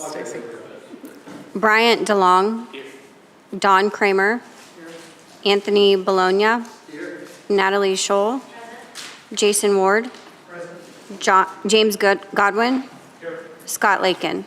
Stacy. Bryant DeLong. Don Kramer. Anthony Bologna. Natalie Scholl. Jason Ward. James Godwin. Scott Lakin.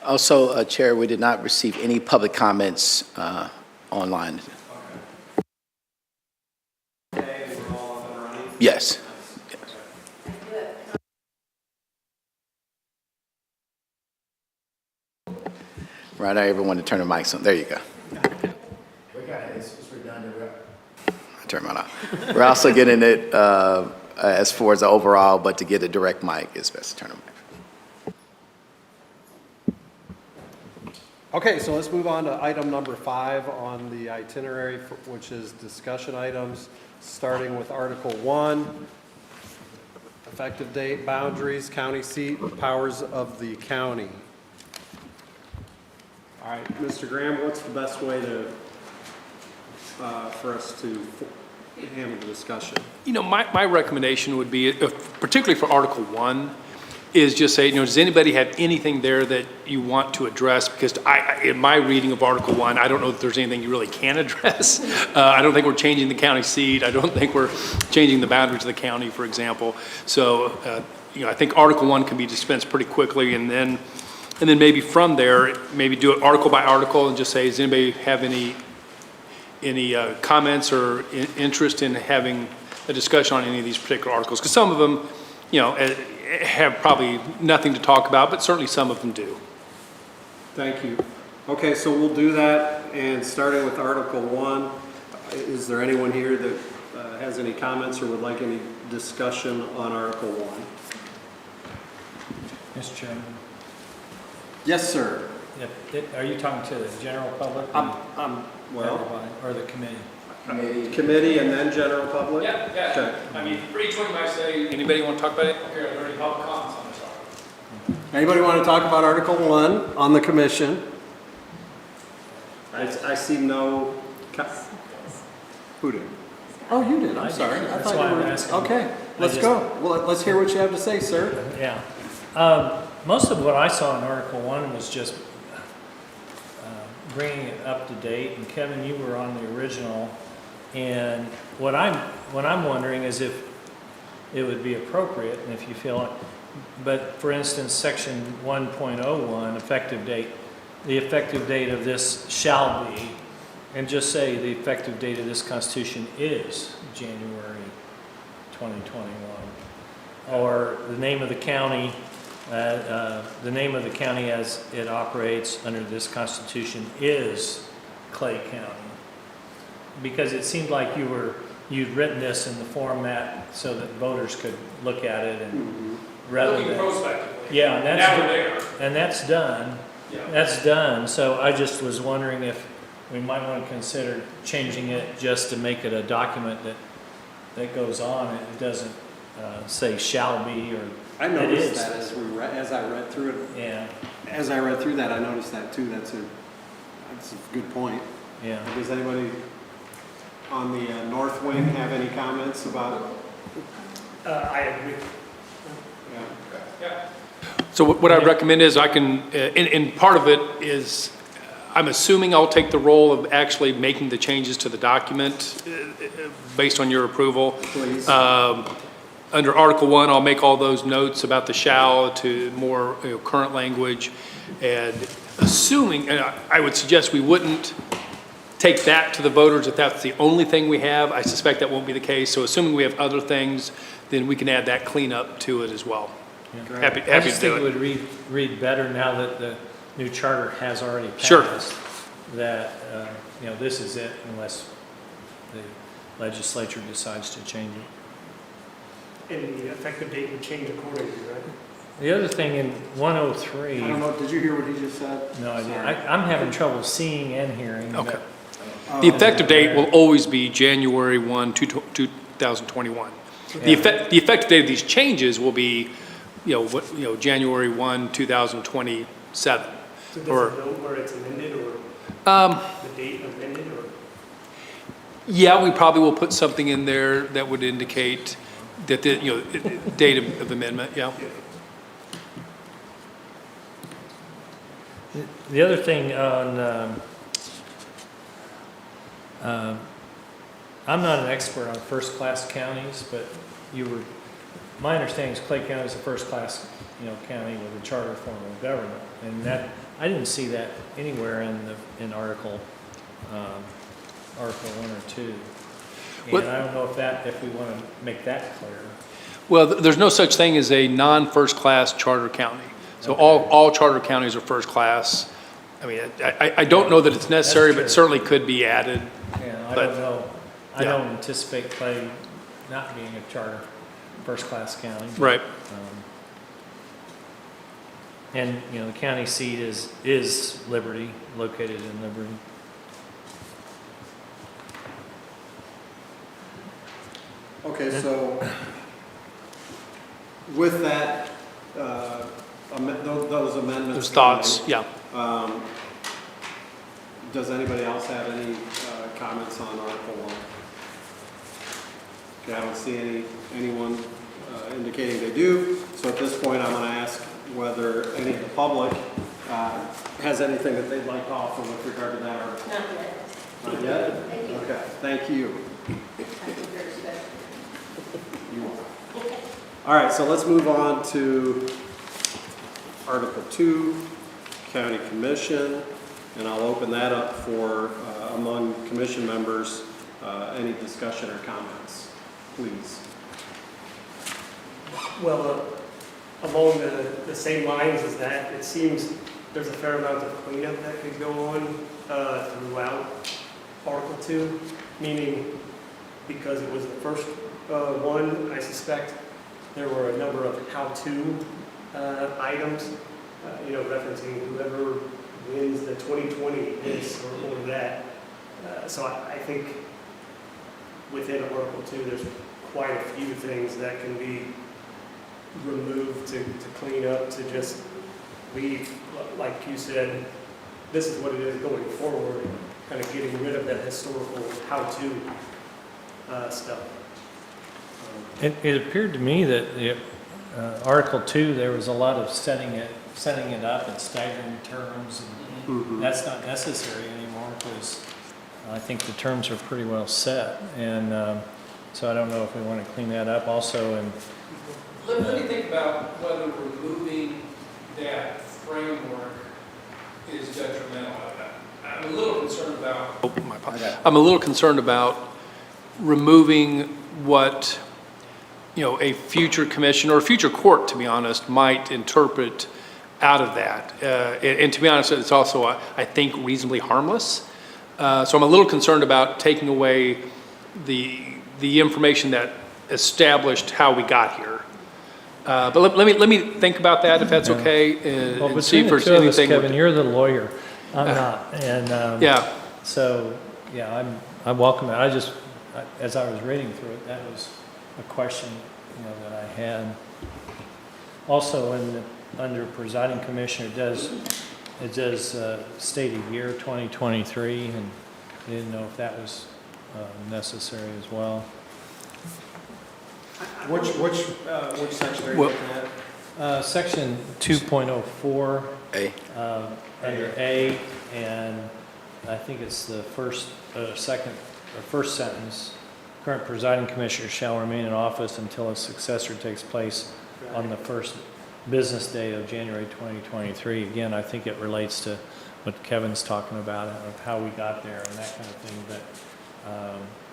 Also, Chair, we did not receive any public comments online. Yes. Right now, everyone to turn their mics on. There you go. We got it. It's redundant. I turn mine off. We're also getting it as far as the overall, but to get a direct mic, it's best to turn the mic. Okay, so let's move on to item number 5 on the itinerary, which is discussion items, starting with Article 1, effective date, boundaries, county seat, powers of the county. All right, Mr. Graham, what's the best way to, for us to handle the discussion? You know, my recommendation would be, particularly for Article 1, is just say, you know, does anybody have anything there that you want to address? Because in my reading of Article 1, I don't know if there's anything you really can address. I don't think we're changing the county seat. I don't think we're changing the boundaries of the county, for example. So, you know, I think Article 1 can be dispensed pretty quickly, and then maybe from there, maybe do it article by article and just say, does anybody have any comments or interest in having a discussion on any of these particular articles? Because some of them, you know, have probably nothing to talk about, but certainly some of them do. Thank you. Okay, so we'll do that, and starting with Article 1, is there anyone here that has any comments or would like any discussion on Article 1? Mr. Chairman, Yes, sir. are you talking to the general public? Well, Everybody, or the committee? committee and then general public? Yeah. Okay. I mean, for each one, you might say, anybody want to talk about it? Okay, are there any public comments on this article? Anybody want to talk about Article 1 on the commission? I see no. Who did? Oh, you did. I'm sorry. I That's thought why you were. I'm asking. Okay, let's go. Well, let's hear what you have to say, sir. Yeah. Most of what I saw in Article 1 was just bringing it up to date. And Kevin, you were on the original. And what I'm wondering is if it would be appropriate, and if you feel like, but for instance, Section 1.01, effective date, the effective date of this shall be, and just say the effective date of this Constitution is January 2021, or the name of the county. The name of the county as it operates under this Constitution is Clay County. Because it seemed like you'd written this in the format so that voters could look at it and rather Looking than. prospectively. Yeah, And that's done. Yeah. That's done. So I just was wondering if we might want to consider changing it just to make it a document that goes on. It doesn't say shall be or. I It noticed is. that as I read through it. Yeah, As I read through that, I noticed that too. That's a good point. yeah. Does anybody on the north wing have any comments about it? I agree. Yeah. So what I recommend is I can, and part of it is, I'm assuming I'll take the role of actually making the changes to the document based on your approval. Please. Under Article 1, I'll make all those notes about the shall to more current language. And assuming, and I would suggest we wouldn't take that to the voters if that's the only thing we have. I suspect that won't be the case. So assuming we have other things, then we can add that cleanup to it as well. Happy I to just think do it it. would read better now that the new charter has already Sure. passed. That, this is it unless the legislature decides to change it. And the effective date would change accordingly, right? The other thing in 103. I don't know, did you hear what he just said? No idea. Sorry. I'm having trouble seeing and hearing. but- Okay. The effective date will always be January 1, 2021. The effective date of these changes will be, January 1, 2027. So does Or- it note where it's amended or the date amended or? Yeah, we probably will put something in there that would indicate that the, date of amendment, yeah. The other thing on, I'm not an expert on first-class counties, but my understanding is Clay County is a first-class, county with a charter form of government. And that, I didn't see that anywhere in Article 1 or 2. What- And I don't know if we want to make that clear. Well, there's no such thing as a non-first-class charter county. So all charter counties are first-class. I mean, I don't know that it's necessary, true. but certainly could be added. Yeah, I But- don't know. I yeah. don't anticipate Clay not being a charter first-class county. Right. And, the county seat is Liberty, located in Liberty. Okay, so with that, those amendments. Those thoughts, yeah. Does anybody else have any comments on Article 1? Okay, I don't see anyone indicating they do. So at this point, I'm going to ask whether any of the public has anything that they'd like to offer with regard to that article. Not yet. Not yet? Thank you. Okay, thank you. I think very special. You are. All right, so let's move on to Article 2, County Commission, and I'll open that up for, among commission members, any discussion or comments, please. Well, along the same lines as that, it seems there's a fair amount of cleanup that could go on throughout Article 2, meaning because it was the first one, I suspect there were a number of how-to items, referencing whoever wins the 2020 this or that. So I think within Article 2, there's quite a few things that can be removed to clean up, to just leave, like you said, this is what it is going forward, kind of getting rid of that historical how-to stuff. It appeared to me that Article 2, there was a lot of setting it up and staggering terms, and that's not necessary anymore because I think the terms are pretty well set. And so I don't know if we want to clean that up also. And Let me think about whether removing that framework is detrimental. I'm a little concerned about, I'm a little concerned about removing what, a future commission or a future court, to be honest, might interpret out of that. And to be honest, it's also, I think, reasonably harmless. So I'm a little concerned about taking away the information that established how we got here. But let me think about that, if that's okay, well, and see between if the there's two of us, anything. Kevin, you're the lawyer. I'm not. And Yeah, so, yeah, I welcome it. As I was reading through it, that was a question, that I had. Also, under presiding commissioner, it does state a year, 2023, and I didn't know if that was necessary as well. Which section are you Well- looking at? Section 2.04. A. Under A, and I think it's the first sentence. Current presiding commissioner shall remain in office until a successor takes place on the first business day of January 2023. Again, I think it relates to what Kevin's talking about, of how we got there and that kind of thing, but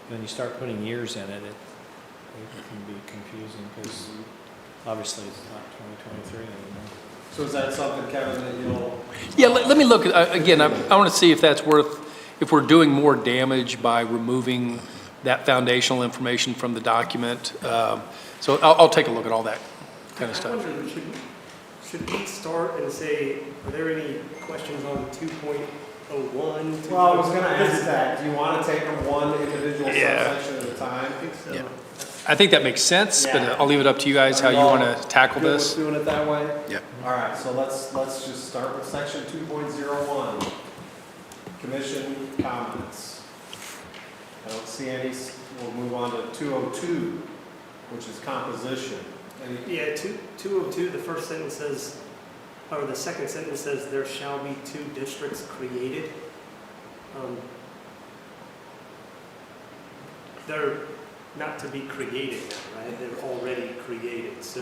when you start putting years in it, it can be confusing, because obviously it's not 2023 anymore. So is that something, Kevin, that you'll? Yeah, let me look, again, I want to see if that's worth, if we're doing more damage by removing that foundational information from the document. So I'll take a look at all that kind of I stuff. wonder, should we start and say, are there any questions on 2.01? Well, I was gonna ask that, do you wanna take them one individual Yeah. subsection at a time? So, Yeah. I think that makes sense, but Yeah. I'll leave it up to you guys how you want to tackle Good with this. doing it that way? Yep. All right, so let's just start with section 2.01. Commission comments. I don't see any, we'll move on to 202, which is composition. Any- Yeah, 202, the first sentence says, or the second sentence says, there shall be 2 districts created. They're not to be created now, right? They're already created, so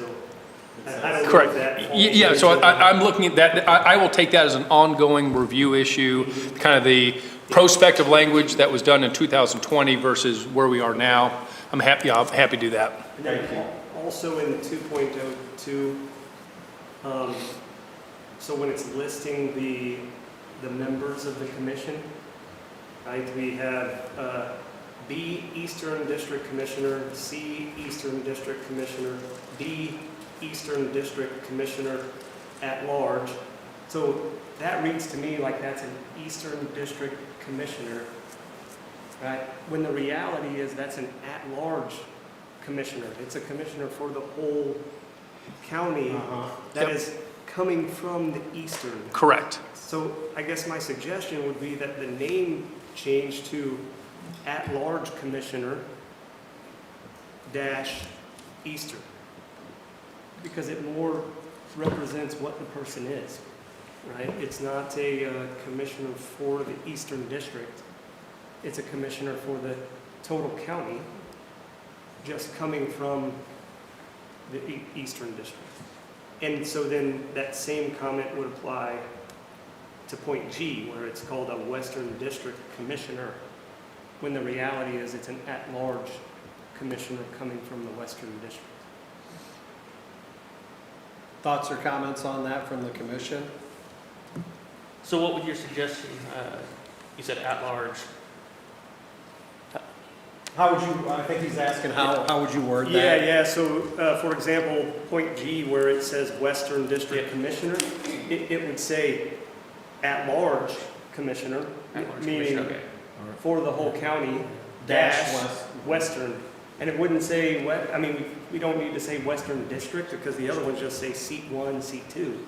I don't know Correct. if that falls Yeah, so into- I'm looking at that, I will take that as an ongoing review issue, kind of the prospective language that was done in 2020 versus where we are now. I'm happy to do that. And then Thank you. also in 2.02, so when it's listing the members of the commission, right, we have B, Eastern District Commissioner, C, Eastern District Commissioner, D, Eastern District Commissioner at large. So that reads to me like that's an Eastern District Commissioner, right? When the reality is that's an at-large commissioner. It's a commissioner for the whole county that Yep. is coming from the Eastern. Correct. So I guess my suggestion would be that the name change to at-large commissioner dash Eastern. Because it more represents what the person is, right? It's not a commissioner for the Eastern District. It's a commissioner for the total county, just coming from the Eastern District. And so then that same comment would apply to point G, where it's called a Western District Commissioner, when the reality is it's an at-large commissioner coming from the Western District. Thoughts or comments on that from the commission? So what would your suggestion, you said at large? How would you, I think he's asking how would you word Yeah, that? yeah, so, for example, point G, where it says Western District Commissioner, it would say at-large commissioner, At-large meaning commissioner, okay. for the whole county, Dash dash west. Western. And it wouldn't say, I mean, we don't need to say Western District, because the other ones just say seat 1, seat 2,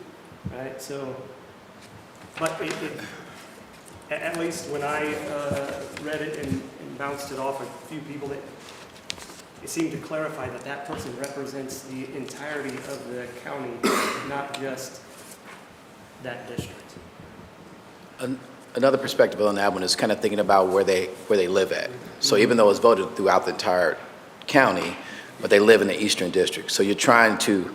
right? So, but at least when I read it and bounced it off a few people, that it seemed to clarify that that person represents the entirety of the county, not just that district. Another perspective on that one is kind of thinking about where they live at. So even though it's voted throughout the entire county, but they live in the Eastern District. So you're trying to,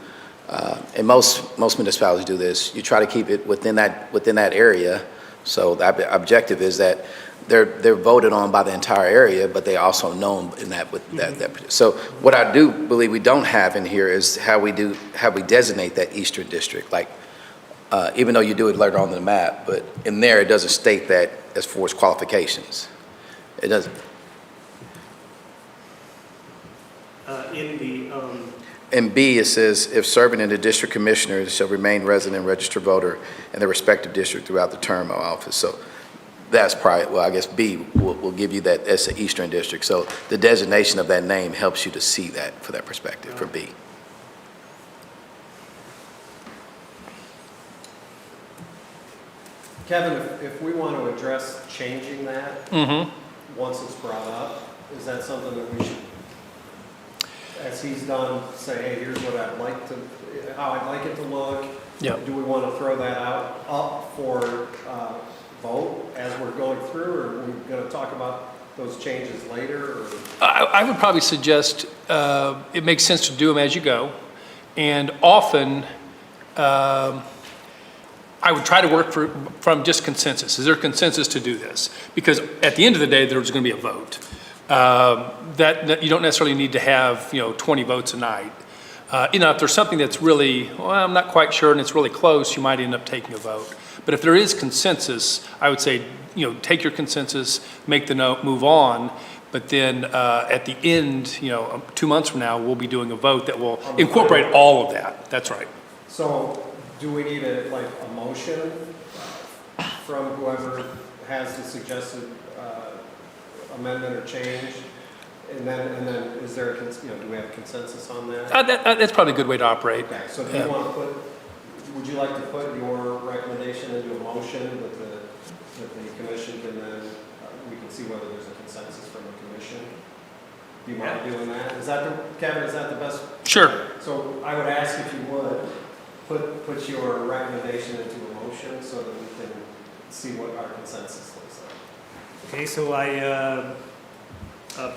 and most municipalities do this, you try to keep it within that area. So the objective is that they're voted on by the entire area, but they also known in that with that. So what I do believe we don't have in here is how we designate that Eastern District. Like, even though you do it later on the map, but in there, it doesn't state that as far as qualifications. It doesn't. In B, it says, if serving in the district commissioner shall remain resident registered voter in their respective district throughout the term of office. So that's probably, well, I guess B will give you that as the Eastern District. So the designation of that name helps you to see that for that perspective, for B. Kevin, if we want to address changing that, once it's brought up, is that something that we should, as he's done, say, hey, here's what I'd like to, how I'd like it to look? Yep. Do we want to throw that up for vote as we're going through, or are we going to talk about those changes later? Or? I would probably suggest it makes sense to do them as you go. And often, I I would try to work from just consensus. Is there consensus to do this? Because at the end of the day, there's going to be a vote. That you don't necessarily need to have, 20 votes a night. If there's something that's really, well, I'm not quite sure, and it's really close, you might end up taking a vote. But if there is consensus, I would say, take your consensus, make the note, move on. But then at the end, 2 months from now, we'll be doing a vote that will incorporate all of that. That's right. So do we need a motion from whoever has the suggested amendment or change? And then is there, do we have consensus on that? That's probably a good way to operate. Okay, so do you want to would you like to put your recommendation into a motion that the commission can then, we can see whether there's a consensus from the commission? Do you mind doing that? Kevin, is that the best? Sure. So I would ask if you would, put your recommendation into a motion so that we can see what our consensus looks like. Okay, so I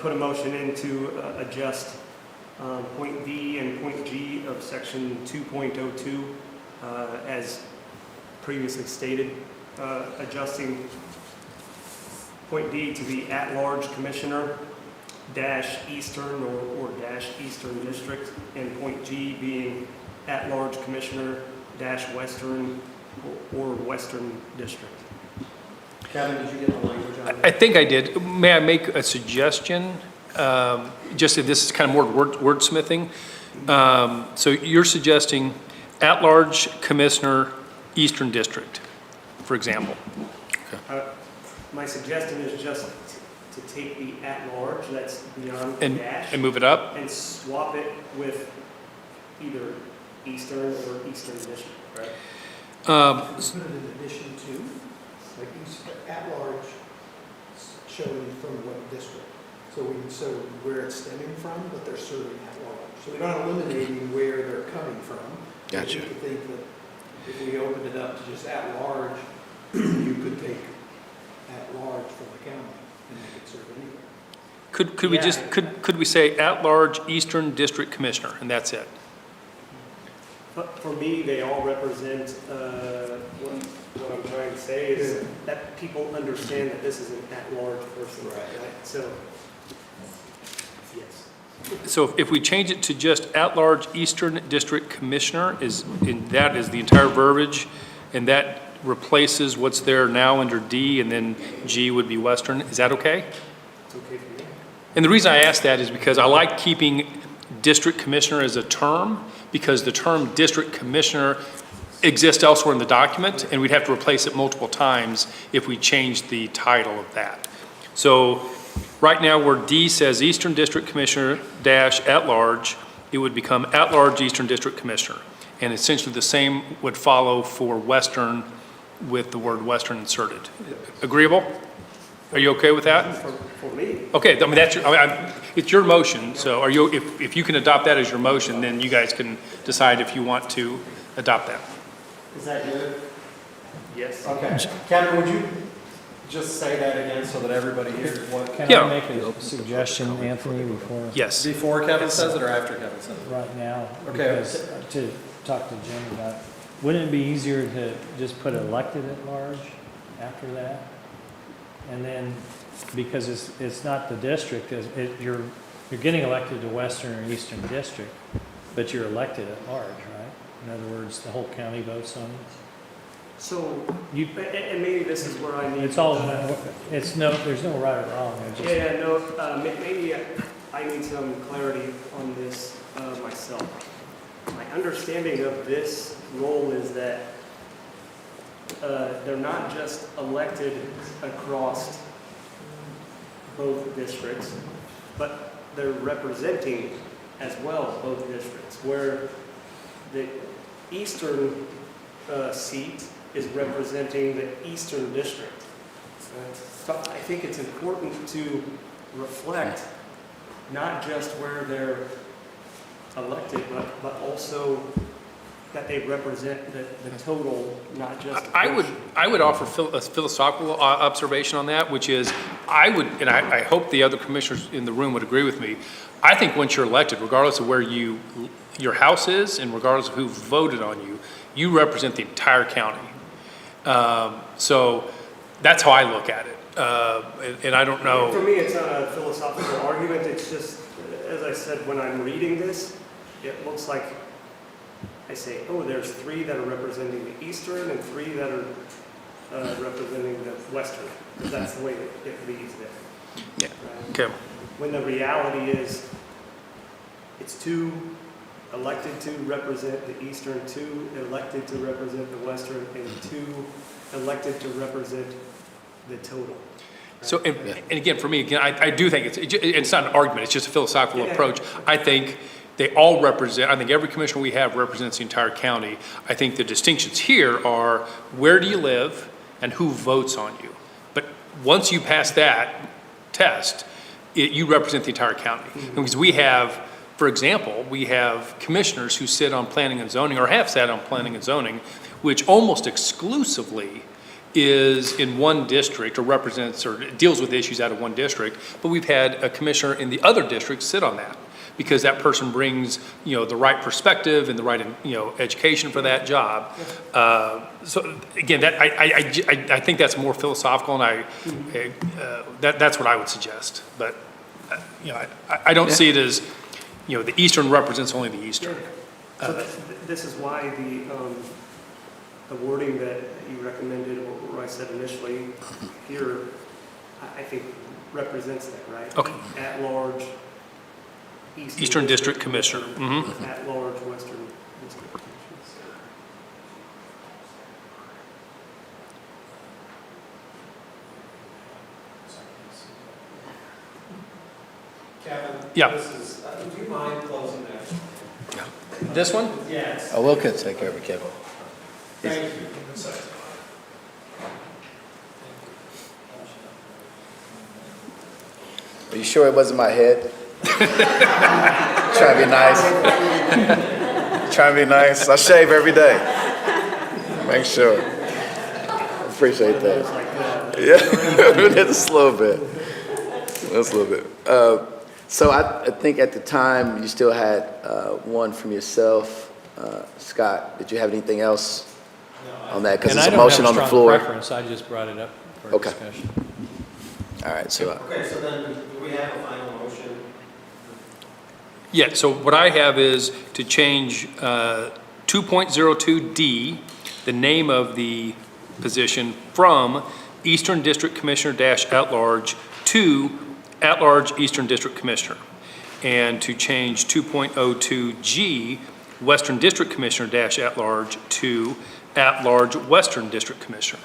put a motion in to adjust point D and point G of section 2.02 as previously stated, adjusting point D to be at-large commissioner dash eastern or dash eastern district, and point G being at-large commissioner dash western or western district. Kevin, did you get the language on that? I think I did. May I make a suggestion? Just that this is kind of more wordsmithing. So you're suggesting at-large commissioner, Eastern District, for example. My suggestion is just to take the at-large, that's beyond the dash, And move it up? and swap it with either eastern or eastern district, right? Put it in addition to, like at-large, showing from what district. So where it's stemming from, but they're serving at-large. So we're not eliminating where they're coming from. Gotcha. You could think that if we opened it up to just at-large, you could take at-large from the county and make it serve anywhere. Could we just, could we say at-large Eastern District Commissioner, and that's it? But for me, they all represent, what I'm trying to say is that people understand that this is an at-large person, right? So, yes. So if we change it to just at-large Eastern District Commissioner, that is the entire verbiage, and that replaces what's there now under D, and then G would be Western, is that okay? It's okay for me. And the reason I ask that is because I like keeping District Commissioner as a term, because the term District Commissioner exists elsewhere in the document, and we'd have to replace it multiple times if we changed the title of that. So right now where D says Eastern District Commissioner dash at-large, it would become at-large Eastern District Commissioner. And essentially the same would follow for Western with the word Western inserted. Agreeable? Are you okay with that? For me. Okay, I mean, it's your motion, so if you can adopt that as your motion, then you guys can decide if you want to adopt that. Is that good? Yes. Okay. Kevin, would you just say that again so that everybody hears what? Can Yeah. I make a suggestion, Anthony, Yes. Before Kevin says it or after Kevin says it? right now? Okay. Because to talk to Jim about, wouldn't it be easier to just put elected at large after that? And then, because it's not the district, you're getting elected to Western or Eastern District, but you're elected at large, right? In other words, the whole county votes on it. So, You- and maybe this is where I need. There's no right or wrong. It's just- Yeah, no, maybe I need some clarity on this myself. My understanding of this role is that they're not just elected across both districts, but they're representing as well both districts, where the eastern seat is representing the eastern district. So I think it's important to reflect not just where they're elected, but also that they represent the total, not just. I would offer a philosophical observation on that, which is and I hope the other commissioners in the room would agree with me. I think once you're elected, regardless of where your house is and regardless of who voted on you, you represent the entire county. So that's how I look at it. And I don't For know, me, it's not a philosophical argument, it's just, as I said, when I'm reading this, it looks like I say, oh, there's 3 that are representing the eastern and 3 that are representing the western, because that's the way it reads there. Yeah. Right? okay, When the reality is, it's 2 elected to represent the eastern, 2 elected to represent the western, and 2 elected to represent the total. so, and again, for me, again, I do think it's not an argument, it's just a philosophical Yeah. approach. I think they all represent, I think every commissioner we have represents the entire county. I think the distinctions here are where do you live and who votes on you. But once you pass that test, you represent the entire county. Because we have, for example, we have commissioners who sit on planning and zoning, or have sat on planning and zoning, which almost exclusively is in one district, or represents, or deals with issues out of one district, but we've had a commissioner in the other district sit on that, because that person brings, the right perspective and the right, education for that job. So again, that, I think that's more philosophical, and that's what I would suggest. But, I don't see it as, the eastern represents only the eastern. So this is why the wording that you recommended, or I said initially, here, I think represents that, right? Okay. At large, Eastern District Commissioner. Mhm. At large, Western District Commissioner. Kevin? Yeah. This is, do you mind closing that? This one? Yes. Oh, we'll take care of it, Kevin. Thank you. Are you sure it wasn't my head? Trying to be nice. Trying to be nice. I shave every day. Make sure. Appreciate that. Yeah, just a little bit. Just a little bit. So I think at the time you still had one from yourself. Scott, did you have anything else on that? Because And there's I a don't motion have on a the strong floor. preference, I just brought it up for Okay. discussion. All right, so Okay, so then, do we have a final motion? Yeah, so what I have is to change 2.02D, the name of the position, from Eastern District Commissioner dash at-large to at-large Eastern District Commissioner. And to change 2.02G, Western District Commissioner dash at-large to at-large Western District Commissioner.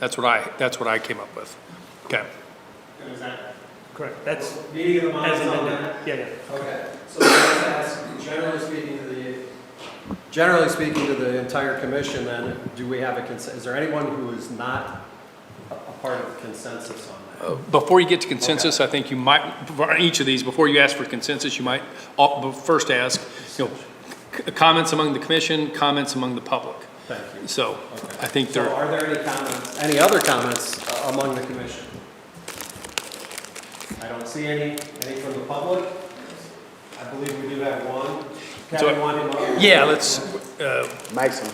That's what I came up with. Okay. And is that Correct, that's meeting of the as minds on amended. that? Yeah. Okay, so let's ask, generally speaking to the entire commission, then, do we have is there anyone who is not a part of consensus on that? Before you get to consensus, I think you might, for each of these, before you ask for consensus, you might first ask, comments among the commission, comments among the public. Thank you. So I think So there, are there any comments, any other comments among the commission? I don't see any from the public. I believe we do have one. Kevin, one. yeah, let's, Mike's on.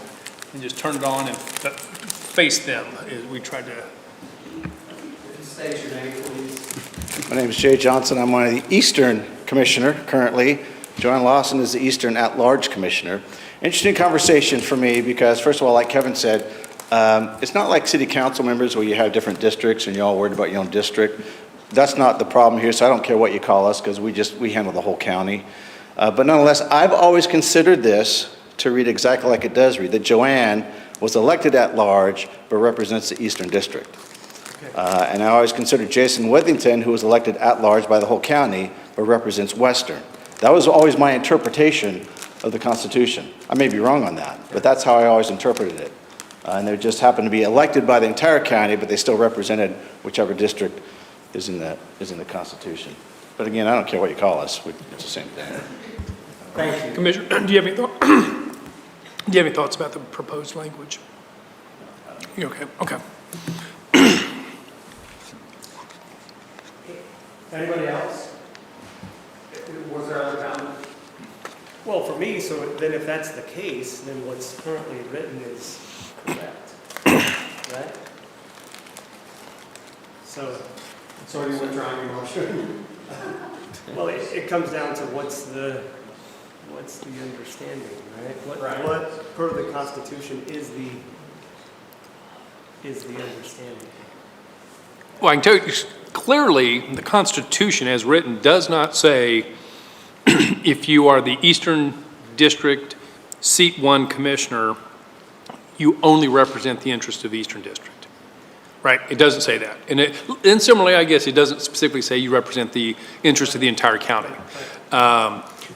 and just turn it on and face them as we try to. State your name, please. My name is Jay Johnson. I'm one of the Eastern Commissioner currently. Joanne Lawson is the Eastern At-Large Commissioner. Interesting conversation for me because, first of all, like Kevin said, it's not like city council members where you have different districts and you're all worried about your own district. That's not the problem here, so I don't care what you call us because we handle the whole county. But nonetheless, I've always considered this to read exactly like it does read, that Joanne was elected at large but represents the Eastern District. And I always considered Jason Withington, who was elected at large by the whole county but represents Western. That was always my interpretation of the Constitution. I may be wrong on that, but that's how I always interpreted it. And they just happened to be elected by the entire county, but they still represented whichever district is in the Constitution. But again, I don't care what you call us, it's the same thing. Thank you. Commissioner, do you have any thoughts about the proposed language? You okay? Okay. Anybody else? Was there other comments? Well, for me, so then if that's the case, then what's currently written is correct. So are you withdrawing your motion? Well, it comes down to what's the understanding, right? Right. What, per the Constitution, is the understanding? Well, I can tell you, clearly, the Constitution as written does not say if you are the Eastern District Seat 1 Commissioner, you only represent the interests of the Eastern District. Right? It doesn't say that. And similarly, I guess, it doesn't specifically say you represent the interests of the entire county.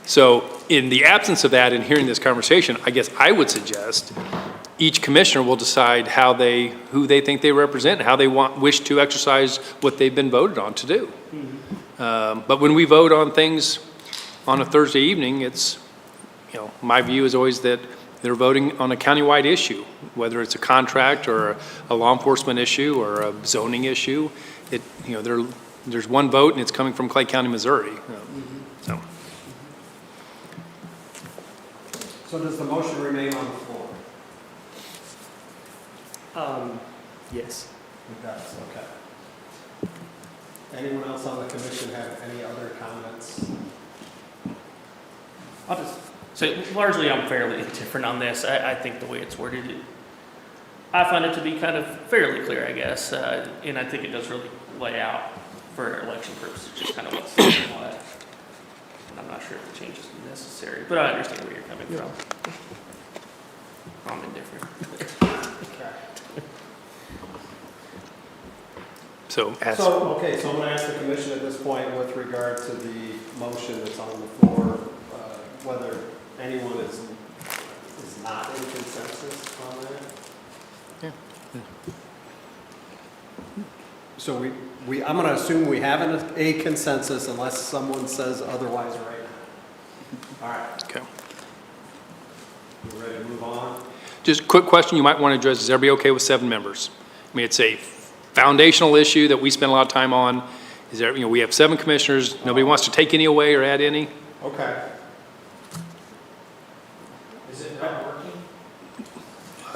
So in the absence of that, in hearing this conversation, I guess I would suggest each commissioner will decide who they think they represent, and how they wish to exercise what they've been voted on to do. But when we vote on things on a Thursday evening, it's, my view is always that they're voting on a countywide issue, whether it's a contract or a law enforcement issue or a zoning issue. There's one vote and it's coming from Clay County, Missouri. So. So does the motion remain on the floor? Yes. It does, okay. Anyone else on the commission have any other comments? I'll just say, largely I'm fairly indifferent on this. I think the way it's worded, I find it to be kind of fairly clear, I guess. And I think it does really lay out for election purposes just kind of what's and what. And I'm not sure if the change is necessary, but I understand where you're coming from. I'm indifferent. So, So I'm going to ask the commission at this point with regard to the motion that's on the floor, whether anyone is not in consensus on that? Yeah. So I'm going to assume we have a consensus unless someone says otherwise right now. All right. okay. You ready to move on? Just a quick question you might want to address. Is everybody okay with 7 members? I mean, it's a foundational issue that we spend a lot of time on. Is there, we have 7 commissioners. Nobody wants to take any away or add any? Okay. Is it not working?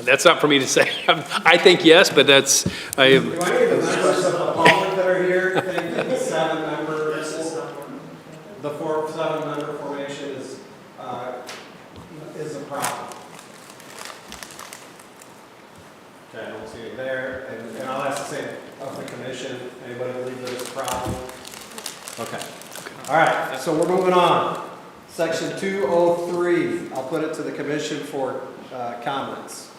That's not for me to say. I think yes, but that's, Do any of the members of the public that are here think that the 7-member, the 7-member formation is a problem? Okay, I don't see it there, and I'll ask the same of the commission. Anybody believe that it's a problem? Okay. All right, so we're moving on. Section 203, I'll put it to the commission for comments.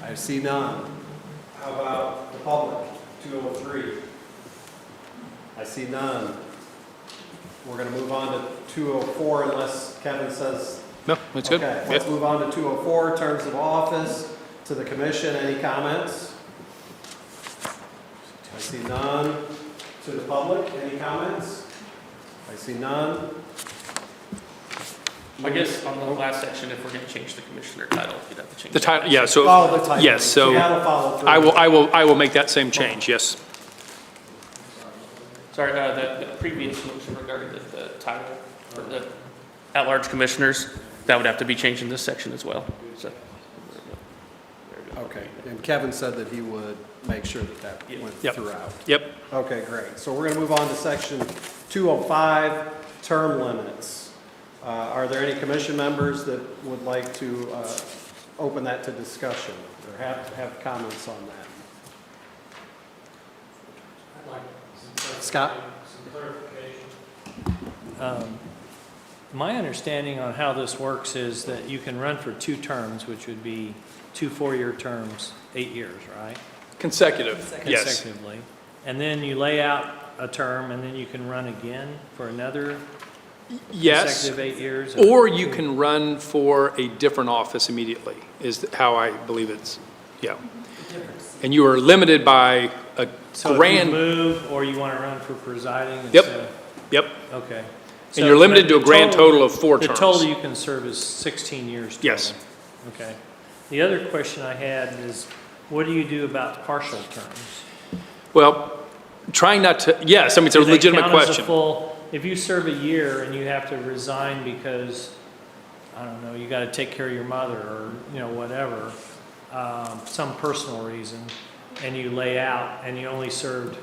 I see none. How about the public? 203. I see none. We're going to move on to 204 unless Kevin says. no, that's good. Okay, Yep. let's move on to 204, terms of office. To the commission, any comments? I see none. To the public, any comments? I see none. I guess on the last section, if we're going to change the commissioner title, you'd have to change The title, yeah, Oh, so, the title. yes, so that'll follow through. I will make that same change, yes. Sorry, the previous motion regarding the title for the at-large commissioners, that would have to be changed in this section as well. So, Okay, and Kevin said that he would make sure that went Yep. throughout. Yep. Okay, great. So we're going to move on to section 205, term limits. Are there any commission members that would like to open that to discussion or have comments on that? I'd like Scott? some clarification. My understanding on how this works is that you can run for 2 terms, which would be 2 4-year terms, 8 years, right? Consecutive, yes. Consecutively. And then you lay out a term, and then you can run again for another Yes, consecutive 8 years? or you can run for a different office immediately, is how I believe it's, yeah. And you are limited by a So if you grand, move, or you want to run for presiding? Yep. instead of- yep, Okay. and you're limited to a grand total of 4 The terms. total you can serve is 16 years total? Yes. Okay. The other question I had is, what do you do about partial terms? Well, trying not to, yes, I mean, it's a Do they legitimate count as a question. If you serve a year and you have to resign because, I don't know, you got to take care of your mother or, whatever, some personal reason, and you lay out, and you only served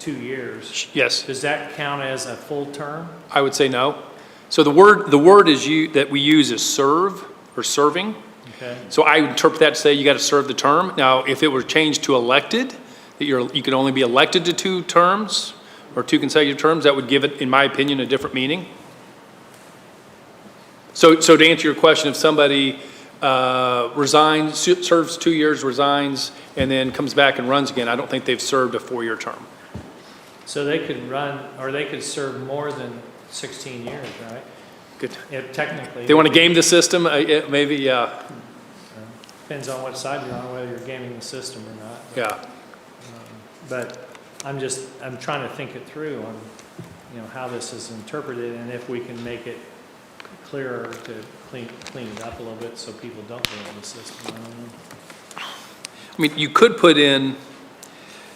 2 years, Yes, does that count as a full term? I would say no. So the word that we use is serve or serving. Okay. So I would interpret that to say you got to serve the term. Now, if it were changed to elected, that you could only be elected to 2 terms or 2 consecutive terms, that would give it, in my opinion, a different meaning. So to answer your question, if somebody resigns, serves 2 years, resigns, and then comes back and runs again, I don't think they've served a 4-year term. So they could run, or they could serve more than 16 years, right? Good. If technically. They want to game the system, maybe, yeah, Depends on what side you're on, whether you're gaming the system or not. yeah. But I'm trying to think it through on, how this is interpreted and if we can make it clearer to clean it up a little bit so people don't game the system. I don't know. I mean, you could put in,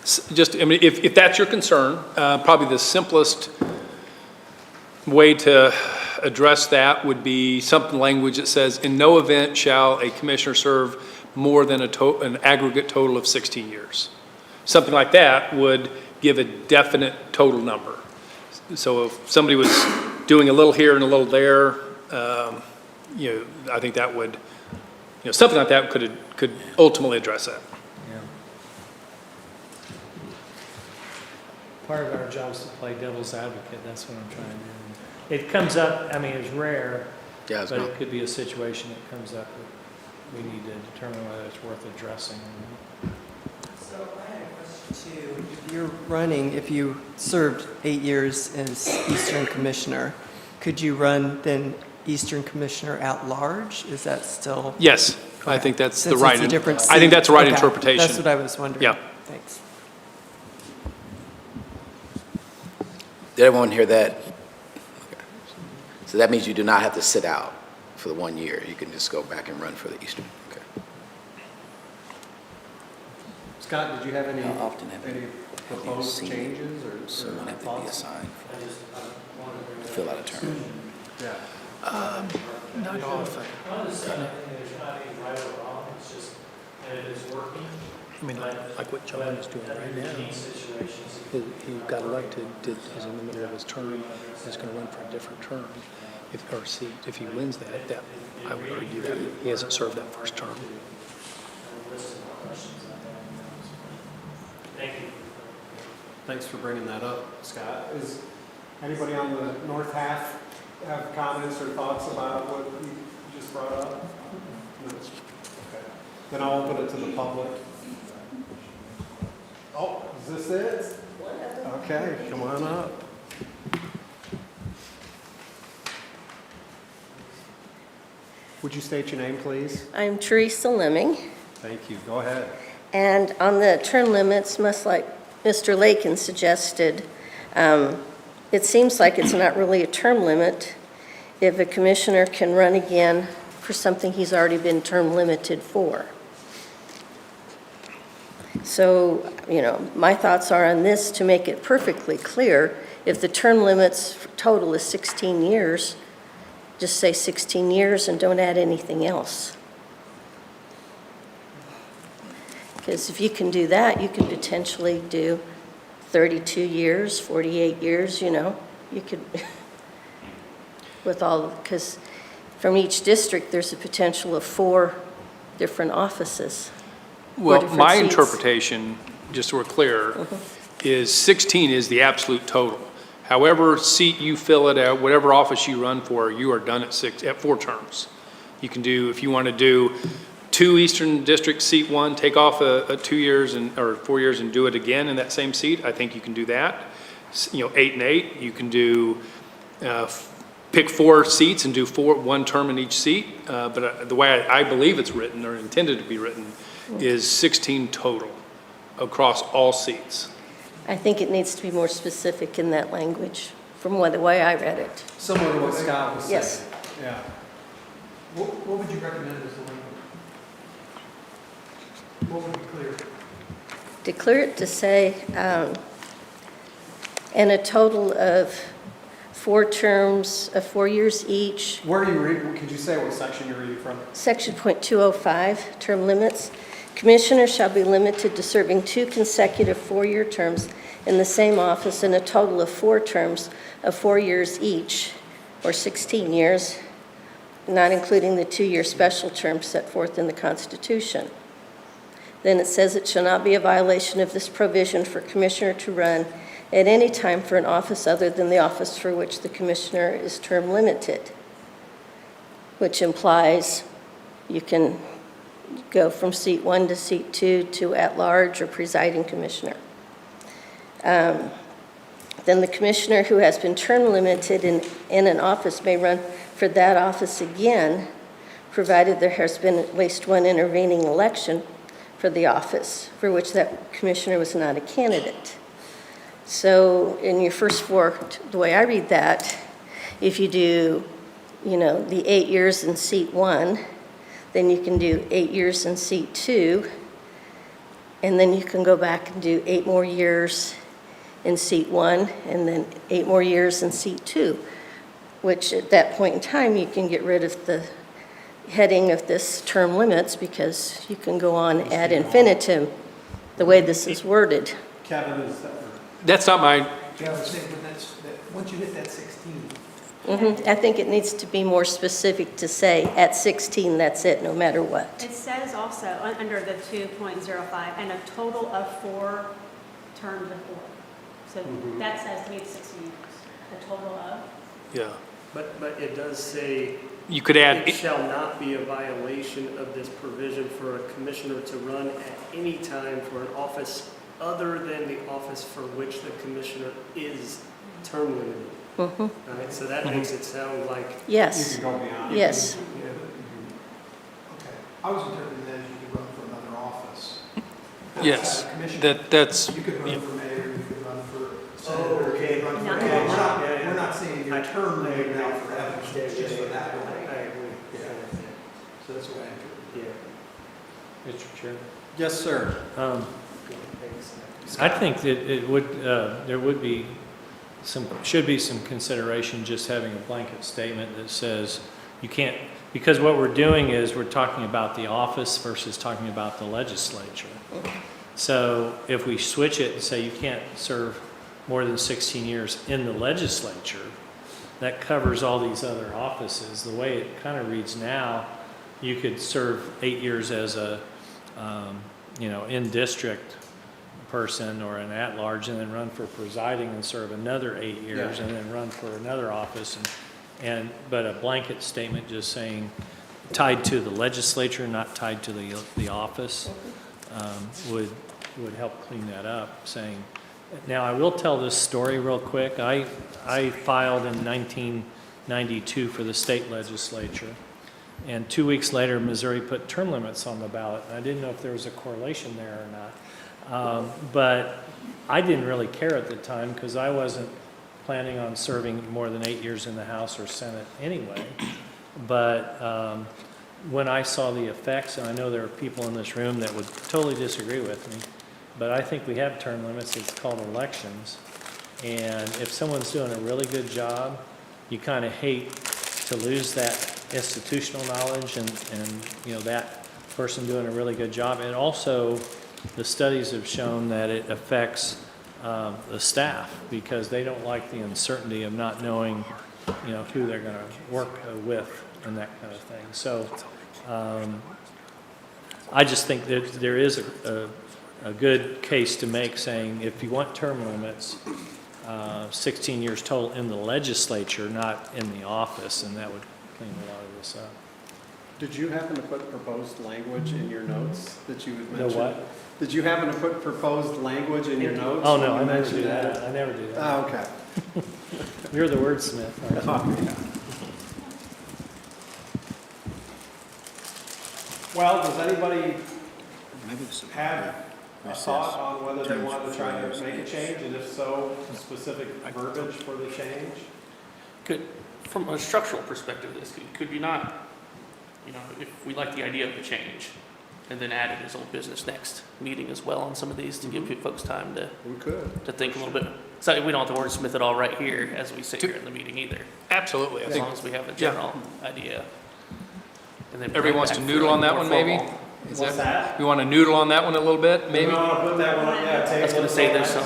if that's your concern, probably the simplest way to address that would be something language that says, in no event shall a commissioner serve more than an aggregate total of 16 years. Something like that would give a definite total number. So if somebody was doing a little here and a little there, I think that would, something like that could ultimately address that. Yeah. Part of our job is to play devil's advocate, that's what I'm trying to do. It comes up, it's rare, Yeah, but it could be a situation that comes up that we need to determine whether it's worth addressing or not. So I had a question too. If you served 8 years as Eastern Commissioner, could you run then Eastern Commissioner at large? Is that still? Yes, I think that's the Since right. it's a different I think that's the right seat. Okay, interpretation. That's what I was wondering. Yeah. Thanks. Did everyone hear that? Okay. So that means you do not have to sit out for the 1 year. You can just go back and run for the Eastern. Okay. Scott, did you have any, How often have any you proposed seen changes or someone have to be thoughts? assigned to fill out a term? Yeah. Not often. There's not any right or wrong, it's just, and it is working. I mean, like what John is doing right now. Unique situations. He got elected, is in the middle of his term, is going to run for a different term. If he wins that, I would argue that he hasn't served that first term. Thank you. Thanks for bringing that up, Scott. Is anybody on the north half have comments or thoughts about what you just brought up? No? Okay. Then I'll open it to the public. Oh, is this it? Okay, come on up. Would you state your name, please? I'm Teresa Lemming, Thank you. Go ahead. and on the term limits, much like Mr. Lakin suggested, it seems like it's not really a term limit if a commissioner can run again for something he's already been term limited for. So, my thoughts are on this to make it perfectly clear. If the term limits total is 16 years, just say 16 years and don't add anything else. Because if you can do that, you can potentially do 32 years, 48 years, you could, because from each district, there's a potential of 4 different offices. Well, different my seats. interpretation, just so we're clear, is 16 is the absolute total. However seat you fill it at, whatever office you run for, you are done at 4 terms. You can do, if you want to do 2 Eastern District seat 1, take off a 2 years or 4 years and do it again in that same seat, I think you can do that. 8 and 8, you can do, pick 4 seats and do 1 term in each seat. But the way I believe it's written or intended to be written is 16 total across all seats. I think it needs to be more specific in that language, from the way I read it. Similar to what Scott was saying. Yes. Yeah. What would you recommend as the language? What would be clear? Declare it to say, and a total of 4 terms of 4 years each. Where are you reading? Could you say what section you're reading from? Section .205, term limits. Commissioners shall be limited to serving 2 consecutive 4-year terms in the same office and a total of 4 terms of 4 years each, or 16 years, not including the 2-year special term set forth in the Constitution. Then it says it shall not be a violation of this provision for commissioner to run at any time for an office other than the office for which the commissioner is term limited, which implies you can go from seat 1 to seat 2 to at-large or presiding commissioner. Then the commissioner who has been term limited in an office may run for that office again, provided there has been at least one intervening election for the office for which that commissioner was not a candidate. So in your first 4, the way I read that, if you do, the 8 years in seat 1, then you can do 8 years in seat 2, and then you can go back and do 8 more years in seat 1, and then 8 more years in seat 2, which at that point in time, you can get rid of the heading of this term limits because you can go on ad infinitum, the way this is worded. Kevin, is that? That's not my, Yeah, I was saying, once you hit that 16, I think it needs to be more specific to say, at 16, that's it, no matter what. It says also, under the 2.05, and a total of 4 terms of 4. So that says to me it's 16 years, a total of. yeah. But it does say, You could add, it shall not be a violation of this provision for a commissioner to run at any time for an office other than the office for which the commissioner is term limited. Right, so that makes it sound like, Yes, You can go beyond. yes. okay. I was interpreting that as you could run for another office. yes, As a commissioner. that's, You could yeah. run for mayor, you could run for Oh, senator, you okay. could run for, No. we're not saying your term limited now forever, it's just for that one. I agree. So that's the way I interpret it. Yeah. Mr. Chair. Yes, sir. I think that it would, there would be should be some consideration just having a blanket statement that says you can't, because what we're doing is we're talking about the office versus talking about the legislature. So if we switch it and say you can't serve more than 16 years in the legislature, that covers all these other offices. The way it kind of reads now, you could serve 8 years as a, in-district person or an at-large and then run for presiding and serve another 8 years and then run for another office. But a blanket statement just saying tied to the legislature, not tied to the office, would help clean that up, saying, now I will tell this story real quick. I filed in 1992 for the state legislature, and 2 weeks later, Missouri put term limits on the ballot. And I didn't know if there was a correlation there or not. But I didn't really care at the time because I wasn't planning on serving more than 8 years in the House or Senate anyway. But when I saw the effects, and I know there are people in this room that would totally disagree with me, but I think we have term limits. It's called elections. And if someone's doing a really good job, you kind of hate to lose that institutional knowledge and that person doing a really good job. And also, the studies have shown that it affects the staff because they don't like the uncertainty of not knowing, who they're going to work with and that kind of thing. So I just think that there is a good case to make saying if you want term limits, 16 years total in the legislature, not in the office, and that would clean a lot of this up. Did you happen to put proposed language in your notes that you would mention? The what? Did you happen to put proposed language in your notes? Oh, no, when I you never do mentioned that. I never do that. Oh, okay. You're the wordsmith. aren't you? Oh, yeah. Well, does anybody have a thought on whether they want to try to make a change, and if so, specific verbiage for the change? From a structural perspective, could you not, if we like the idea of the change, and then add it as old business next meeting as well on some of these to give folks time to We could. think a little bit. So we don't have to wordsmith it all right here as we sit here in the meeting either, Absolutely. I as think long as we have a general idea. And then everybody wants to bring back noodle for on that more one, maybe? formal- What's that? We want to noodle on that one a little bit, maybe? We want to put that one on, yeah, table. I was gonna say there's some.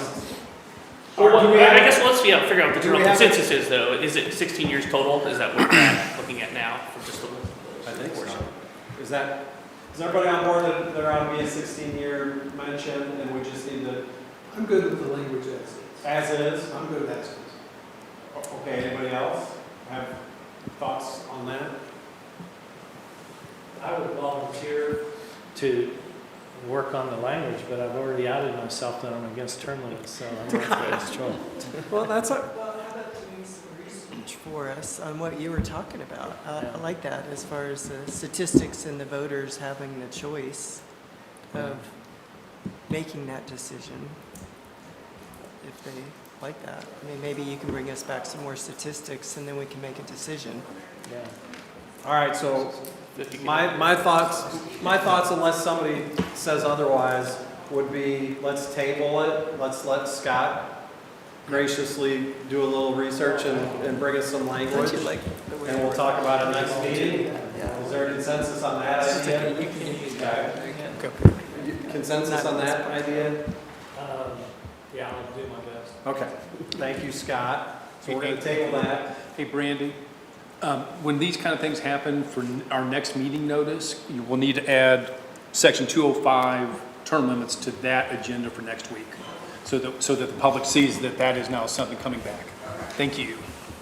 Or Well, do we I have- guess let's figure out what the do general we have- consensus is though. Is it 16 years total? Is that what we're looking at now for just the I think so. Is everybody on board that there ought to be a 16-year mention, and we just need to, I'm good with the language as as is? is. I'm good with as is. Okay, anybody else have thoughts on that? I would volunteer to work on the language, but I've already outed myself that I'm against term limits, so I'm not against trouble. Well, that's a, Well, how about doing some research for us on what you were talking about? I like that, as far as the statistics and the voters having the choice of making that decision, if they like that. I mean, maybe you can bring us back some more statistics, and then we can make a decision. Yeah. all right, so my thoughts, unless somebody says otherwise, would be, let's table it, let's let Scott graciously do a little research and bring us some language, Don't you like the way and it we'll works? talk about it next meeting. Yeah. Is there a consensus on that idea? Okay. Consensus on that idea? Yeah, I'll do my best. Okay, thank you, Scott. So we're gonna table that. Hey, Brandy, when these kind of things happen for our next meeting notice, you will need to add section 205 term limits to that agenda for next week, so that the public sees that that is now something coming back. Thank you.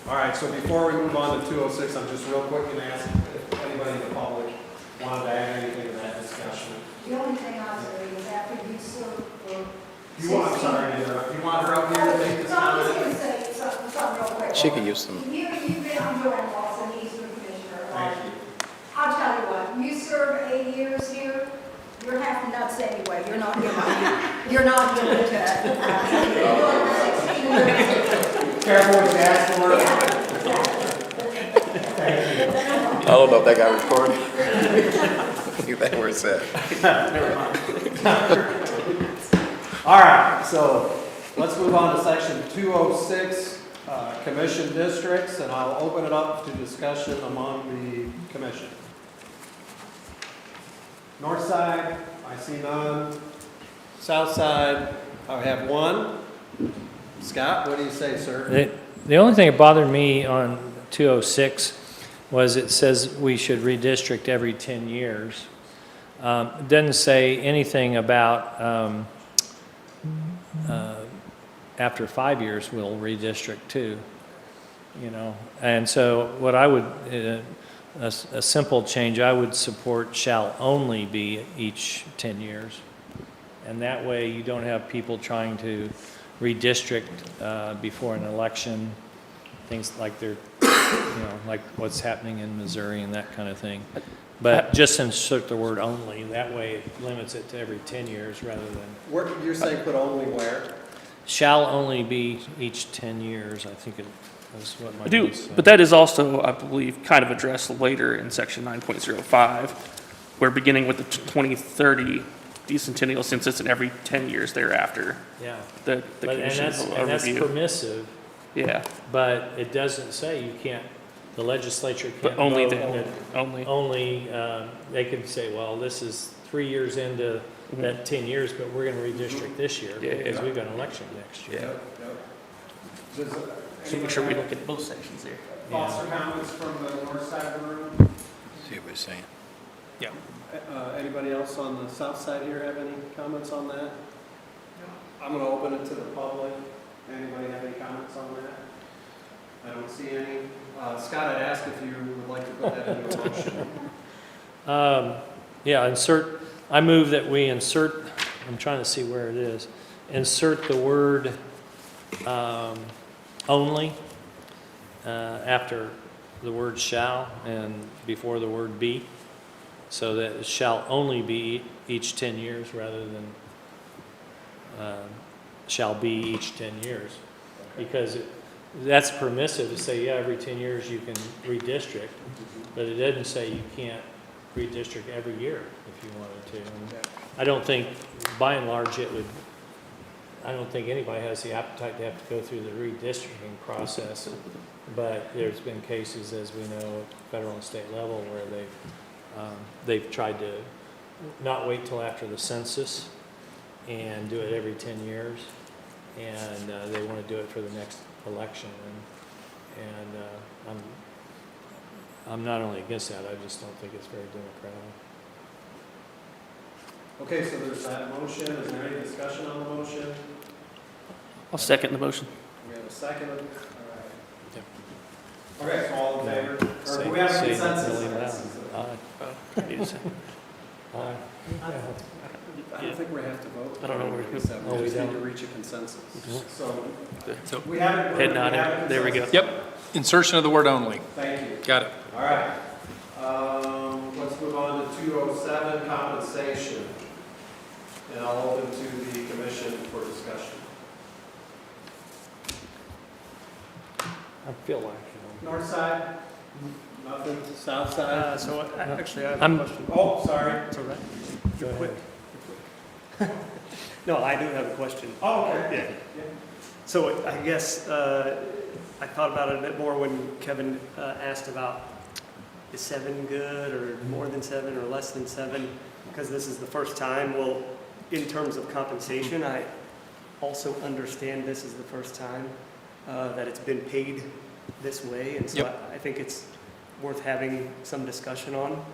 All right, so before we move on to 206, I'm just real quick going to ask if anybody in the public wanted to add anything to that discussion. The only thing I'll say is after you serve for. I'm sorry to interrupt. You want her up here to make this No, I was comment? gonna say something real quick. She could use some. You've been, I'm Joanne Lawson, Eastern Commissioner. Thank you. I'll tell you what, you serve 8 years here, you're half nuts anyway, you're not giving, you're not giving it to. Careful what you ask for. I don't know if that got recorded. I think that where it's at. All right, so let's move on to section 206, commission districts, and I'll open it up to discussion among the commission. North side, I see none. South side, I have one. Scott, what do you say, sir? The only thing that bothered me on 206 was it says we should redistrict every 10 years. It doesn't say anything about after 5 years we'll redistrict too, you know. And so what I would, a simple change, I would support shall only be each 10 years. And that way you don't have people trying to redistrict before an election, things like they're, you know, like what's happening in Missouri and that kind of thing. But just insert the word only, that way it limits it to every 10 years rather than, Where, you're saying put only where? shall only be each 10 years, I think it was what my I do, notes said. but that is also, I believe, kind of addressed later in section 9.05, where beginning with the 2030 decennial census and every 10 years thereafter, Yeah. the But- and commission that's, will and that's overview. permissive, Yeah, but it doesn't say you can't, the legislature but can't only vote then, that only. only, they could say, well, this is 3 years into that 10 years, but we're going to redistrict this year Yeah, because yeah. we've got an election next year. Yeah, so make sure we look at both sections there. Thoughts or comments from the north side of the room? See what he's saying. Yeah. Anybody else on the south side here have any comments on that? I'm going to open it to the public. Anybody have any comments on that? I don't see any. Scott, I'd ask if you would like to put that into a motion. Yeah, I move that we insert, I'm trying to see where it is, insert the word only after the word shall and before the word be, so that it shall only be each 10 years rather than shall be each 10 years. Because that's permissive to say, yeah, every 10 years you can redistrict, but it doesn't say you can't redistrict every year if you wanted to. And I don't think, by and large, I don't think anybody has the appetite to have to go through the redistricting process. But there's been cases, as we know, at federal and state level where they've tried to not wait till after the census and do it every 10 years. And they want to do it for the next election. And I'm not only against that, I just don't think it's very democratic. Okay, so there's that motion. Is there any discussion on the motion? I'll second the motion. We have a second. All right. Yep. Okay, so all in favor? Or Say- do we have a say it consensus? really loud. Aye. I need to say. Aye. I don't think we have to vote. I don't know where to go. We just Oh, we need to don't? reach a consensus. Mhm. So So, we have. Head nodding. There we go. yep, insertion of the word only. Thank you. Got it. All right. Let's move on to 207, compensation. And I'll open to the commission for discussion. I feel like, North side? Nothing? South side? So actually, I have I'm- a question. Oh, sorry. It's all right. go Quick. ahead. No, I do have a question. Oh, okay. Yeah. So I guess I thought about it a bit more when Kevin asked about is 7 good or more than 7 or less than 7? Because this is the first time. Well, in terms of compensation, I also understand this is the first time that it's been paid this way. And so Yep. I think it's worth having some discussion on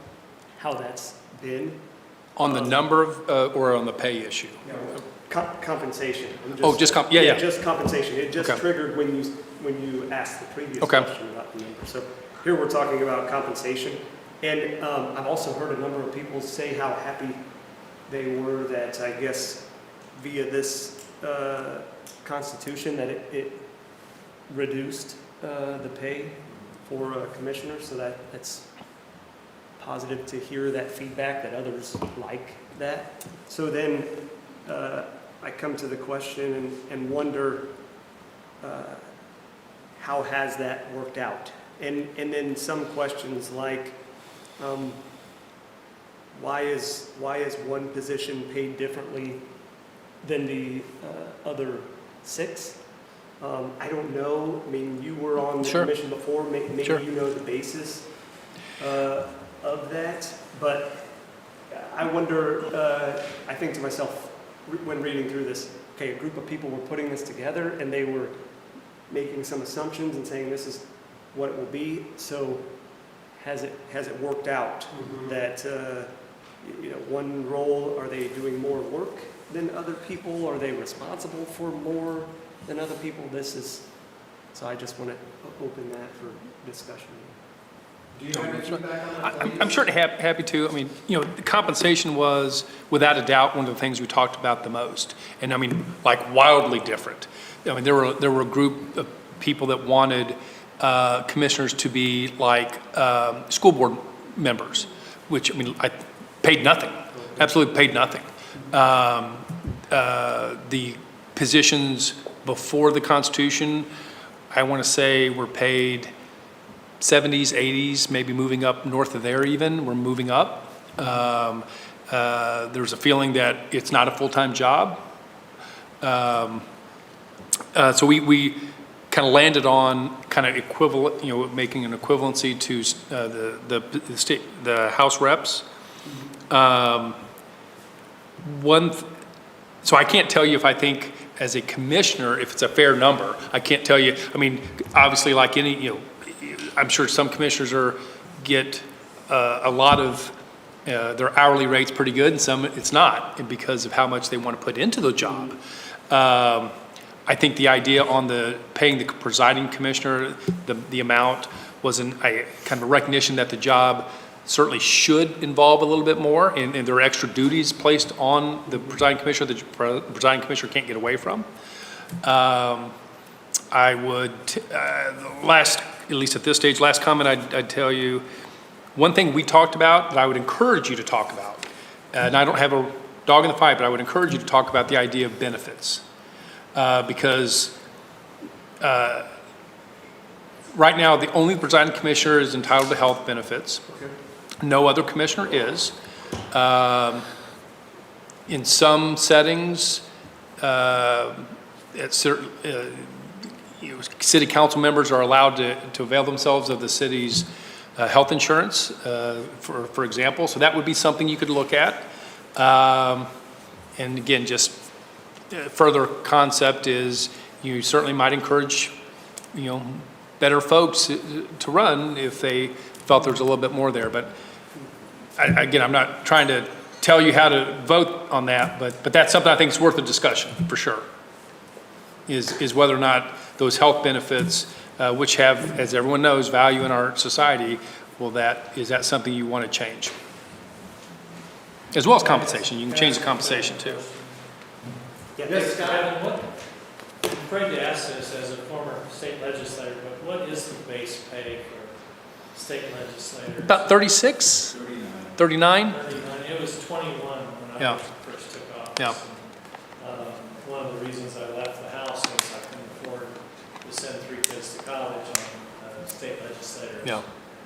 how that's been. On the number of, or on the pay issue? Compensation. Oh, just yeah. Just compensation. It just Okay. triggered when you asked the previous Okay. question about the number. So here we're talking about compensation. And I've also heard a number of people say how happy they were that, I guess, via this constitution, that it reduced the pay for commissioners. So that's positive to hear that feedback, that others like that. So then I come to the question and wonder how has that worked out? And then some questions like why is one position paid differently than the other 6? I don't know. I mean, you were on the Sure. commission before. Maybe Sure. you know the basis of that. But I wonder, I think to myself when reading through this, okay, a group of people were putting this together and they were making some assumptions and saying this is what it will be. So has it worked out that, one role, are they doing more work than other people? Are they responsible for more than other people? So I just want to open that for discussion. Do you have any feedback on that, please? I'm certainly happy to. I mean, the compensation was, without a doubt, one of the things we talked about the most. And I mean, like wildly different. I mean, there were a group of people that wanted commissioners to be like school board members, which, I mean, I paid nothing, absolutely paid nothing. The positions before the Constitution, I want to say, were paid 70s, 80s, maybe moving up north of there even. We're moving up. There's a feeling that it's not a full-time job. So we kind of landed on kind of equivalent, making an equivalency to the House reps. So I can't tell you if I think as a commissioner, if it's a fair number. I can't tell you. I mean, obviously, like any, I'm sure some commissioners get a lot of their hourly rate's pretty good, and some it's not, because of how much they want to put into the job. I think the idea on the paying the presiding commissioner the amount was kind of a recognition that the job certainly should involve a little bit more, and there are extra duties placed on the presiding commissioner that the presiding commissioner can't get away from. I would, at least at this stage, last comment I'd tell you, one thing we talked about that I would encourage you to talk about, and I don't have a dog in the fight, but I would encourage you to talk about the idea of benefits. Because right now, the only presiding commissioner is entitled to health benefits. Okay. No other commissioner is. In some settings, city council members are allowed to avail themselves of the city's health insurance, for example. So that would be something you could look at. And again, just further concept is you certainly might encourage, better folks to run if they felt there was a little bit more there. But again, I'm not trying to tell you how to vote on that, but that's something I think is worth a discussion for sure. Is whether or not those health benefits, which have, as everyone knows, value in our society, is that something you want to change? As well as compensation. You can change the compensation too. Yes, Kevin, I'm afraid to ask this as a former state legislator, but what is the base pay for state legislators? About 36? 39? 39. It was 21 when Yeah. I first took office. Yeah. One of the reasons I left the House was I couldn't afford to send 3 kids to college on a state legislator's Yeah.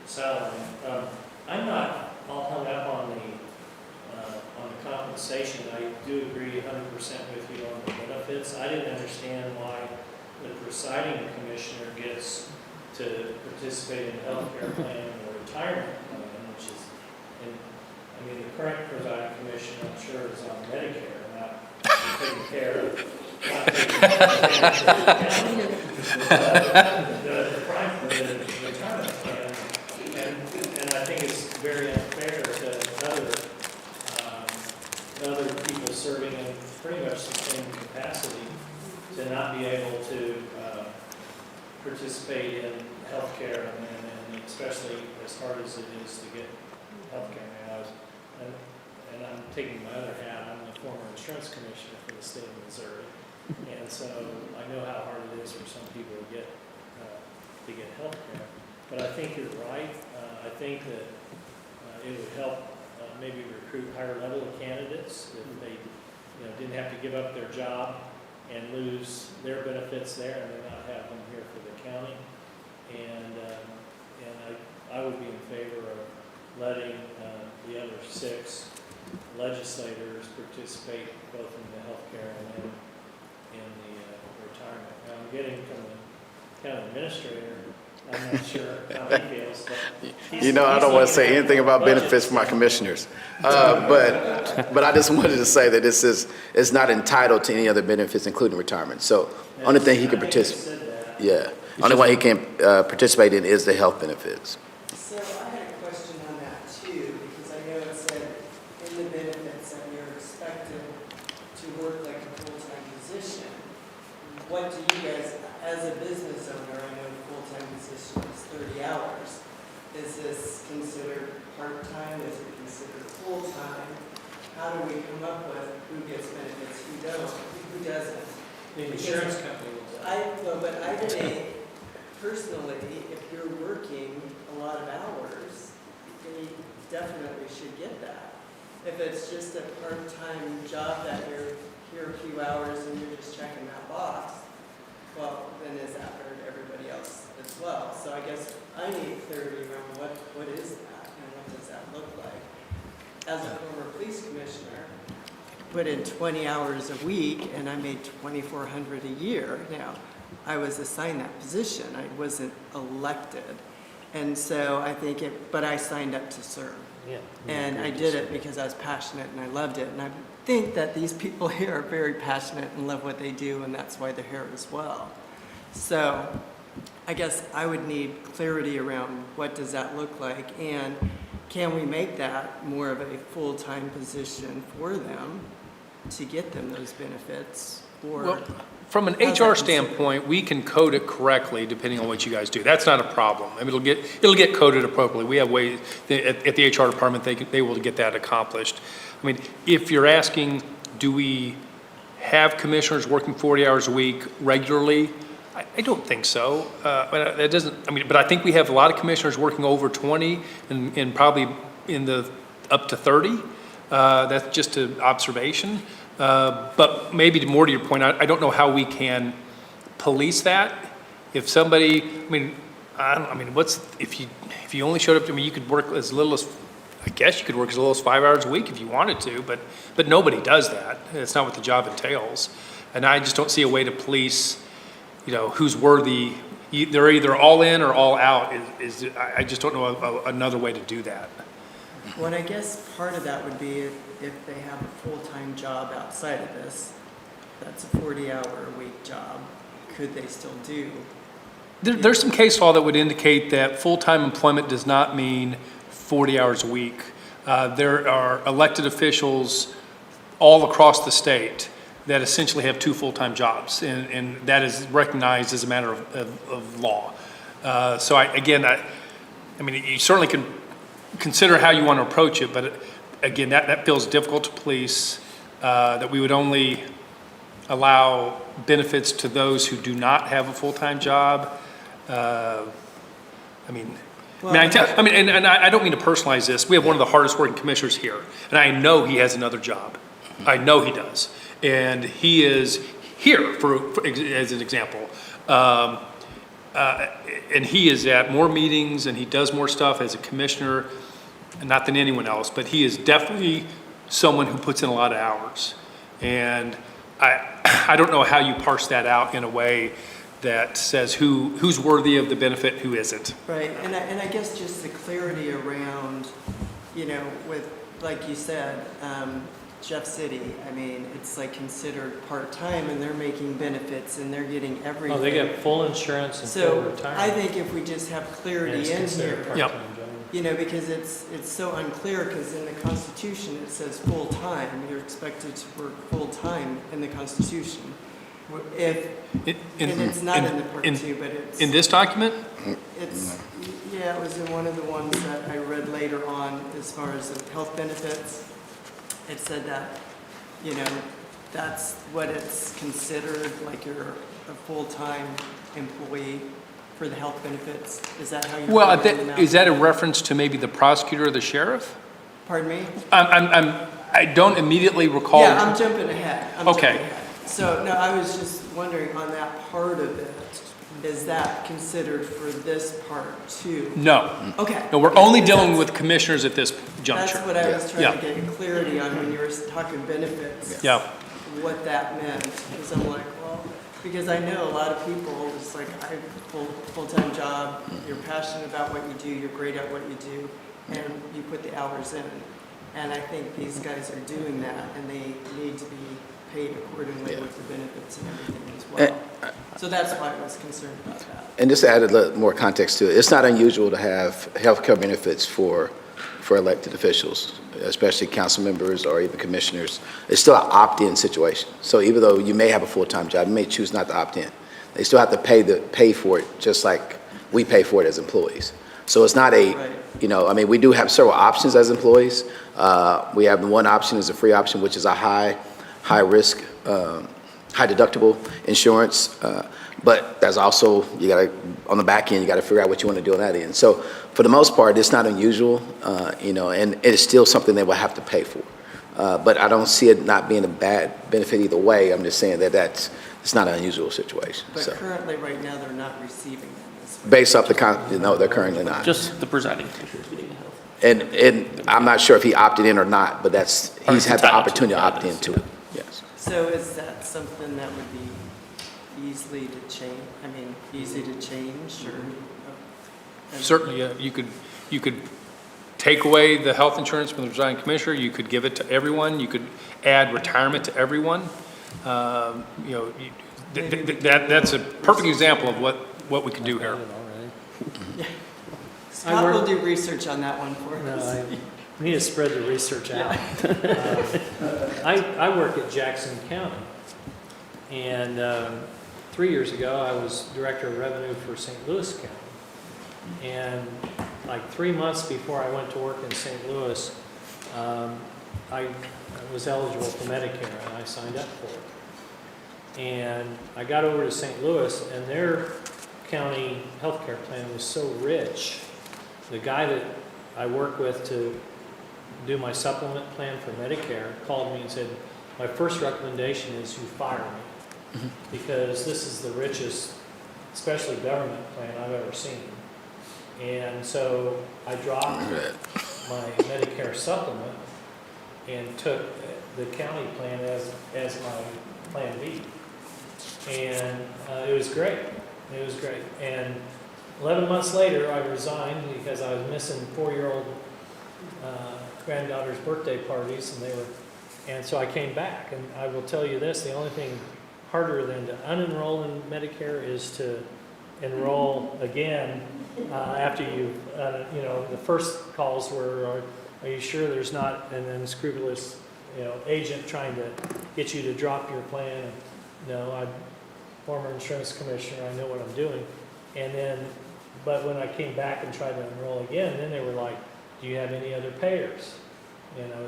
salary. I'm not all hung up on the compensation. I do agree 100% with you on the benefits. I didn't understand why the presiding commissioner gets to participate in the healthcare plan or retirement plan, which is, the current presiding commissioner, I'm sure, is on Medicare, not taking care of, not taking care of the retirement plan. And I think it's very unfair to other people serving in pretty much the same capacity to not be able to participate in healthcare, and especially as hard as it is to get healthcare now. And I'm taking my other hat. I'm the former insurance commissioner for the state of Missouri, and so I know how hard it is for some people to get healthcare. But I think you're right. I think that it would help maybe recruit higher level of candidates if they didn't have to give up their job and lose their benefits there and then not have them here for the county. And I would be in favor of letting the other 6 legislators participate both in the healthcare and in the retirement. Now, I'm getting from the county administrator. I'm not sure how he feels, but I don't want to say anything about benefits for my commissioners. But I just wanted to say that it's not entitled to any other benefits, including retirement. So only thing he can participate, only one he can participate in is the health benefits. So I had a question on that too, because I know it said in the benefits that you're expected to work like a full-time position. What do you guys, as a business owner, I know full-time position is 30 hours. Is this considered part-time? Is it considered full-time? How do we come up with who gets benefits, who doesn't? the insurance company will tell you. But I think personally, if you're working a lot of hours, you definitely should get that. If it's just a part-time job that you're here a few hours and you're just checking that box, well, then is that for everybody else as well? So I guess I need clarity around what is that and what does that look like? As a former police commissioner, put in 20 hours a week and I made $2,400 a year. Now, I was assigned that position. I wasn't elected. And so I think but I signed up to serve. Yeah. And I did it because I was passionate and I loved it. And I think that these people here are very passionate and love what they do, and that's why they're here as well. So I guess I would need clarity around what does that look like, and can we make that more of a full-time position for them to get them those benefits? Or Well, from an how's HR that standpoint, we can code it correctly depending on what you guys do. That's not a problem. I mean, it'll get coded appropriately. We have ways, at the HR department, they will get that accomplished. I mean, if you're asking, do we have commissioners working 40 hours a week regularly? I don't think so. But that doesn't, but I think we have a lot of commissioners working over 20 and probably in the up to 30. That's just an observation. But maybe more to your point, I don't know how we can police that. If somebody, if you only showed up, you could work as little as, I guess you could work as little as 5 hours a week if you wanted to, but nobody does that. It's not what the job entails. And I just don't see a way to police, who's worthy. they're either all in or all out. I just don't know another way to do that. Well, and I guess part of that would be if they have a full-time job outside of this, that's a 40-hour-a-week job, could they still do? There's some case law that would indicate that full-time employment does not mean 40 hours a week. There are elected officials all across the state that essentially have 2 full-time jobs, and that is recognized as a matter of law. So I mean, you certainly can consider how you want to approach it, but again, that feels difficult to police, that we would only allow benefits to those who do not have a full-time job. I don't mean to personalize this. We have one of the hardest working commissioners here, and I know he has another job. I know he does. And he is here, as an example. And he is at more meetings and he does more stuff as a commissioner, not than anyone else, but he is definitely someone who puts in a lot of hours. And I don't know how you parse that out in a way that says who's worthy of the benefit, who isn't. Right, and I guess just the clarity around, with, like you said, Jeff City, I mean, it's like considered part-time and they're making benefits and they're getting everything. Oh, they get full insurance and full So retirement. I think if we just have And clarity it's in considered here, part-time job. because it's so unclear, because in the Constitution it says full-time, you're expected to work full-time in the Constitution. And it's not in the Part 2, but it's. In this document? It's, yeah, it was in one of the ones that I read later on as far as the health benefits. It said that, that's what it's considered, like you're a full-time employee for the health benefits. Is that how you? Well, is that a reference to maybe the prosecutor or the sheriff? Pardon me? I don't immediately recall. Yeah, I'm jumping ahead. Okay. So, no, I was just wondering on that part of it, is that considered for this part too? No. Okay. No, we're only dealing with commissioners at this juncture. That's what I was Yeah. trying to get clarity on when you were talking benefits. Yeah. What that meant, because I'm like, well, because I know a lot of people, it's like, I have a full-time job, you're passionate about what you do, you're great at what you do, and you put the hours in. And I think these guys are doing that, and they need to be paid accordingly with the benefits and everything as well. So that's why I was concerned about that. And just to add a little more context to it, it's not unusual to have health care benefits for elected officials, especially council members or even commissioners. It's still an opt-in situation. So even though you may have a full-time job, you may choose not to opt in. They still have to pay for it just like we pay for it as employees. So it's not Right. we do have several options as employees. We have the one option is a free option, which is a high risk, high deductible insurance. But there's also, on the back end, you gotta figure out what you wanna do on that end. So for the most part, it's not unusual, and it is still something they will have to pay for. But I don't see it not being a bad benefit either way. I'm just saying that it's not an unusual situation. But So currently, right now, they're not receiving them. based off no, they're currently not. Just the presiding commissioner is getting the health. And I'm not sure if he opted in or not, but he's had the opportunity to opt into it, yes. So is that something that would be easy to change, or? Certainly, yeah, you could take away the health insurance from the presiding commissioner, you could give it to everyone, you could add retirement to everyone. That's a perfect example of what we can do here. Scott will do research on that one for us. No, we need to spread the research out. I work at Jackson County, and 3 years ago, I was Director of Revenue for St. Louis County. And like 3 months before I went to work in St. Louis, I was eligible for Medicare, and I signed up for it. And I got over to St. Louis, and their county healthcare plan was so rich. The guy that I work with to do my supplement plan for Medicare called me and said, my first recommendation is you fire me, because this is the richest, especially government plan I've ever seen. And so I dropped my Medicare supplement and took the county plan as my plan B. And it was great. It was great. And 11 months later, I resigned because I was missing 4-year-old granddaughter's birthday parties, and so I came back. And I will tell you this, the only thing harder than to unenroll in Medicare is to enroll again after you, the first calls were, are you sure there's not an unscrupulous, agent trying to get you to drop your plan? No, I'm former insurance commissioner, I know what I'm doing. And then, but when I came back and tried to enroll again, then they were like, do you have any other payers?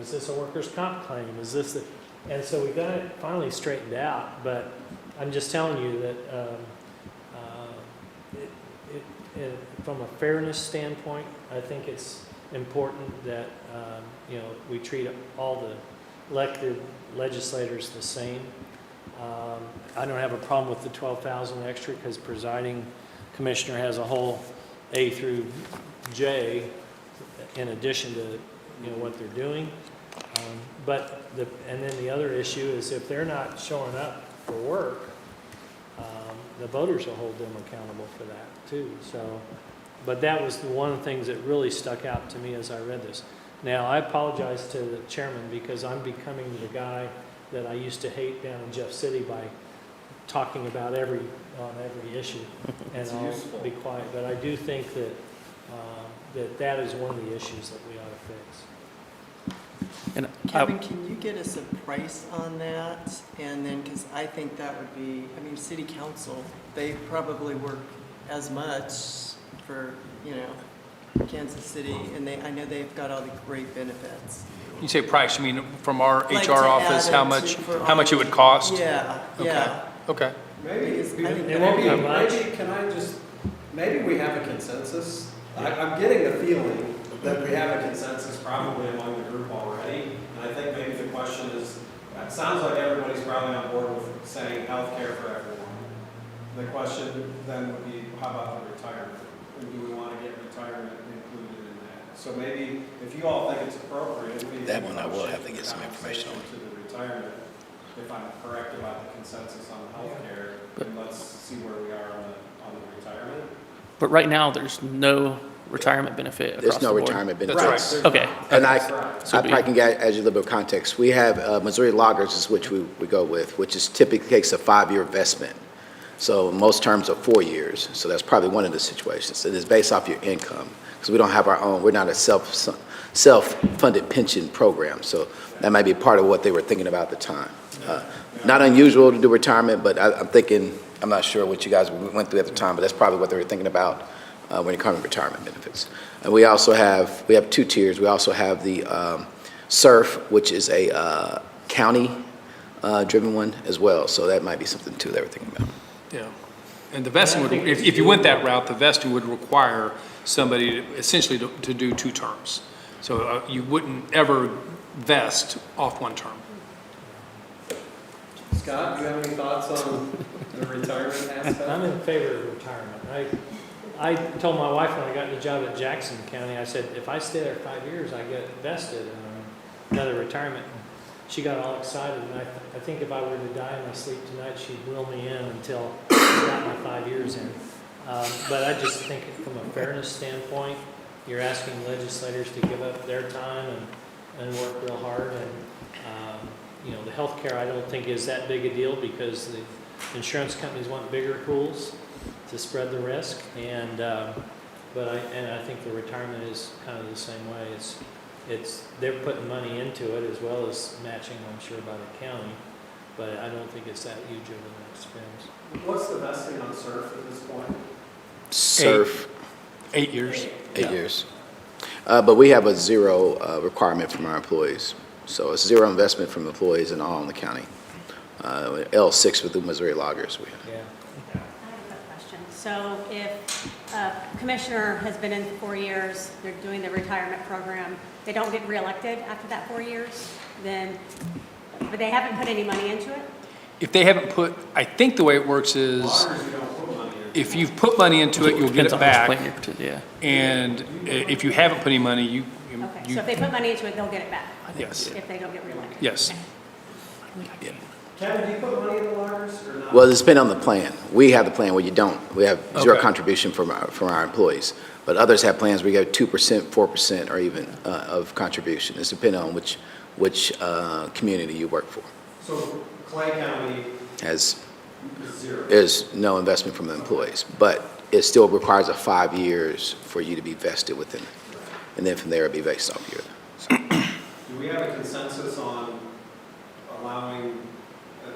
Is this a workers' comp claim? Is this the, and so we got it finally straightened out, but I'm just telling you that from a fairness standpoint, I think it's important that, we treat all the elected legislators the same. I don't have a problem with the 12,000 extra because presiding commissioner has a whole A through J in addition to, what they're doing. And then the other issue is if they're not showing up for work, the voters will hold them accountable for that too. So, but that was one of the things that really stuck out to me as I read this. Now, I apologize to the chairman because I'm becoming the guy that I used to hate down in Jeff City by talking about every issue, and I'll be quiet. But I do think that that is one of the issues that we ought to fix. And Kevin, can you get us a price on that? And then, because I think that would be, city council, they probably work as much for, Kansas City, and I know they've got all the great benefits. You say price, you mean from our Like HR to office, add how it much, for how much it would cost? Yeah, yeah. Okay. Maybe, Because I think It won't be maybe, much. maybe we have a consensus. I'm getting the feeling that we have a consensus probably among the group already. And I think maybe the question is, it sounds like everybody's probably on board with saying healthcare for everyone. The question then would be, how about the retirement? And do we want to get retirement included in that? So maybe if you all think it's appropriate, we That one I will have to get some information on. to the retirement. If I'm correct about the consensus on the healthcare, then let's see where we are on the retirement. But right now, there's no retirement benefit across There's the no board. retirement That's benefits. right. Okay. And I So probably can add you a little bit of context. We have Missouri Loggers is which we go with, which is typically takes a 5-year investment. So most terms are 4 years. So that's probably one of the situations. It is based off your income because we don't have our own. We're not a self-funded pension program. So that might be part of what they were thinking about at the time. Not unusual to do retirement, but I'm thinking, I'm not sure what you guys went through at the time, but that's probably what they were thinking about when it comes to retirement benefits. And we also have 2 tiers. We also have the SURF, which is a county driven one as well. So that might be something too they were thinking about. Yeah. And the vesting would, if you went that route, the vesting would require somebody essentially to do 2 terms. So you wouldn't ever vest off 1 term. Scott, do you have any thoughts on the retirement aspect? I'm in favor of retirement. I told my wife when I got the job at Jackson County, I said, if I stay there 5 years, I get vested in another retirement. She got all excited, and I think if I were to die in my sleep tonight, she'd will me in until I got my 5 years in. But I just think from a fairness standpoint, you're asking legislators to give up their time and work real hard. And, the health care I don't think is that big a deal because the insurance companies want bigger pools to spread the risk. And I think the retirement is kind of the same way. They're putting money into it as well as matching, I'm sure, by the county, but I don't think it's that huge of an expense. What's the vesting on SURF at this point? SURF, 8 years. 8 years. But we have a 0 requirement from our employees. So it's 0 investment from employees and all in the county. L6 with the Missouri Loggers. We have. Yeah. I have a quick question. So if a commissioner has been in 4 years, they're doing the retirement program, they don't get reelected after that 4 years, but they haven't put any money into it? If they haven't put, I think the way it works is, if you've put money into it, you'll get Depends it on which back. plan you're partic- Yeah. And if you haven't put any money, you. Okay, so if they put money into it, they'll get it back? Yes. If they don't get reelected? Yes. Okay. Yeah. Kevin, do you put money in the lockers or not? Well, it's been on the plan. We have the plan where you don't. We have zero Okay. contribution from our employees. But others have plans where you get 2%, 4%, or even of contribution. It's depending on which community you work for. So Clay County Has is zero. There's no investment from the employees, but it still requires 5 years for you to be vested within it. And then from there, it'll be based off year. Do we have a consensus on allowing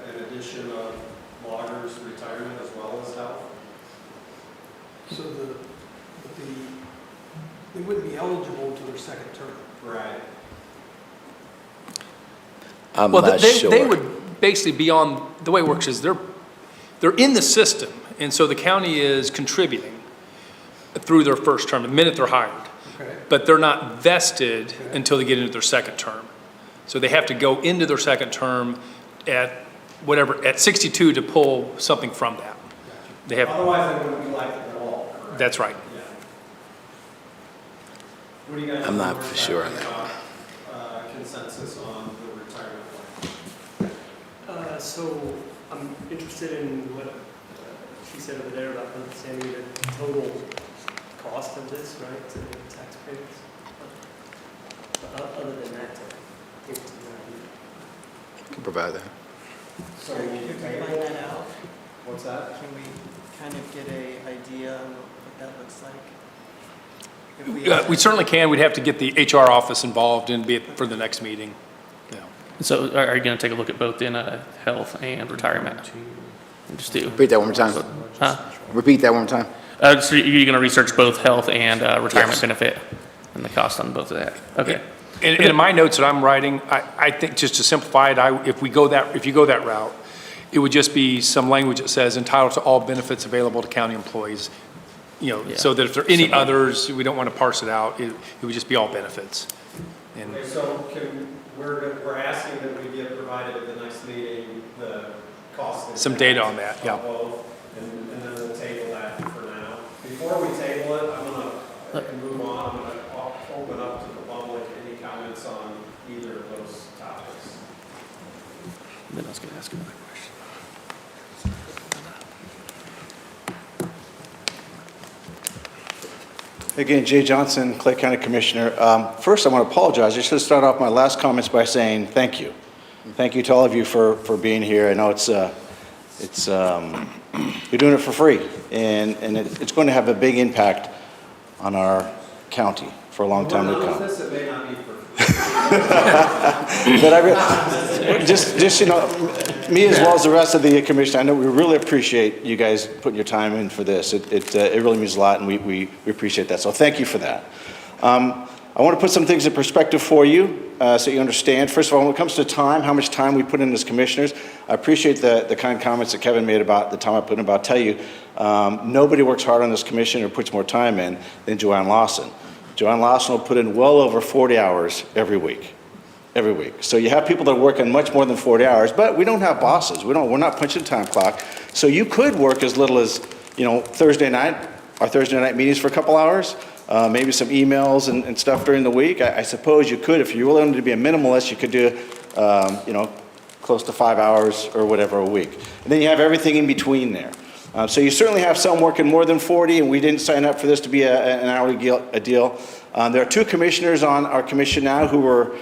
an addition of loggers retirement as well as health? So they wouldn't be eligible until their second term. Right. I'm Well, not they sure. would basically be on, the way it works is they're in the system, and so the county is contributing through their first term, the minute they're hired. Okay. But they're not vested until they get into their second term. So they have to go into their second term at 62 to pull something from that. They have, Otherwise, they wouldn't be like it at all, correct? that's right. Yeah. What do you guys? I'm not think for sure on about, that. Consensus on the retirement plan? So I'm interested in what she said over there about understanding the total cost of this, right, to the taxpayers. But other than that, I think it's Can provide that. So Could we find that out? What's that? Can we kind of get an idea on what that looks like? If We certainly can. We'd have to get the HR office involved and be it for the next meeting. Yeah. So are you gonna take a look at both in health and retirement? Just do, Repeat that one more time. huh? Repeat that one more time. So you're gonna research both health and retirement Yes. benefit and the cost on both of that? Okay. And in my notes that I'm writing, I think just to simplify it, if you go that route, it would just be some language that says entitled to all benefits available to county employees. You know, Yeah. so that if there are any others, we don't want to parse it out. It would just be all benefits. And Okay, so we're asking that we get provided at the next meeting the cost. Some data on that, yeah. Of both, and then we'll table that for now. Before we table it, I can move on, I'm gonna open up to the public, any comments on either of those topics? Then I was gonna ask another question. Again, Jay Johnson, Clay County Commissioner. First, I want to apologize. I should start off my last comments by saying thank you. Thank you to all of you for being here. I know you're doing it for free, and it's going to have a big impact on our county for a long time to come. It may not be for But just, you know, me as well as the rest of the commission, I know we really appreciate you guys putting your time in for this. It really means a lot, and we appreciate that. So thank you for that. I want to put some things in perspective for you so you understand. First of all, when it comes to time, how much time we put in as commissioners, I appreciate the kind comments that Kevin made about the time I put in. But I'll tell you, nobody works harder on this commission or puts more time in than Joanne Lawson. Joanne Lawson will put in well over 40 hours every week. Every week. So you have people that are working much more than 40 hours, but we don't have bosses. We're not punching a time clock. So you could work as little as, you know, Thursday night, our Thursday night meetings for a couple hours, maybe some emails and stuff during the week. I suppose you could, if you really wanted to be a minimalist, you could do, you know, close to 5 hours or whatever a week. And then you have everything in between there. So you certainly have some working more than 40, and we didn't sign up for this to be an hourly deal. There are two commissioners on our commission now who were,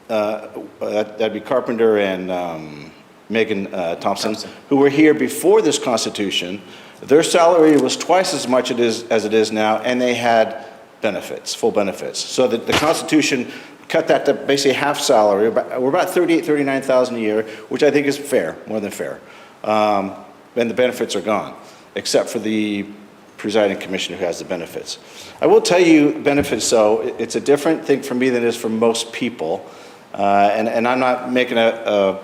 that'd be Carpenter and Megan Thompson, who were here before this Constitution. Their salary was twice as much as it is now, and they had benefits, full benefits. So the Constitution cut that to basically half salary. We're about $38,000, $39,000 a year, which I think is fair, more than fair. And the benefits are gone, except for the presiding commissioner who has the benefits. I will tell you benefits, though, it's a different thing for me than it is for most people. And I'm not making a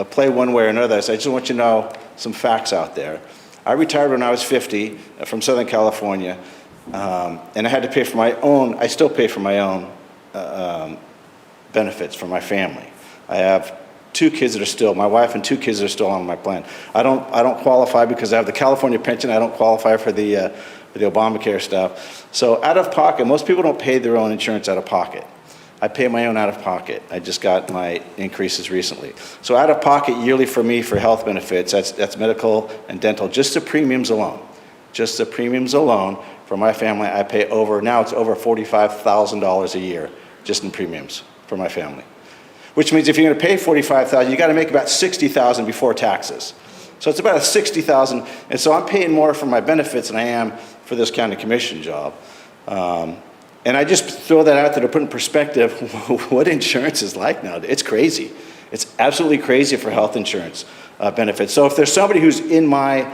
play one way or another. So I just want you to know some facts out there. I retired when I was 50 from Southern California, and I had to pay for my own, I still pay for my own benefits for my family. I have two kids that are still, my wife and two kids that are still on my plan. I don't qualify because I have the California pension. I don't qualify for the Obamacare stuff. So out of pocket, most people don't pay their own insurance out of pocket. I pay my own out-of-pocket. I just got my increases recently. So out-of-pocket yearly for me for health benefits, that's medical and dental, just the premiums alone. Just the premiums alone for my family, I pay now it's over $45,000 a year just in premiums for my family. Which means if you're gonna pay $45,000, you gotta make about $60,000 before taxes. So it's about a $60,000, and so I'm paying more for my benefits than I am for this county commission job. And I just throw that out there to put in perspective what insurance is like now. It's crazy. It's absolutely crazy for health insurance benefits. So if there's somebody who's in my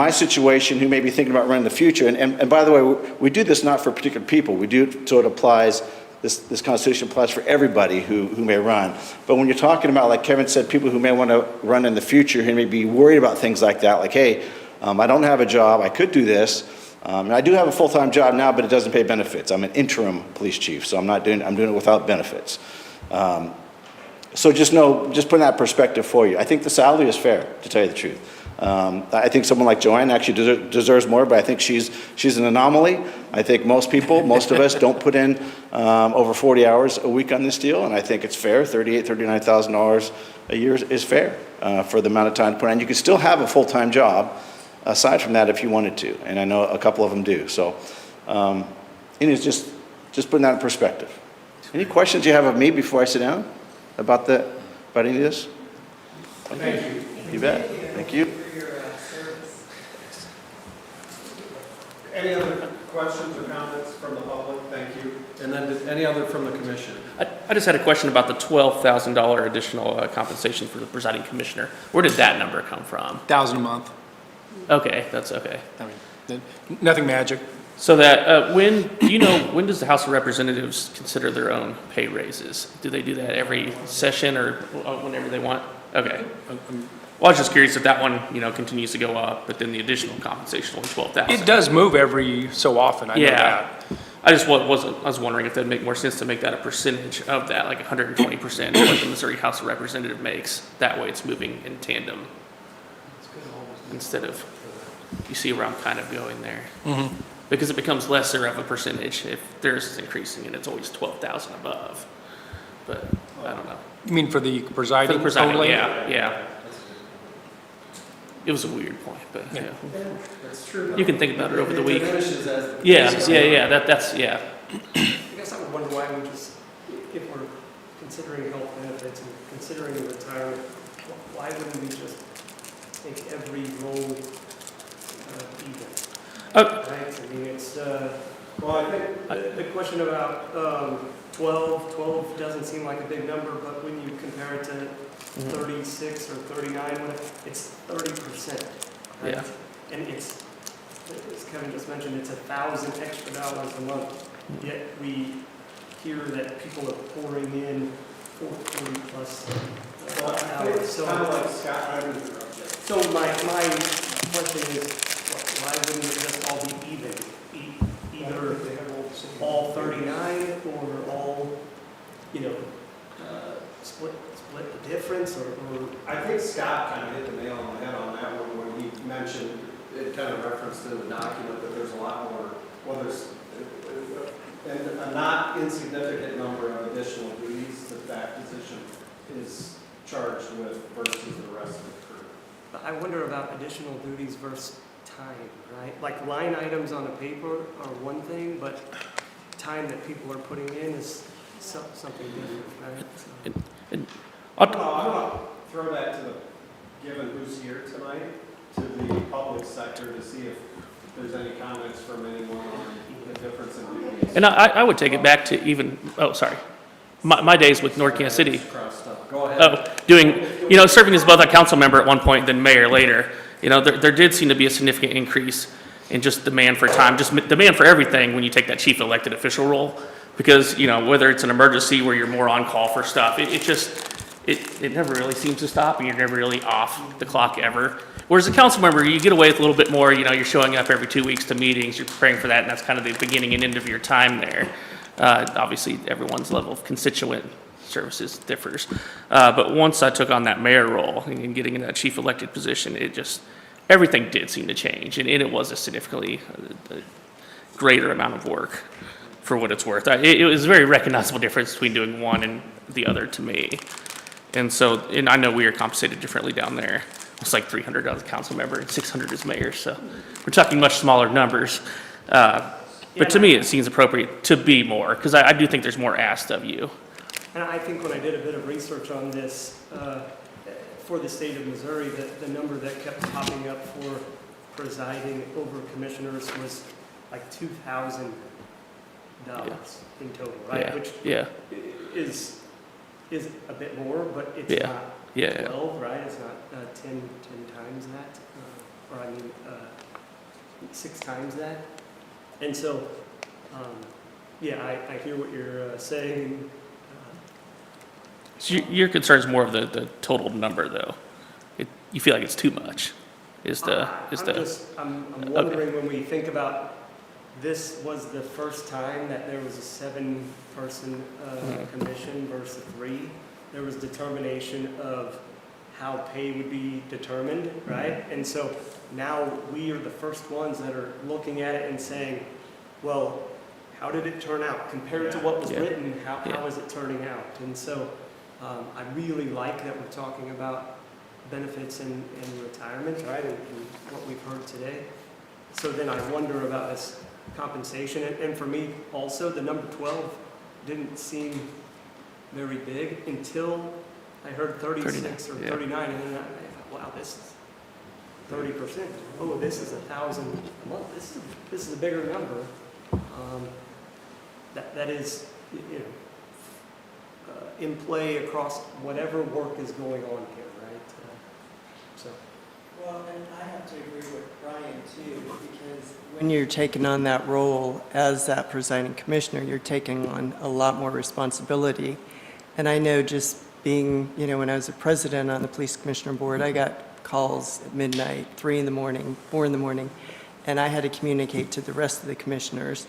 situation who may be thinking about running the future, and by the way, we do this not for particular people. We do it so it applies, this Constitution applies for everybody who may run. But when you're talking about, like Kevin said, people who may want to run in the future who may be worried about things like that, like, hey, I don't have a job, I could do this. And I do have a full-time job now, but it doesn't pay benefits. I'm an interim police chief, so I'm doing it without benefits. So just putting that perspective for you. I think the salary is fair, to tell you the truth. I think someone like Joanne actually deserves more, but I think she's an anomaly. I think most of us don't put in over 40 hours a week on this deal, and I think it's fair. $38,000, $39,000 a year is fair for the amount of time to put in. You can still have a full-time job aside from that if you wanted to, and I know a couple of them do. So it's just putting that in perspective. Any questions you have of me before I sit down about any of this? Okay. Thank you. You bet. Thank you. Any other questions or comments from the public? Thank you. And then any other from the commission? I just had a question about the $12,000 additional compensation for the presiding commissioner. Where did that number come from? $1,000 a month. Okay, that's okay. I mean, nothing magic. So that, when does the House of Representatives consider their own pay raises? Do they do that every session or whenever they want? Okay. Well, I was just curious if that one, continues to go up, but then the additional compensation only $12,000. It does move every so often, I know that. I just I was wondering if that'd make more sense to make that a percentage of that, like 120%, like the Missouri House of Representatives makes. That way it's moving in tandem instead of, you see where I'm kind of going there. Mm-hmm. Because it becomes lesser of a percentage if theirs is increasing and it's always 12,000 above. But I don't know. You mean for the presiding? For the presiding, only? yeah. It was a weird point, but yeah. That's true. You can think about it over the week. Diminishes as the Yeah. I guess I would wonder why we just, if we're considering health benefits and considering retirement, why wouldn't we just make every role even? Right? I mean, it's, well, I think the question about 12 doesn't seem like a big number, but when you compare it to 36 or 39, it's 30%. Right? Yeah. And it's, as Kevin just mentioned, it's $1,000 extra a month. Yet we hear that people are pouring in 40 plus hours. So, kind of like Scott, so my question is, why wouldn't it just all be even? Either all 39 or all, split the difference, or I think Scott kind of hit the nail on the head on that one when he mentioned, it kind of referenced in the document that there's a lot more, there's a not insignificant number of additional duties that position is charged with versus the rest of the crew. But I wonder about additional duties versus time, right? Like line items on a paper are one thing, but time that people are putting in is something different, right? I want to throw that to given who's here tonight, to the public sector to see if there's any comments from anyone on the difference in duties. And I would take it back to even, my days with North Kansas City. Go ahead. Doing, serving as both a council member at one point, then mayor later. There did seem to be a significant increase in just demand for time, just demand for everything when you take that chief elected official role. Because, whether it's an emergency where you're more on call for stuff, it never really seems to stop and you're never really off the clock ever. Whereas a council member, you get away with a little bit more, you're showing up every 2 weeks to meetings, you're preparing for that, and that's kind of the beginning and end of your time there. Obviously, everyone's level of constituent services differs. But once I took on that mayor role and getting in that chief elected position, everything did seem to change, and it was a significantly greater amount of work. for what it's worth. It was a very recognizable difference between doing one and the other to me. And so, and I know we are compensated differently down there. It's like 300 as a council member and 600 as mayor, so we're talking much smaller numbers. But to me, it seems appropriate to be more, because I do think there's more asked of you. And I think when I did a bit of research on this, for the state of Missouri, the number that kept popping up for presiding over commissioners was like $2,000 in total, right? Yeah, Which yeah, is a bit more, but it's Yeah, not yeah. 12, right? It's not 10 times that, or I mean, 6 times that. And so, yeah, I hear what you're saying. So your concern is more of the total number, though. You feel like it's too much, I'm wondering, when we think about, this was the first time that there was a 7-person commission versus 3. There was determination of how pay would be determined, right? And so now we are the first ones that are looking at it and saying, well, how did it turn out? Compared to what was written, how is it turning out? And so I really like that we're talking about benefits and retirement, right, and what we've heard today. So then I wonder about this compensation, and for me also, the number 12 didn't seem very big until I heard 36 or 39, and then I thought, wow, this is 30%. Oh, this is $1,000 a month. This is a bigger number. That is, you know, in play across whatever work is going on here, right? So. Well, and I have to agree with Brian too, because when you're taking on that role as that presiding commissioner, you're taking on a lot more responsibility. And I know just being, you know, when I was a president on the police commissioner board, I got calls at midnight, 3 in the morning, 4 in the morning, and I had to communicate to the rest of the commissioners.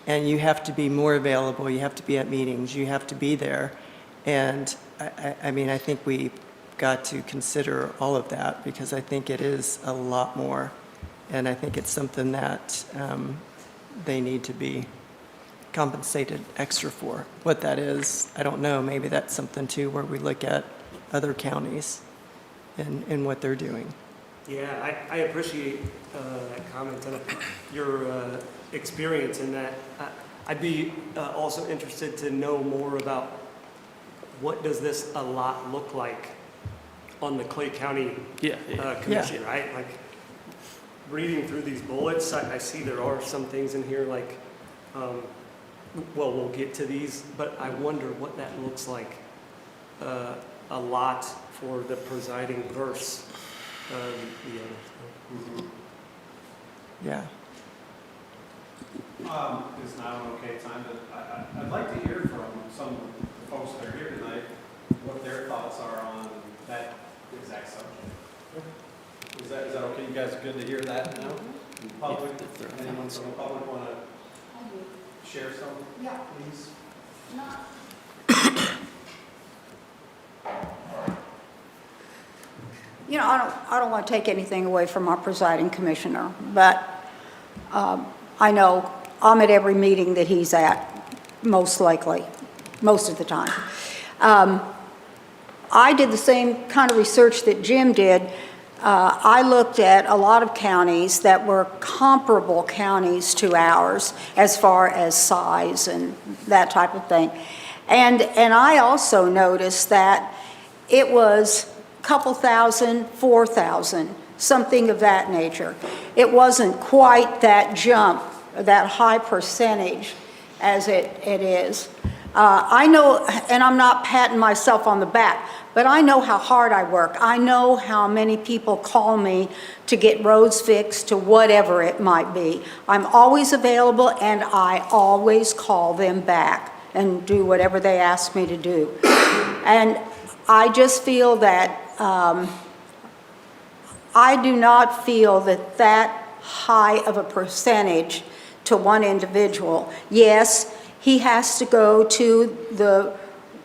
And you have to be more available, you have to be at meetings, you have to be there. And I mean, I think we got to consider all of that, because I think it is a lot more. And I think it's something that they need to be compensated extra for. What that is, I don't know. Maybe that's something too where we look at other counties and what they're doing. Yeah, I appreciate that comment and your experience in that. I'd be also interested to know more about what does this a lot look like on the Clay County Commission, right? Like, reading through these bullets, I see there are some things in here like, well, we'll get to these, but I wonder what that looks like a lot for the presiding versus the other. Yeah. Is now an okay time to, I'd like to hear from some of the folks that are here tonight, what their thoughts are on that exact subject. Is that okay? You guys are good to hear that now? In public, anyone from the public want to share some, Yeah. please? You know, I don't want to take anything away from our presiding commissioner, but I know I'm at every meeting that he's at, most likely, most of the time. I did the same kind of research that Jim did. I looked at a lot of counties that were comparable counties to ours as far as size and that type of thing. And I also noticed that it was a couple thousand, 4,000, something of that nature. It wasn't quite that jump, that high percentage as it is. I know, and I'm not patting myself on the back, but I know how hard I work. I know how many people call me to get roads fixed, to whatever it might be. I'm always available, and I always call them back and do whatever they ask me to do. And I just feel that I do not feel that that high of a percentage to one individual. Yes, he has to go to the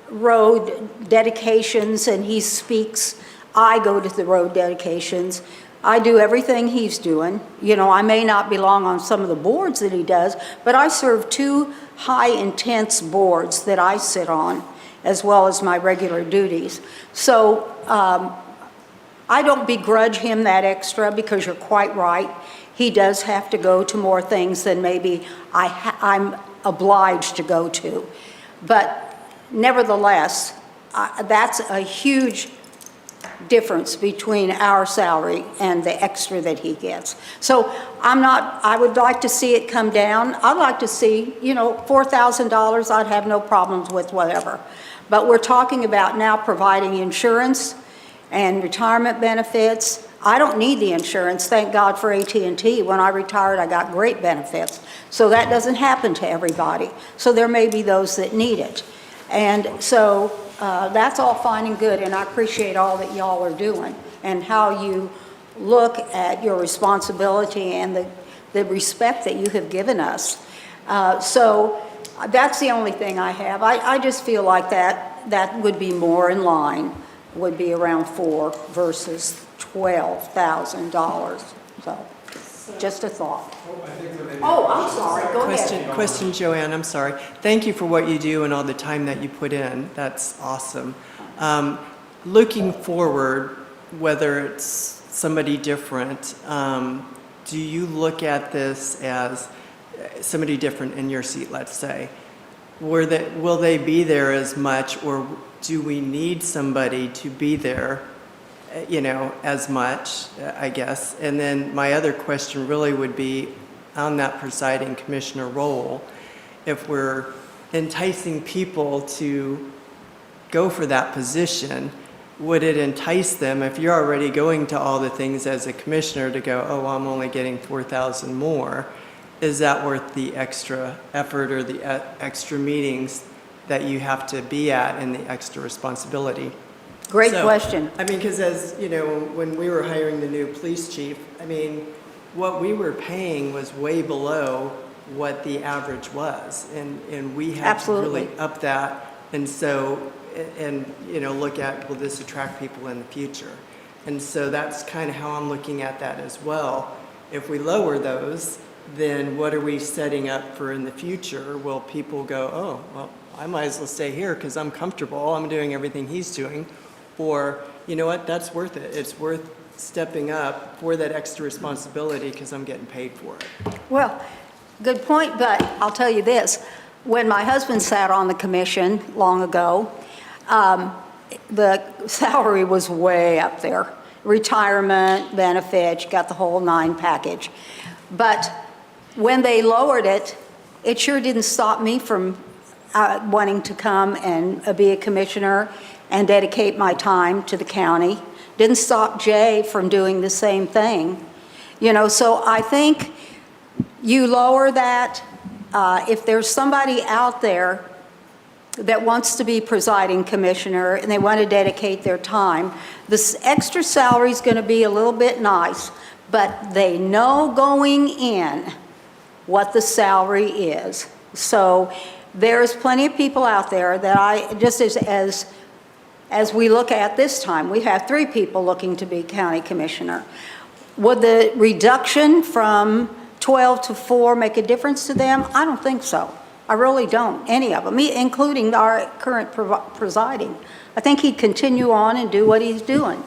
road dedications and he speaks. I go to the road dedications. I do everything he's doing. You know, I may not belong on some of the boards that he does, but I serve 2 high-intense boards that I sit on, as well as my regular duties. So I don't begrudge him that extra, because you're quite right. He does have to go to more things than maybe I'm obliged to go to. But nevertheless, that's a huge difference between our salary and the extra that he gets. So I would like to see it come down. I'd like to see, you know, $4,000, I'd have no problems with whatever. But we're talking about now providing insurance and retirement benefits. I don't need the insurance, thank God for AT&T. When I retired, I got great benefits. So that doesn't happen to everybody. So there may be those that need it. And so that's all fine and good, and I appreciate all that y'all are doing and how you look at your responsibility and the respect that you have given us. So that's the only thing I have. I just feel like that would be more in line, would be around $4,000 versus $12,000. So just a thought. Oh, I'm sorry, go ahead. Question, Joanne, I'm sorry. Thank you for what you do and all the time that you put in. That's awesome. Looking forward, whether it's somebody different, do you look at this as somebody different in your seat, let's say? Will they be there as much, or do we need somebody to be there, you know, as much, I guess? And then my other question really would be on that presiding commissioner role, if we're enticing people to go for that position, would it entice them, if you're already going to all the things as a commissioner, to go, oh, I'm only getting 4,000 more? Is that worth the extra effort or the extra meetings that you have to be at and the extra responsibility? Great question. I mean, because as, you know, when we were hiring the new police chief, I mean, what we were paying was way below what the average was. And we had to really up that. And so, and, you know, look at, will this attract people in the future? And so that's kind of how I'm looking at that as well. If we lower those, then what are we setting up for in the future? Will people go, oh, well, I might as well stay here because I'm comfortable, I'm doing everything he's doing? Or, you know what, that's worth it. It's worth stepping up for that extra responsibility because I'm getting paid for it. Well, good point, but I'll tell you this. When my husband sat on the commission long ago, the salary was way up there. Retirement, benefits, you got the whole 9 package. But when they lowered it, it sure didn't stop me from wanting to come and be a commissioner and dedicate my time to the county. Didn't stop Jay from doing the same thing. You know, so I think you lower that. If there's somebody out there that wants to be presiding commissioner and they want to dedicate their time, this extra salary is going to be a little bit nice, but they know going in what the salary is. So there's plenty of people out there that I, just as we look at this time, we have 3 people looking to be county commissioner. Would the reduction from 12 to 4 make a difference to them? I don't think so. I really don't, any of them, including our current presiding. I think he'd continue on and do what he's doing.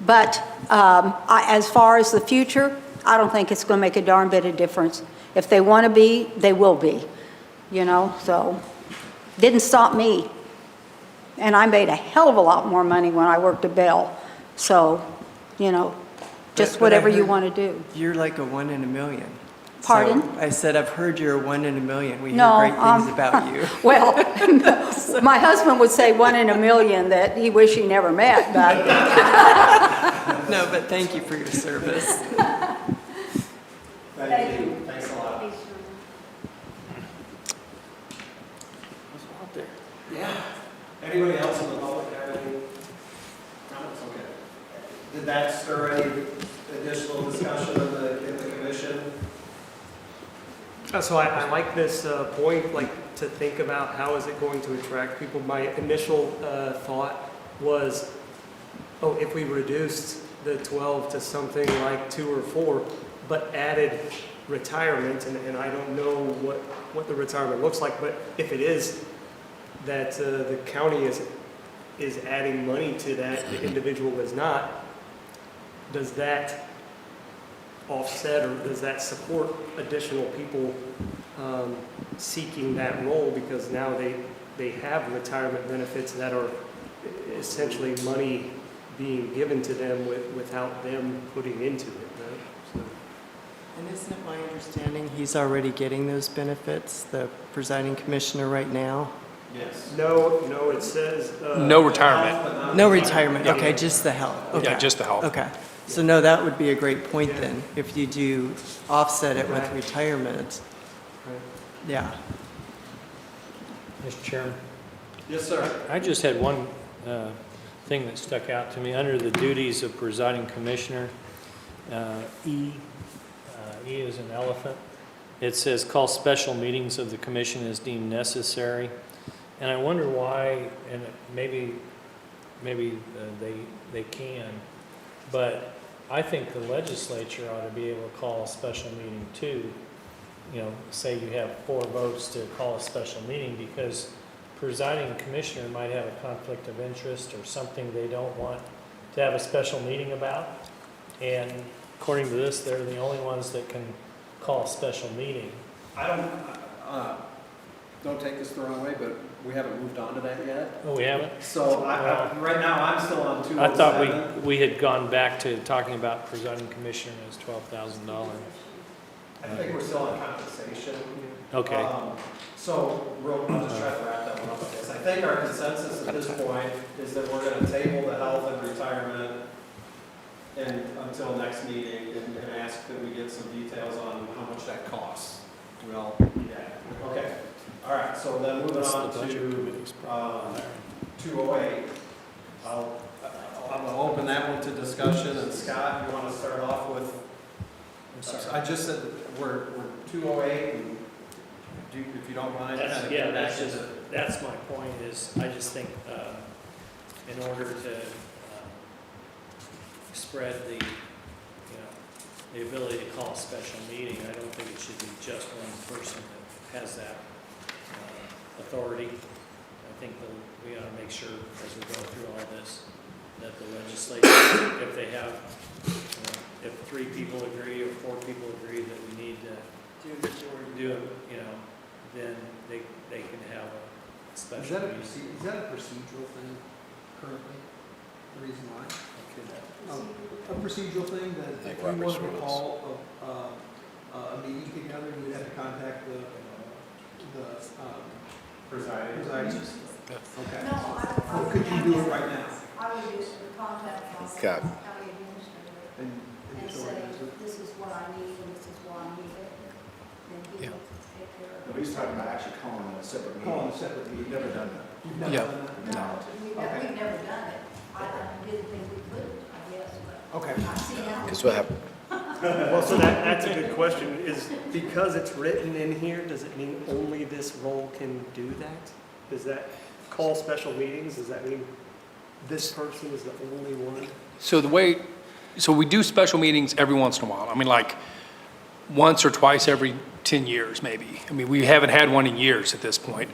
But as far as the future, I don't think it's going to make a darn bit of difference. If they want to be, they will be, you know, so didn't stop me. And I made a hell of a lot more money when I worked at Bell. So, you know, just whatever you want to do. You're like a 1 in a million. Pardon? So I said, I've heard you're a 1 in a million. We hear No, great things about you. Well, my husband would say 1 in a million that he wished he never met, but. No, but thank you for your service. Thank you. Thanks a lot. Yeah. Anybody else in the public have any comments? Okay. Did that stir any additional discussion in the commission? So I like this point, like to think about how is it going to attract people. My initial thought was, oh, if we reduced the 12 to something like 2 or 4, but added retirement, and I don't know what the retirement looks like, but if it is that the county is adding money to that, the individual is not, does that offset or does that support additional people seeking that role, because now they have retirement benefits that are essentially money being given to them without them putting into it, right? So, And isn't it my understanding he's already getting those benefits, the presiding commissioner right now? Yes. no, it says. No retirement. No retirement, okay, just the health, okay. Yeah, just the health. Okay, so no, that would be a great point then, if you do offset it with Right. retirement, Right. yeah. Mr. Chairman, Yes, sir. I just had one thing that stuck out to me. Under the duties of presiding commissioner, E is an elephant. It says, call special meetings of the commission as deemed necessary. And I wonder why, and maybe they can, but I think the legislature ought to be able to call a special meeting too. You know, say you have 4 votes to call a special meeting, because presiding commissioner might have a conflict of interest or something they don't want to have a special meeting about. And according to this, they're the only ones that can call a special meeting. I don't take this the wrong way, but we haven't moved on to that yet. Oh, we haven't? So right now, I'm still on 207. I thought we had gone back to talking about presiding commissioner as $12,000. I think we're still on compensation. Okay. So, I'll just try to wrap that one up with this. I think our consensus at this point is that we're going to table the health and retirement until next meeting and ask that we get some details on how much that costs. Well, yeah, okay. All right, so then moving on to 208. I'm going to open that one to discussion, and Scott, you want to start off with? I'm sorry. I just said that we're 208, and if you don't mind. kind of get back into- that's my point, is I just think in order to spread the ability to call a special meeting, I don't think it should be just one person that has that authority. I think that we ought to make sure, as we go through all this, that the legislature, if they have, if 3 people agree or 4 people agree that we need to do it, then they can have a special meeting. Is that a procedural thing currently? The reason why? A procedural thing that if you wanted to call a meeting together, you'd have to contact the Presiding. Okay. No, I Or could you do it right now? I would just contact my Okay. county administrator And and just say, organize it? this is what I need and this is why I need it. And he will take care of it. Nobody's talking about actually calling a separate meeting. Call a separate meeting. We've never done that. You've never Yeah. done that? No, we've Okay. never done it. I didn't think we could, I guess, but Okay. I see now. Because what happened? Well, so that's a good question. Is because it's written in here, does it mean only this role can do that? Does that call special meetings? Does that mean this person is the only one? So we do special meetings every once in a while. I mean, like once or twice every 10 years, maybe. I mean, we haven't had one in years at this point.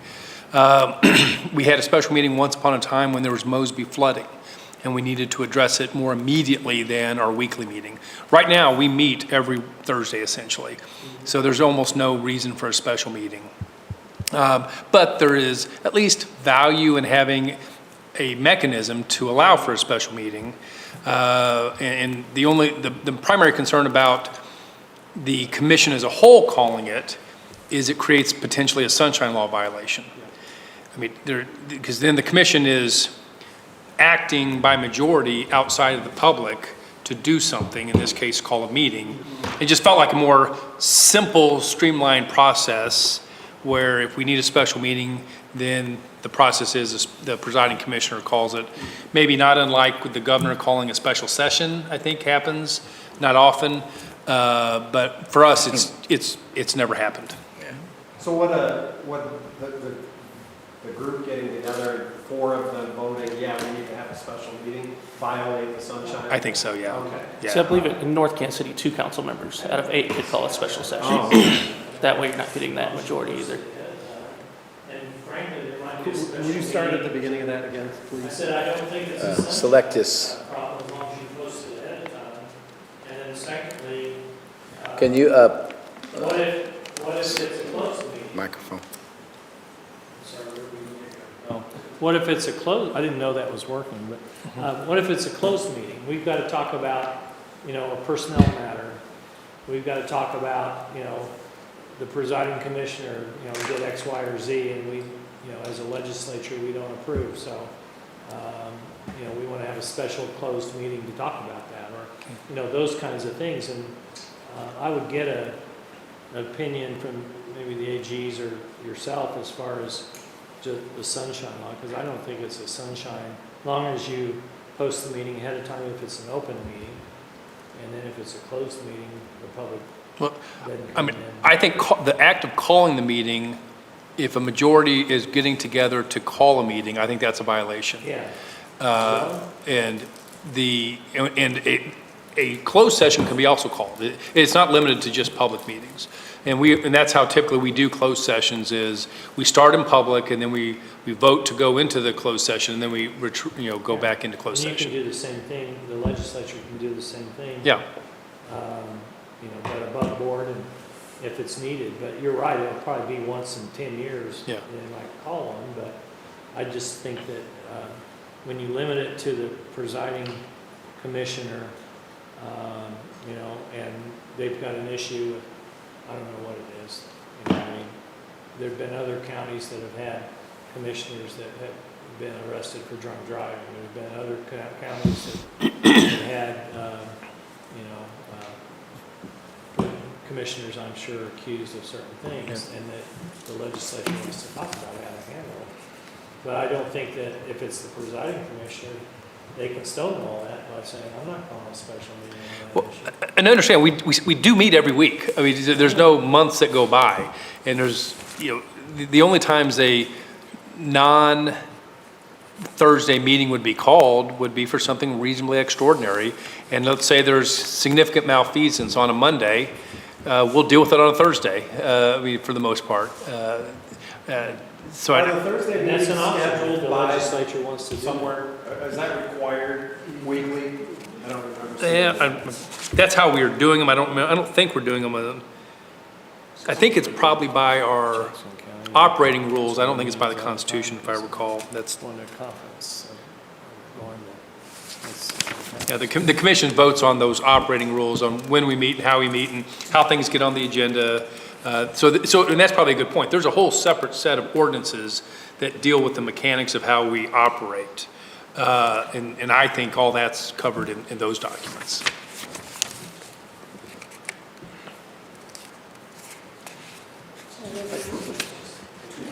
We had a special meeting once upon a time when there was Mosby flooding, and we needed to address it more immediately than our weekly meeting. Right now, we meet every Thursday essentially, so there's almost no reason for a special meeting. But there is at least value in having a mechanism to allow for a special meeting. And the primary concern about the commission as a whole calling it is it creates potentially a sunshine law violation. I mean, because then the commission is acting by majority outside of the public to do something, in this case, call a meeting. It just felt like a more simple, streamlined process where if we need a special meeting, then the process is the presiding commissioner calls it. Maybe not unlike with the governor calling a special session, I think happens, not often. But for us, it's never happened. So what the the group getting together, 4 of them voting, yeah, we need to have a special meeting, violate the sunshine? I think so, yeah. Okay. Yeah. So I believe in North Kansas City, 2 council members out of 8 could call a special session. Oh. That way you're not getting that majority either. And frankly, there might be a special Will you start at the meeting. beginning of that again, I please? said, I don't think it's a sunshine Select this. problem as long as you post it ahead of time. And then secondly, Can you, what if it's a closed meeting? microphone? Sorry, where were we going? What if it's a closed, I didn't know that was working, but what if it's a closed meeting? We've got to talk about, a personnel matter. We've got to talk about, the presiding commissioner, did X, Y, or Z, and we, as a legislature, we don't approve. So, we want to have a special closed meeting to talk about that, or, those kinds of things. And I would get an opinion from maybe the AGs or yourself as far as just the sunshine law, because I don't think it's a sunshine, as long as you post the meeting ahead of time if it's an open meeting, and then if it's a closed meeting, the public Well, doesn't I come mean, in. I think the act of calling the meeting, if a majority is getting together to call a meeting, I think that's a violation. Yeah. And a closed session can be also called. It's not limited to just public meetings. And that's how typically we do closed sessions is we start in public and then we vote to go into the closed session and then we go back into closed And you can session. do the same thing, the legislature can do the same thing. Yeah. But above board and if it's needed. But you're right, it'll probably be once in 10 years. Yeah. They might call one, but I just think that when you limit it to the presiding commissioner, and they've got an issue with, I don't know what it is. There've been other counties that have had commissioners that have been arrested for drunk driving. There've been other counties that have had, commissioners, I'm sure, accused of certain things, and that the legislature wants to talk about how to handle it. But I don't think that if it's the presiding commissioner, they can stonewall that by saying, I'm not calling a special meeting on that Well, issue. and understand, we do meet every week. I mean, there's no months that go by. And there's, the only times a non-Thursday meeting would be called would be for something reasonably extraordinary. And let's say there's significant malfeasance on a Monday, we'll deal with it on a Thursday, for the most part. So Are the Thursday And that's meetings an option scheduled the by legislature wants to do. somewhere, is that required weekly? I don't remember. Yeah, that's how we are doing them. I don't think we're doing them. I think it's probably by our operating rules. I don't think it's by the Constitution, if I recall. That's, Going to a conference, going to, yeah, the commission votes on those operating rules on when we meet and how we meet and how things get on the agenda. And that's probably a good point. There's a whole separate set of ordinances that deal with the mechanics of how we operate. And I think all that's covered in those documents.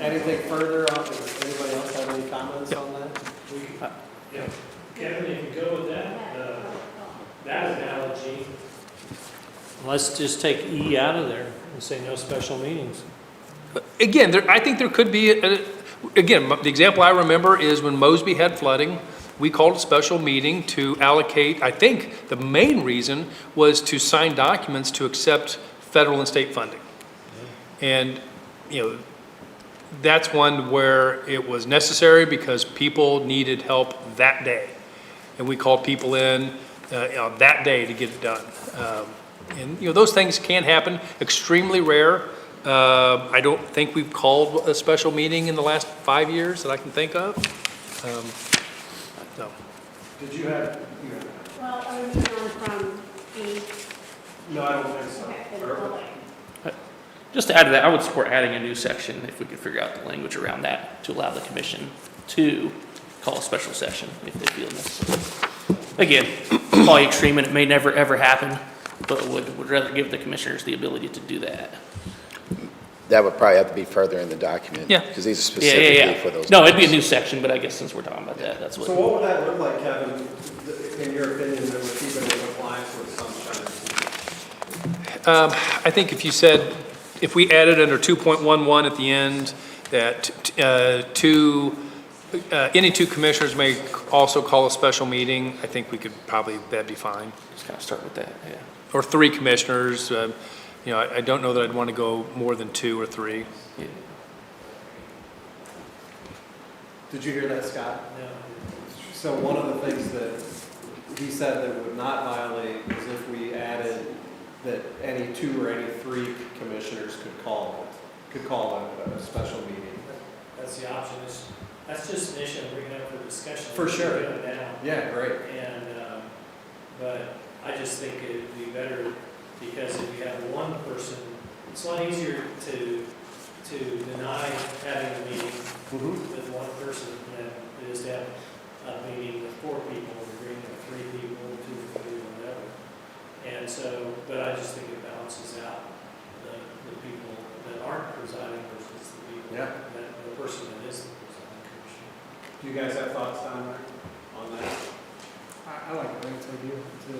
Anything further on, does anybody else have any comments on that? Kevin, if you go with that analogy, let's just take E out of there and say no special meetings. Again, I think there could be, again, the example I remember is when Mosby had flooding, we called a special meeting to allocate, I think the main reason was to sign documents to accept federal and state funding. And, that's one where it was necessary because people needed help that day. And we called people in that day to get it done. And those things can happen, extremely rare. I don't think we've called a special meeting in the last 5 years that I can think of. No. Did you have, Well, are we moving on from E? no, I don't think so. Okay, then we'll wait. Just to add to that, I would support adding a new section if we could figure out the language around that to allow the commission to call a special session if they feel necessary. Again, probably extreme and it may never ever happen, but would rather give the commissioners the ability to do that. That would probably have to be further in the document. Yeah. Because these are Yeah, specifically for those. No, it'd be a new section, but I guess since we're talking about that, that's So what. what would that look like, Kevin, in your opinion, that would keep it in compliance with sunshine? I think if you said, if we added under 2.11 at the end, that any two commissioners may also call a special meeting. I think we could probably, that'd be fine. Just kind of start with that, yeah. Or 3 commissioners. I don't know that I'd want to go more than 2 or 3. Yeah. Did you hear that, Scott? So one of the things that he said that would not violate is if we added that any 2 or any 3 commissioners could call a special meeting. That's the option, that's just an issue I'm bringing up for discussion. For sure. We're doing it now. Yeah, great. And, but I just think it'd be better, because if you have one person, it's a lot easier to deny having a meeting with one person than it is to have a meeting with 4 people, or agreeing with 3 people, 2 or 3, whatever. And so, but I just think it balances out the people that aren't presiding versus the people, Yeah. the person that is the presiding commissioner. Do you guys have thoughts on that? I like Brian's idea to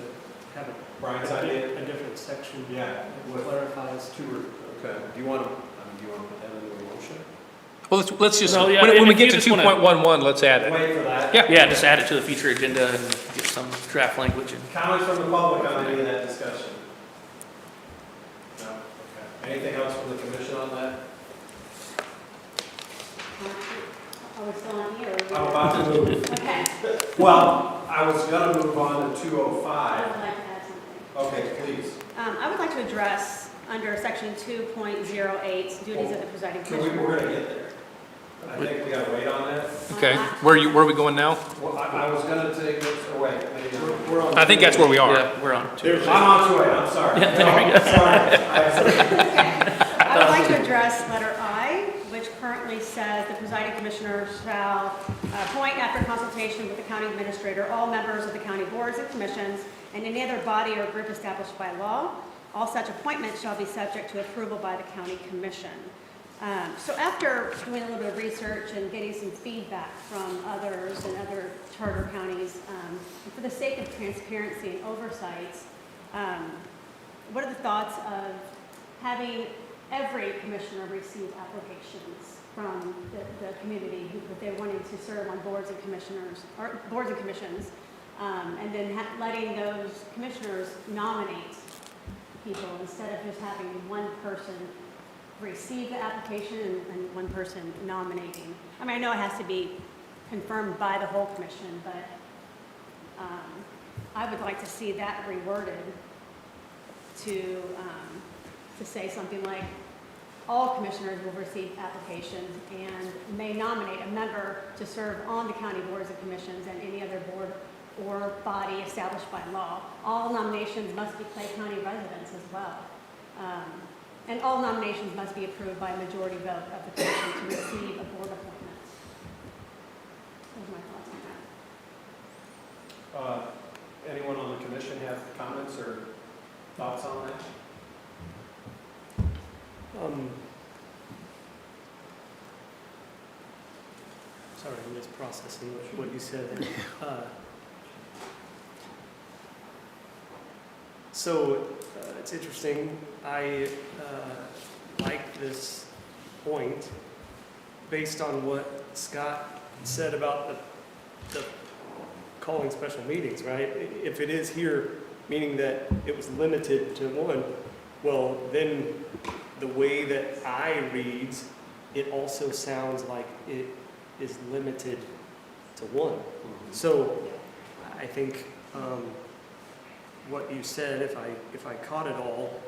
have Brian's idea? a different section. Yeah. That clarifies 2 or. Okay. Do you want to put that into a motion? Well, let's just, No, yeah, when and we if get you to just wanna- 2.11, let's add it. Wait for that. Yeah. Yeah, just add it to the future agenda and get some draft language. And Comments from the public on any of that discussion? No? Okay. Anything else from the commission on that? Are we still on here? I'm about to move. Okay. Well, I was going to move on to I 205. would like to add something. Okay, please. I would like to address under section 2.08, duties of the presiding We're commissioner. going to get there. I think we got to wait on that. Okay, where are we going now? Well, I was going to take this, or wait, maybe not. We're on. I think that's where we are. yeah, we're on. I'm on to it, I'm sorry. Yeah, there we go. Sorry. I would like to address letter I, which currently says the presiding commissioner shall appoint after consultation with the county administrator all members of the county boards and commissions and any other body or group established by law. All such appointments shall be subject to approval by the county commission. So after doing a little bit of research and getting some feedback from others and other charter counties, and for the sake of transparency and oversight, what are the thoughts of having every commissioner receive applications from the community if they're wanting to serve on boards and commissioners, or boards and commissions, and then letting those commissioners nominate people instead of just having one person receive the application and one person nominating. I mean, I know it has to be confirmed by the whole commission, but I would like to see that reworded to say something like, all commissioners will receive applications and may nominate a member to serve on the county boards and commissions and any other board or body established by law. All nominations must be Clay County residents as well. And all nominations must be approved by a majority vote of the commission to receive a board appointment. Those are my thoughts on that. Anyone on the commission have comments or thoughts on that? Sorry, I'm just processing what you said there. So it's interesting. I like this point based on what Scott said about the calling special meetings, right? If it is here, meaning that it was limited to one, well, then the way that I reads, it also sounds like it is limited to one. So I think what you said, if I caught it all,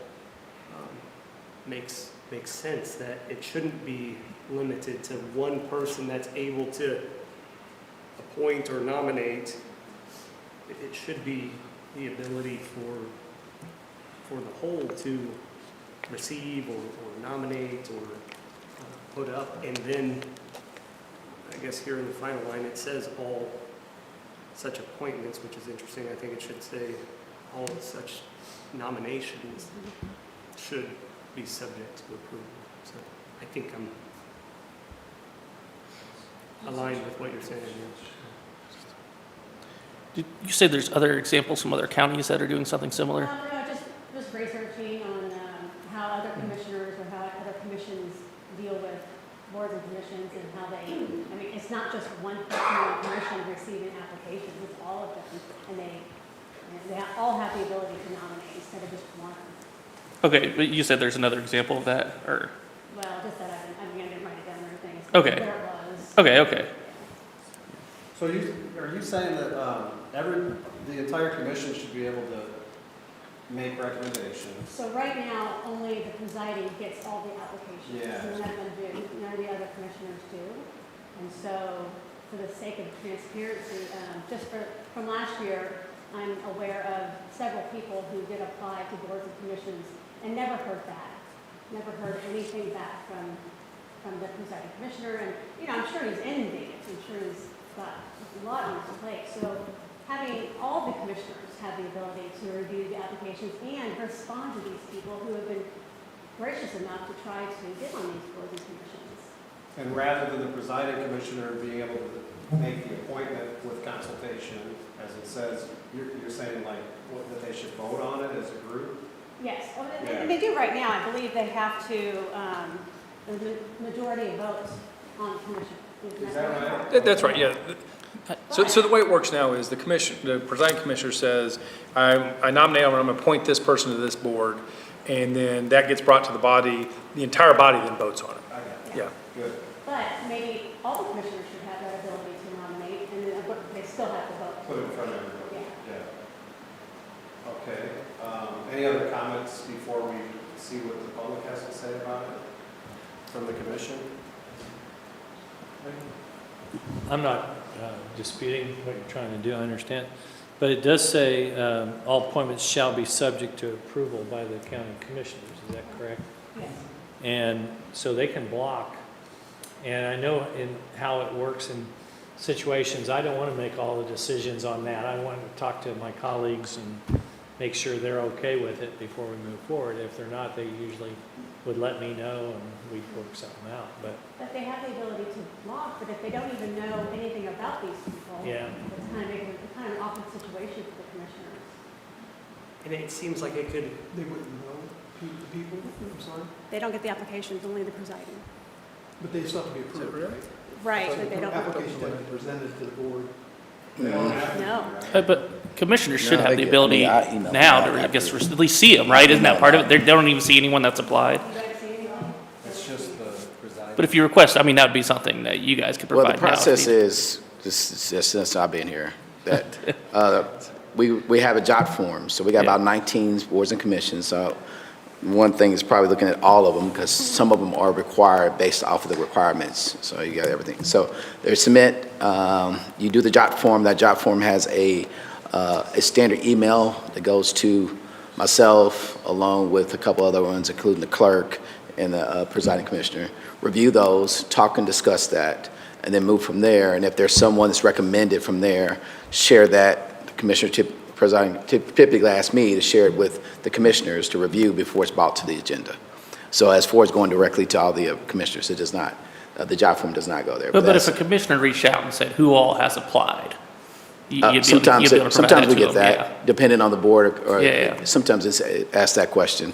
makes sense that it shouldn't be limited to one person that's able to appoint or nominate. It should be the ability for the whole to receive or nominate or put up. And then, I guess here in the final line, it says all such appointments, which is interesting. I think it should say all such nominations should be subject to approval. So I think I'm aligned with what you're saying. Did you say there's other examples from other counties that are doing something similar? No, just researching on how other commissioners or how other commissions deal with boards and commissions and how they, I mean, it's not just one person on the commission receiving applications, it's all of them. And they all have the ability to nominate instead of just one. Okay, but you said there's another example of that, or? Well, just that I didn't write it down or anything. It's Okay. There it was. Okay. So are you saying that the entire commission should be able to make recommendations? So right now, only the presiding gets all the applications. Yeah. None of them do, none of the other commissioners do. And so, for the sake of transparency, from last year, I'm aware of several people who did apply to boards and commissions and never heard back. Never heard anything back from the presiding commissioner. And, I'm sure he's inundated. I'm sure he's got a lot on his plate. So having all the commissioners have the ability to review the applications and respond to these people who have been gracious enough to try to get on these boards and commissions. And rather than the presiding commissioner being able to make the appointment with consultation, as it says, you're saying like that they should vote on it as a group? Yes, Yeah. and they do right now. I believe they have to, the majority of votes on the commission. Is that right? That's right, yeah. So the way it works now is the presiding commissioner says, I nominate, I'm going to appoint this person to this board, and then that gets brought to the body, the entire body then votes on it. I got it. Yeah. Good. But maybe all the commissioners should have that ability to nominate, and then they still have to vote. Put it in front of everybody. Yeah. Yeah. Okay. Any other comments before we see what the public has to say about it from the commission? I'm not disputing what you're trying to do, I understand. But it does say all appointments shall be subject to approval by the county commissioners, is that correct? Yes. And so they can block. And I know in how it works in situations, I don't want to make all the decisions on that. I want to talk to my colleagues and make sure they're okay with it before we move forward. If they're not, they usually would let me know and we'd work something out. But But they have the ability to block, but if they don't even know anything about these people, Yeah. it's kind of an awkward situation for the commissioners. And it seems like it could, They wouldn't know the people, I'm sorry, They don't get the applications, only the presiding. but they still have to be approved, right? Right, So but they the don't. application has to be presented to the board. No. But commissioners should No, have they the get- ability I mean, I email now them to, out I guess, after. at least see them, right? Isn't that part of it? They don't even see anyone that's applied. You guys see anyone? It's just the presiding. But if you request, I mean, that would be something that you guys could Well, provide the now if process needed. is, just since I've been here, that we have a JOT form, so we got Yeah. about 19 boards and commissions. So one thing is probably looking at all of them, because some of them are required based off of the requirements, so you got everything. So they submit, you do the JOT form, that JOT form has a standard email that goes to myself, along with a couple other ones, including the clerk and the presiding commissioner. Review those, talk and discuss that, and then move from there. And if there's someone that's recommended from there, share that. The commissioner presiding typically asks me to share it with the commissioners to review before it's brought to the agenda. So as far as going directly to all the commissioners, it does not, the job form does not go there. But if that's- a commissioner reached out and said, who all has applied? You'd be able to Sometimes provide sometimes we to get them, yeah. that, depending on the board, or Yeah, yeah. sometimes it's asked that question.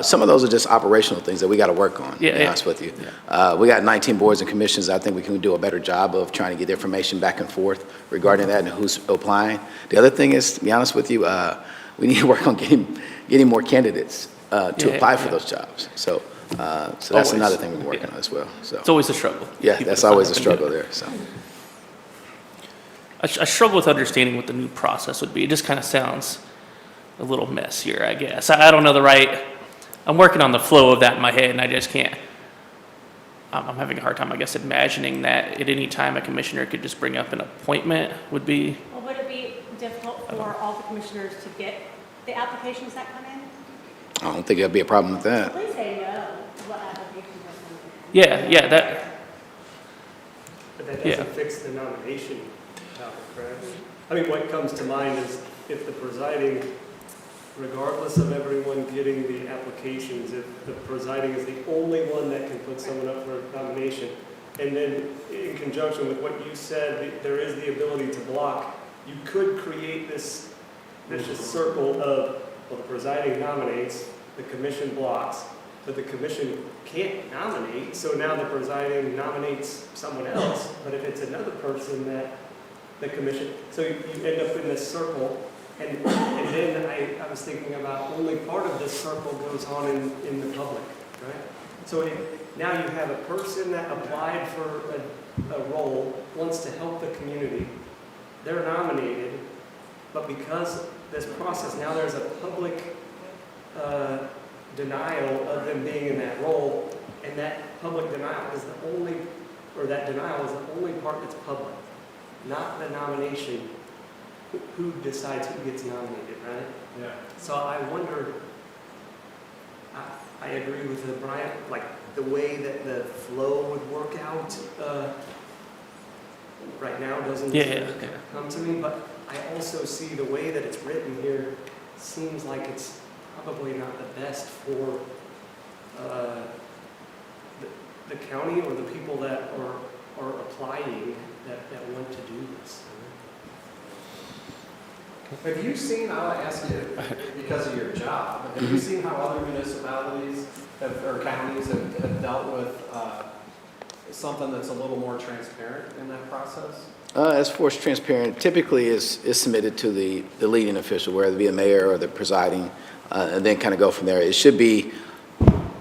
Some of those are just operational things that we got to work on, to Yeah, be yeah. honest with you. We got 19 boards and commissions. I think we can do a better job of trying to get information back and forth regarding that and who's applying. The other thing is, to be honest with you, we need to work on getting more candidates to Yeah, apply for yeah. those jobs. So that's Always. another thing we're working Yeah. on as well. So It's always a struggle. yeah, People that's to sign always a up and do struggle it. there. So. I struggle with understanding what the new process would be. It just kind of sounds a little messier, I guess. I don't know I'm working on the flow of that in my head, and I just can't. I'm having a hard time, I guess, imagining that at any time a commissioner could just bring up an appointment would be. Well, would it be difficult for all the commissioners to get the applications that come in? I don't think there'll be a problem with that. At least they know what applications are coming in. Yeah, that. but that Yeah. doesn't fix the nomination topic, correct? I mean, what comes to mind is if the presiding, regardless of everyone getting the applications, if the presiding is the only one that can put someone up for a nomination, and then in conjunction with what you said, there is the ability to block, you could create this vicious circle of, well, the presiding nominates, the commission blocks, but the commission can't nominate, so now the presiding nominates someone else, but if it's another person that the commission, so you end up in this circle, and then I was thinking about only part of this circle goes on in the public, right? So now you have a person that applied for a role, wants to help the community, they're nominated, but because this process, now there's a public denial of them being in that role, and that public denial is the only, or that denial is the only part that's public, not the nomination. Who decides who gets nominated, right? Yeah. So I wonder, I agree with Brian, like the way that the flow would work out right now doesn't come to me, but I also see the way that it's written here seems like it's probably not the best for the county or the people that are applying that want to do this. Have you seen, I'll ask you, because of your job, have you seen how other municipalities or counties have dealt with something that's a little more transparent in that process? As far as transparent, typically is submitted to the leading official, whether it be a mayor or the presiding, and then kind of go from there. It should be,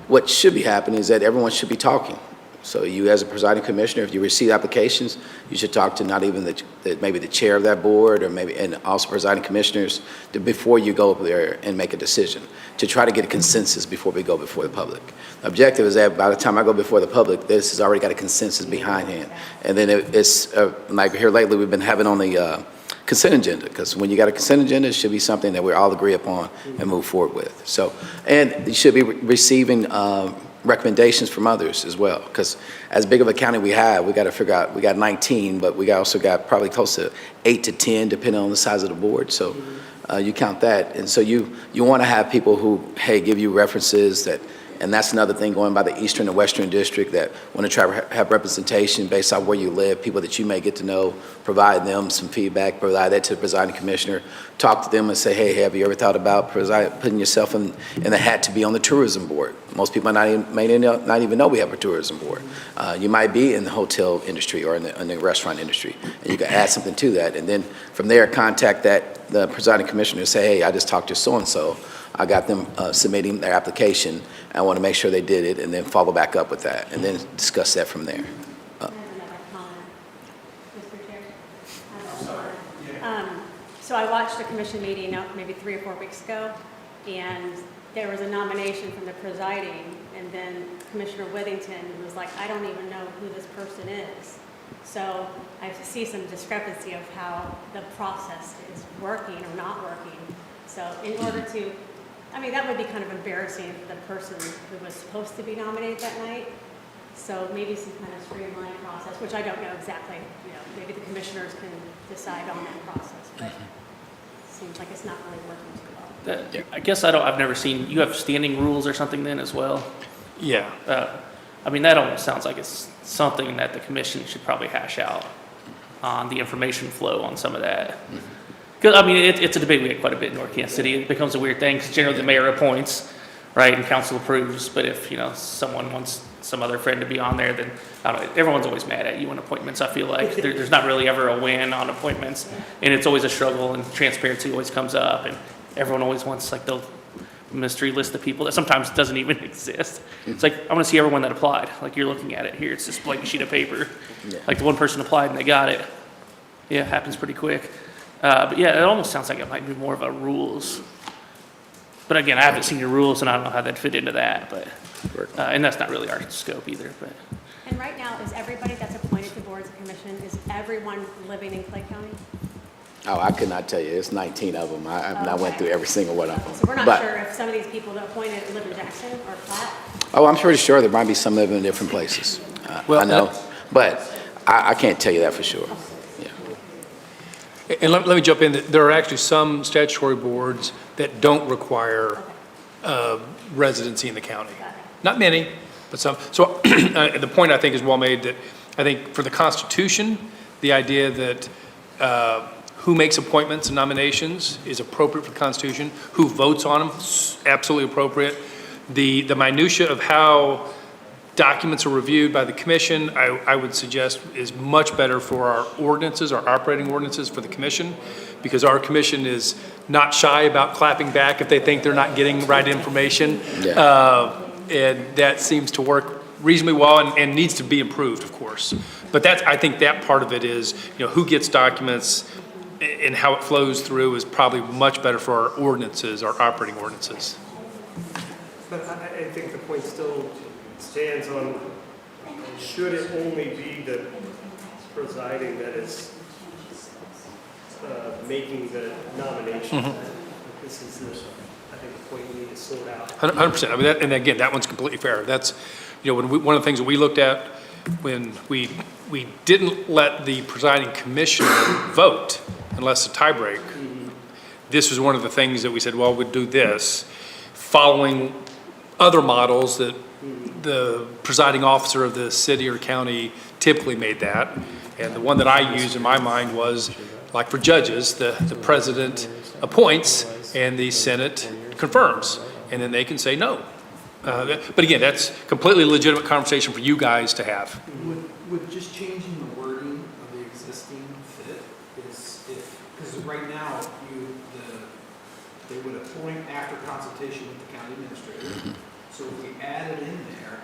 what should be happening is that everyone should be talking. So you as a presiding commissioner, if you receive applications, you should talk to not even maybe the chair of that board or maybe, and also presiding commissioners before you go up there and make a decision to try to get a consensus before we go before the public. The objective is that by the time I go before the public, this has already got a consensus behindhand. And then it's like here lately, we've been having on the consent agenda, because when you got a consent agenda, it should be something that we all agree upon and move forward with. So, and you should be receiving recommendations from others as well, because as big of a county we have, we got to figure out, we got 19, but we also got probably close to 8 to 10, depending on the size of the board. So you count that, and so you want to have people who, hey, give you references that. And that's another thing going by the Eastern and Western District, that want to try to have representation based on where you live, people that you may get to know, provide them some feedback, provide that to the presiding commissioner, talk to them and say, hey, have you ever thought about putting yourself in the hat to be on the tourism board? Most people may not even know we have a tourism board. You might be in the hotel industry or in the restaurant industry, and you can add something to that. And then from there, contact the presiding commissioner and say, hey, I just talked to so-and-so. I got them submitting their application. I want to make sure they did it, and then follow back up with that, and then discuss that from there. I have another comment, Mr. Chair. So I watched a commission meeting maybe 3 or 4 weeks ago, and there was a nomination from the presiding, and then Commissioner Withington was like, I don't even know who this person is. So I see some discrepancy of how the process is working or not working. So in order to, I mean, that would be kind of embarrassing for the person who was supposed to be nominated that night. So maybe some kind of streamlined process, which I don't know exactly, maybe the commissioners can decide on that process, but it seems like it's not really working too well. I guess I've never seen, you have standing rules or something then as well? Yeah. I mean, that almost sounds like it's something that the commission should probably hash out on the information flow on some of that. Because, I mean, it's a debate we had quite a bit in North Kansas City. It becomes a weird thing because generally the mayor appoints, right, and council approves. But if, someone wants some other friend to be on there, then, I don't know, everyone's always mad at you on appointments, I feel like. There's not really ever a win on appointments. And it's always a struggle, and transparency always comes up. And everyone always wants, like, the mystery list of people that sometimes doesn't even exist. It's like, I want to see everyone that applied. Like, you're looking at it here. It's this blank sheet of paper. Yeah. Like, the one person applied and they got it. Yeah, it happens pretty quick. But yeah, it almost sounds like it might be more of a rules. But again, I haven't seen your rules, and I don't know how that fit into that. But and that's not really our scope either. But And right now, is everybody that's appointed to boards and commission, is everyone living in Clay County? Oh, I could not tell you. It's 19 of them. I went through every single one of them. So we're not But- sure if some of these people that appointed live in Jackson or Platte? Oh, I'm pretty sure there might be some living in different places. Well, I know, but I can't tell you that for sure. Yeah. And let me jump in. There are actually some statutory boards that don't require residency in the county. Not many, but some. So the point I think is well made, that I think for the Constitution, the idea that who makes appointments and nominations is appropriate for the Constitution. Who votes on them, absolutely appropriate. The minutia of how documents are reviewed by the commission, I would suggest is much better for our ordinances, our operating ordinances for the commission, because our commission is not shy about clapping back if they think they're not getting the right information. Yeah. And that seems to work reasonably well and needs to be improved, of course. But I think that part of it is, who gets documents and how it flows through is probably much better for our ordinances, our operating ordinances. But I think the point still stands on, should it only be the presiding that is making the nomination? This is I think the point we need to sort out. 100%. I mean, and again, that one's completely fair. That's, one of the things that we looked at when we didn't let the presiding commissioner vote unless a tiebreak. This was one of the things that we said, well, we'd do this, following other models that the presiding officer of the city or county typically made that. And the one that I used in my mind was, like for judges, the president appoints and the Senate confirms, and then they can say no. But again, that's completely legitimate conversation for you guys to have. Would just changing the wording of the existing fit because right now, they would appoint after consultation with the county administrator. So if we added in there,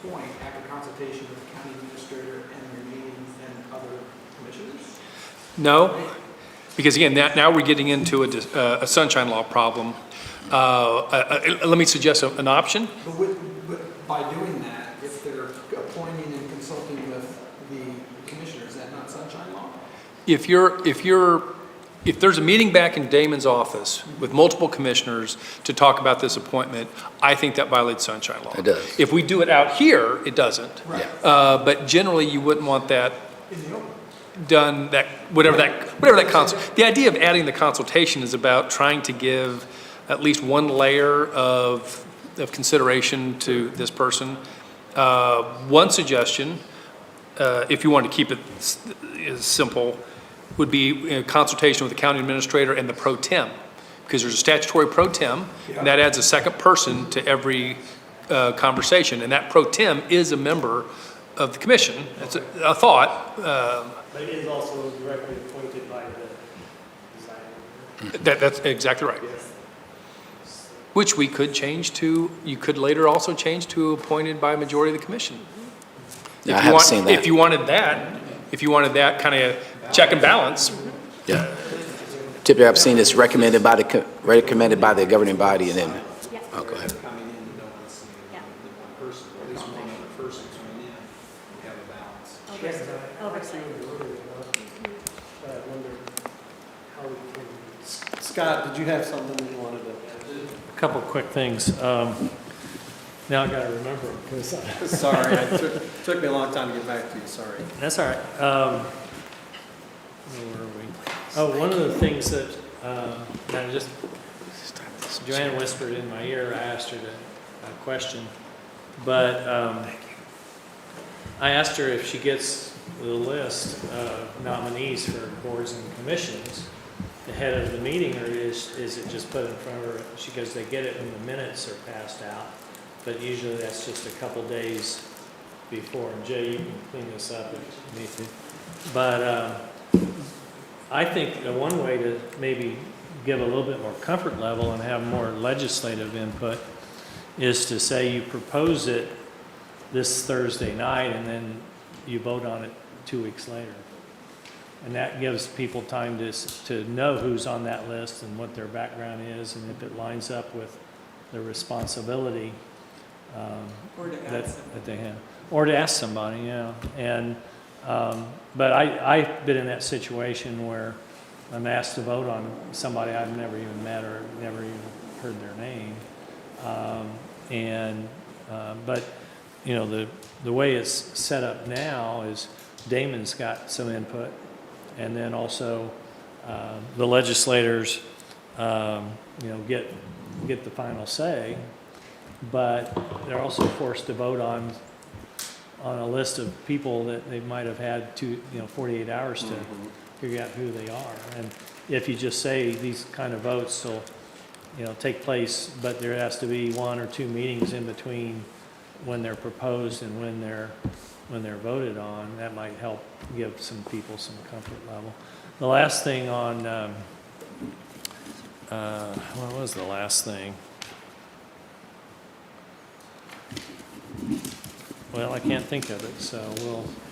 appoint after consultation with the county administrator and remaining and other commissioners? No, because again, now we're getting into a sunshine law problem. Let me suggest an option. But by doing that, if they're appointing and consulting with the commissioner, is that not sunshine law? If there's a meeting back in Damon's office with multiple commissioners to talk about this appointment, I think that violates sunshine law. It does. If we do it out here, it doesn't. Right. But generally, you wouldn't want that In the open. done, whatever that the idea of adding the consultation is about trying to give at least one layer of consideration to this person. One suggestion, if you want to keep it simple, would be a consultation with the county administrator and the pro tem, because there's a statutory pro tem, and that adds a second person to every conversation, and that pro tem is a member of the commission. It's a thought. But it is also directly appointed by the designer. That's exactly right. Which we could change to, you could later also change to appointed by a majority of the commission. Yeah, I haven't seen that. If you wanted that kind of check and balance. Yeah. Typically, I've seen this recommended by the governing body, and then, Yeah. oh, go ahead. Coming in, you don't want to see Yeah. one person, or at least one other person coming in, we have a balance. Oversight. I wonder how we can. Scott, did you have something that you wanted to? A couple quick things. Now I gotta remember them, 'cause Sorry, it took me a long time to get back to you, sorry. that's all right. Where were we? Oh, one of the things that, I just, Joanne whispered in my ear, I asked her a question, but I asked her if she gets the list of nominees for boards and commissions ahead of the meeting, or is it just put in front of her? She goes, they get it when the minutes are passed out, but usually that's just a couple days before. And Jay, you can clean this up if you need to. But I think the one way to maybe give a little bit more comfort level and have more legislative input is to say you propose it this Thursday night and then you vote on it 2 weeks later. And that gives people time to know who's on that list and what their background is, and if it lines up with the responsibility that they have. Or to ask somebody, yeah. And, but I've been in that situation where I'm asked to vote on somebody I've never even met or never even heard their name. But, you know, the way it's set up now is Damon's got some input, and then also the legislators, you know, get the final say, but they're also forced to vote on a list of people that they might have had 48 hours to figure out who they are. And if you just say these kind of votes will take place, but there has to be 1 or 2 meetings in between when they're proposed and when they're voted on. That might help give some people some comfort level. The last thing on, what was the last thing? Well, I can't think of it, so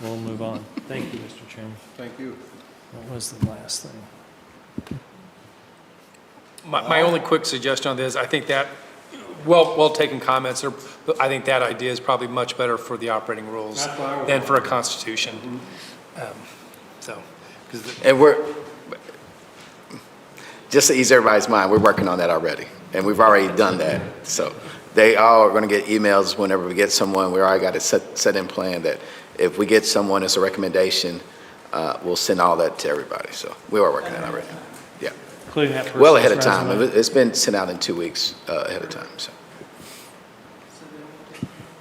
we'll move on. Thank you, Mr. Chairman. Thank you. What was the last thing? My only quick suggestion on this, I think that, well taken comments, I think that idea is probably much better for the operating rules That's what I was than for a constitution. So, 'cause And just to ease everybody's mind, we're working on that already, and we've already done that. So they all are going to get emails whenever we get someone. We already got it set in plan that if we get someone as a recommendation, we'll send all that to everybody. So we are working on it already. Yeah. Including that person's Well ahead of time. resume? It's been sent out in 2 weeks ahead of time, so.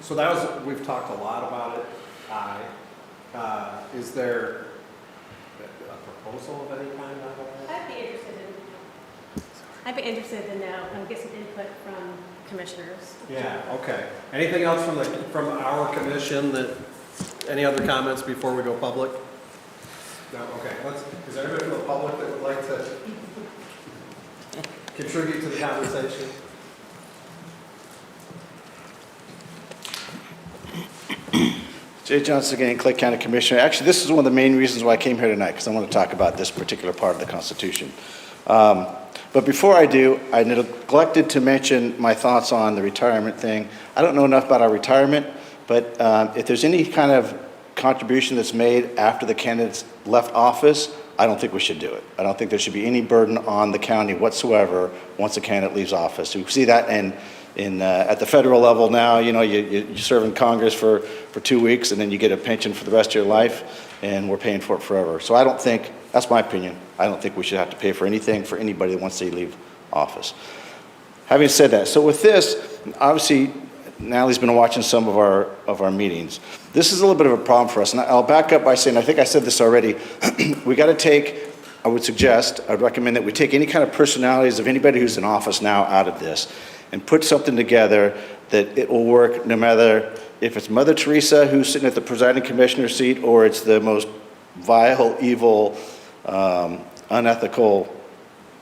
So that was, we've talked a lot about it. Is there a proposal of any kind out of that? I'd be interested to know, and get some input from commissioners. Yeah, okay. Anything else from our commission any other comments before we go public? No, okay. Is there anybody from the public that would like to contribute to the conversation? Jay Johnson again, Clay County Commissioner. Actually, this is one of the main reasons why I came here tonight, because I want to talk about this particular part of the Constitution. But before I do, I neglected to mention my thoughts on the retirement thing. I don't know enough about our retirement, but if there's any kind of contribution that's made after the candidate's left office, I don't think we should do it. I don't think there should be any burden on the county whatsoever once a candidate leaves office. We see that at the federal level now. You serve in Congress for 2 weeks and then you get a pension for the rest of your life, and we're paying for it forever. So I don't think, that's my opinion, I don't think we should have to pay for anything for anybody once they leave office. Having said that, so with this, obviously, Natalie's been watching some of our meetings. This is a little bit of a problem for us, and I'll back up by saying, I think I said this already, we got to take, I'd recommend that we take any kind of personalities of anybody who's in office now out of this and put something together that it will work no matter if it's Mother Teresa who's sitting at the presiding commissioner seat or it's the most vile, evil, unethical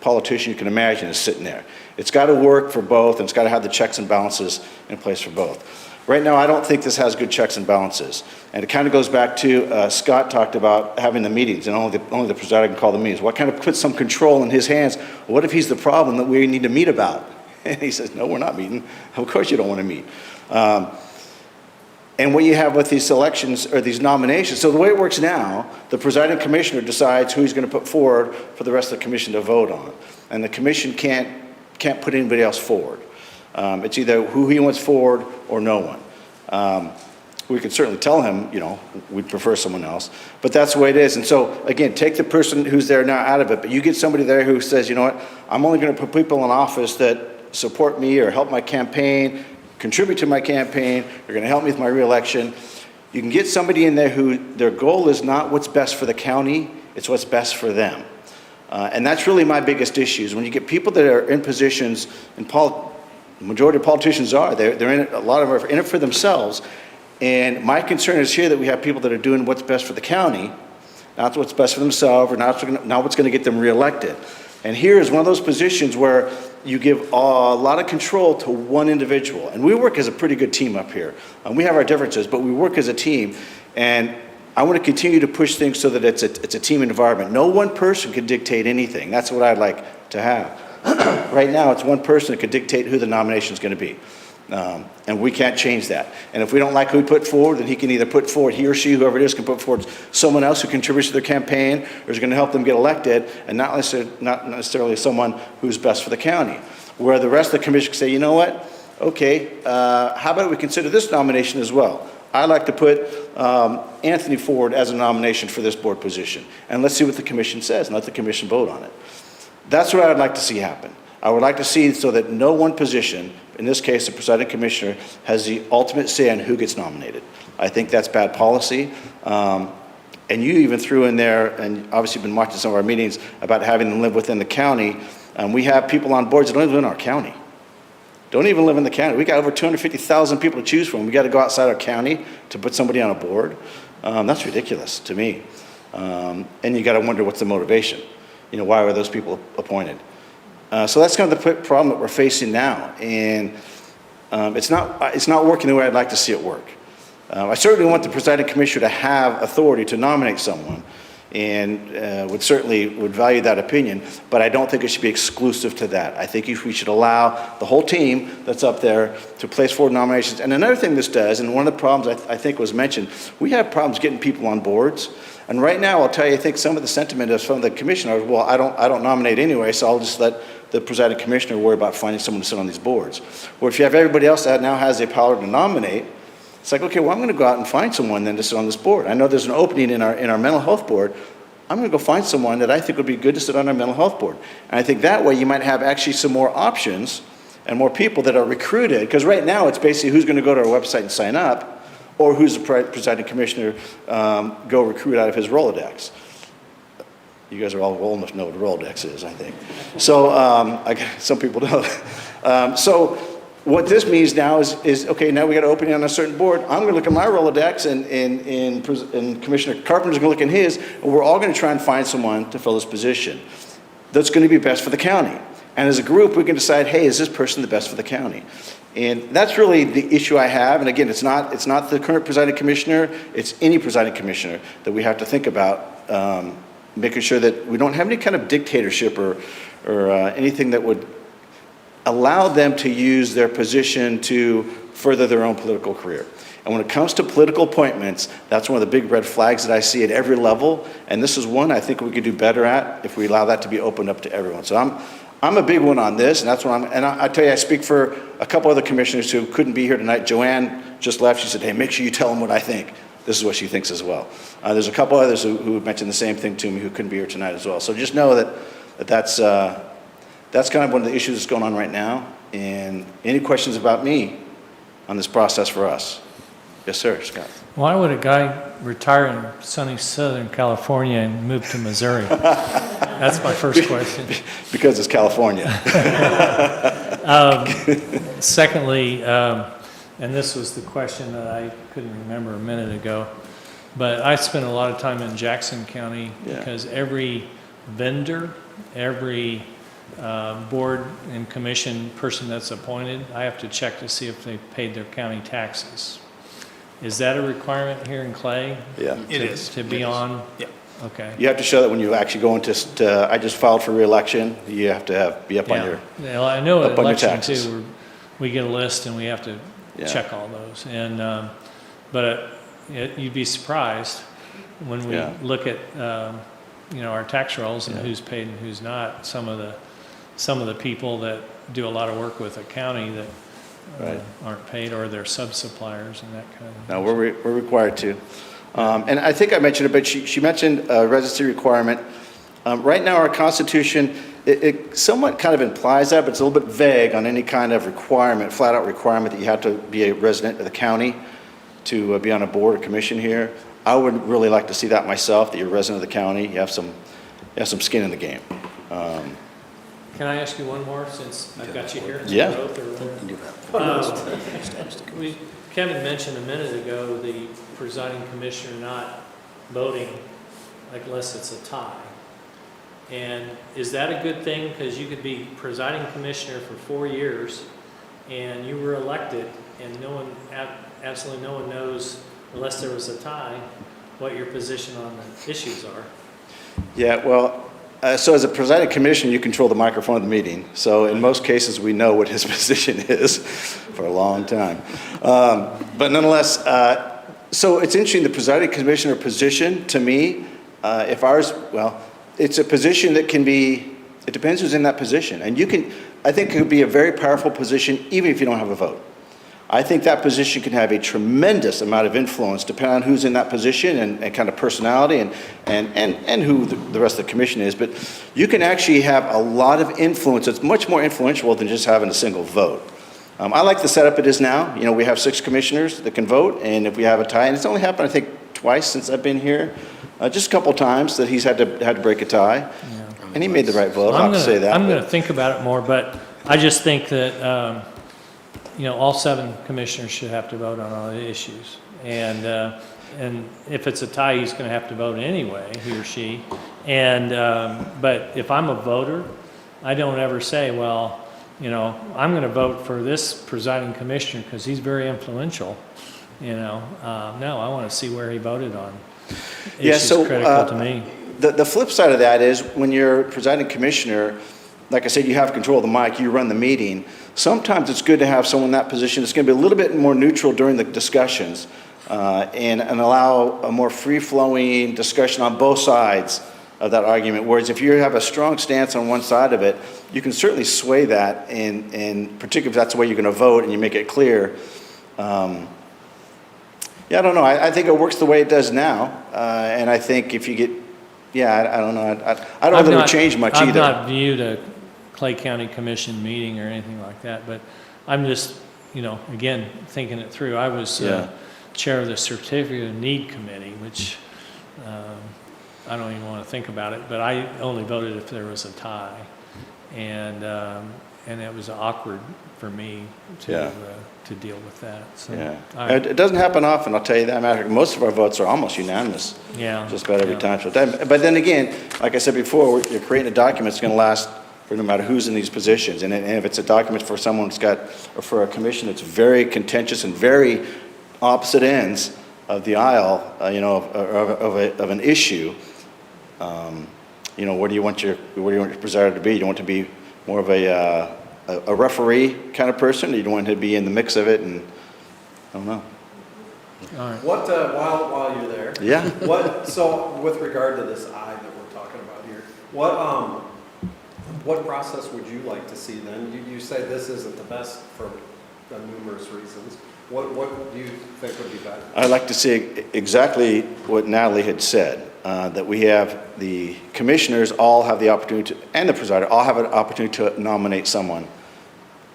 politician you can imagine is sitting there. It's got to work for both, and it's got to have the checks and balances in place for both. Right now, I don't think this has good checks and balances. And it kind of goes back to, Scott talked about having the meetings, and only the presiding can call the meetings. What kind of puts some control in his hands? What if he's the problem that we need to meet about? And he says, no, we're not meeting. Of course you don't want to meet. And what you have with these elections or these nominations, so the way it works now, the presiding commissioner decides who he's going to put forward for the rest of the commission to vote on. And the commission can't put anybody else forward. It's either who he wants forward or no one. We could certainly tell him, we'd prefer someone else, but that's the way it is. And so, again, take the person who's there now out of it, but you get somebody there who says, you know what, I'm only going to put people in office that support me or help my campaign, contribute to my campaign, they're going to help me with my reelection. You can get somebody in there who their goal is not what's best for the county, it's what's best for them. And that's really my biggest issue, is when you get people that are in positions, and the majority of politicians are, they're in it, a lot of them are in it for themselves. And my concern is here that we have people that are doing what's best for the county, not what's best for themselves, or not what's going to get them reelected. And here is one of those positions where you give a lot of control to one individual. And we work as a pretty good team up here. We have our differences, but we work as a team. And I want to continue to push things so that it's a team environment. No one person can dictate anything. That's what I'd like to have. Right now, it's one person that can dictate who the nomination is going to be. And we can't change that. And if we don't like who we put forward, then he can either put forward, he or she, whoever it is, can put forward someone else who contributes to their campaign or is going to help them get elected, and not necessarily someone who's best for the county. Where the rest of the commission can say, you know what, okay, how about we consider this nomination as well? I'd like to put Anthony forward as a nomination for this board position. And let's see what the commission says, and let the commission vote on it. That's what I would like to see happen. I would like to see so that no one position, in this case the presiding commissioner, has the ultimate say on who gets nominated. I think that's bad policy. And you even threw in there, and obviously you've been watching some of our meetings, about having them live within the county. We have people on boards that don't even live in our county. Don't even live in the county. We got over 250,000 people to choose from. We got to go outside our county to put somebody on a board. That's ridiculous to me. And you got to wonder what's the motivation. Why were those people appointed? So that's kind of the problem that we're facing now. And it's not working the way I'd like to see it work. I certainly want the presiding commissioner to have authority to nominate someone, and would value that opinion, but I don't think it should be exclusive to that. I think we should allow the whole team that's up there to place forward nominations. And another thing this does, and one of the problems I think was mentioned, we have problems getting people on boards. And right now, I'll tell you, I think some of the sentiment is from the commissioner, well, I don't nominate anyway, so I'll just let the presiding commissioner worry about finding someone to sit on these boards. Or if you have everybody else that now has the power to nominate, it's like, okay, well, I'm going to go out and find someone then to sit on this board. I know there's an opening in our mental health board. I'm going to go find someone that I think would be good to sit on our mental health board. And I think that way you might have actually some more options and more people that are recruited. Because right now it's basically who's going to go to our website and sign up, or who's the presiding commissioner go recruit out of his Rolodex. You guys are all old enough to know what a Rolodex is, I think. So some people don't. So what this means now is okay, now we got an opening on a certain board. I'm going to look at my Rolodex, and Commissioner Carpenter's going to look at his, and we're all going to try and find someone to fill this position that's going to be best for the county. And as a group, we can decide, hey, is this person the best for the county? And that's really the issue I have. And again, it's not the current presiding commissioner, it's any presiding commissioner that we have to think about, making sure that we don't have any kind of dictatorship or anything that would allow them to use their position to further their own political career. And when it comes to political appointments, that's one of the big red flags that I see at every level. And this is one I think we could do better at if we allow that to be opened up to everyone. So I'm a big one on this, and that's what I tell you, I speak for a couple other commissioners who couldn't be here tonight. Joanne just left. She said, hey, make sure you tell them what I think. This is what she thinks as well. There's a couple others who mentioned the same thing to me who couldn't be here tonight as well. So just know that's kind of one of the issues that's going on right now. And any questions about me on this process for us? Yes, sir, Scott. Why would a guy retire in sunny Southern California and move to Missouri? That's my first question. Because it's California. Secondly, and this was the question that I couldn't remember a minute ago, but I spent a lot of time in Jackson County because every vendor, every board and commission person that's appointed, I have to check to see if they paid their county taxes. Is that a requirement here in Clay? Yeah. It is. To be on? Yeah. Okay. You have to show that when you actually go into, I just filed for re-election, you have to be up on your, Well, I know up at on your election taxes. too, we get a list and we have to check all those. And, but you'd be surprised when we look at, our tax rolls and who's paid and who's not. Some of the people that do a lot of work with a county that aren't paid, or they're sub-suppliers and that kind of thing. No, we're required to. And I think I mentioned it, but she mentioned a residency requirement. Right now, our Constitution, it somewhat kind of implies that, but it's a little bit vague on any kind of requirement, flat-out requirement that you have to be a resident of the county to be on a board or commission here. I would really like to see that myself, that you're a resident of the county, you have some skin in the game. Can I ask you one more, since I've got you here? Yeah. Kevin mentioned a minute ago the presiding commissioner not voting unless it's a tie. And is that a good thing? Because you could be presiding commissioner for 4 years and you were elected, and absolutely no one knows, unless there was a tie, what your position on the issues are. Yeah, well, so as a presiding commissioner, you control the microphone of the meeting. So in most cases, we know what his position is for a long time. But nonetheless, so it's interesting, the presiding commissioner position, to me, it's a position that can be, it depends who's in that position. And I think it could be a very powerful position even if you don't have a vote. I think that position can have a tremendous amount of influence depending on who's in that position and kind of personality and who the rest of the commission is. But you can actually have a lot of influence. It's much more influential than just having a single vote. I like the setup it is now. We have 6 commissioners that can vote, and if we have a tie, and it's only happened, I think, twice since I've been here, just a couple times that he's had to break a tie. And he made the right vote, I'll I'm have to say gonna, that. I'm but- gonna think about it more, but I just think that, all 7 commissioners should have to vote on all the issues. And if it's a tie, he's gonna have to vote anyway, he or she. And, but if I'm a voter, I don't ever say, well, I'm gonna vote for this presiding commissioner because he's very influential, No, I wanna see where he voted on Yeah, issues so, critical to me. The flip side of that is when you're presiding commissioner, like I said, you have control of the mic, you run the meeting. Sometimes it's good to have someone in that position that's going to be a little bit more neutral during the discussions and allow a more free-flowing discussion on both sides of that argument. Whereas if you have a strong stance on one side of it, you can certainly sway that, and particularly if that's the way you're going to vote and you make it clear. Yeah, I don't know. I think it works the way it does now. And I think if you get, I don't know. I don't know that it would change much either. I've not viewed a Clay County Commission meeting or anything like that, but I'm just, again, thinking it through. I was chair of the Certificate of Need Committee, which I don't even want to think about it, but I only voted if there was a tie. And it was awkward for me to deal with that. So, all right. It doesn't happen often, I'll tell you that. Matter of fact, most of our votes are almost unanimous. Yeah. Just about every Yeah. time. But then again, like I said before, you're creating a document that's going to last for no matter who's in these positions. And if it's a document for someone that's got, or for a commission that's very contentious and very opposite ends of the aisle, of an issue, what do you want your presider to be? You want to be more of a referee kind of person? You don't want to be in the mix of it, and I don't know. All right. What, while you're there. Yeah. So with regard to this I that we're talking about here, what process would you like to see then? You say this isn't the best for numerous reasons. What do you think would be better? I'd like to see exactly what Natalie had said, that we have the commissioners all have the opportunity to, and the presider all have an opportunity to nominate someone.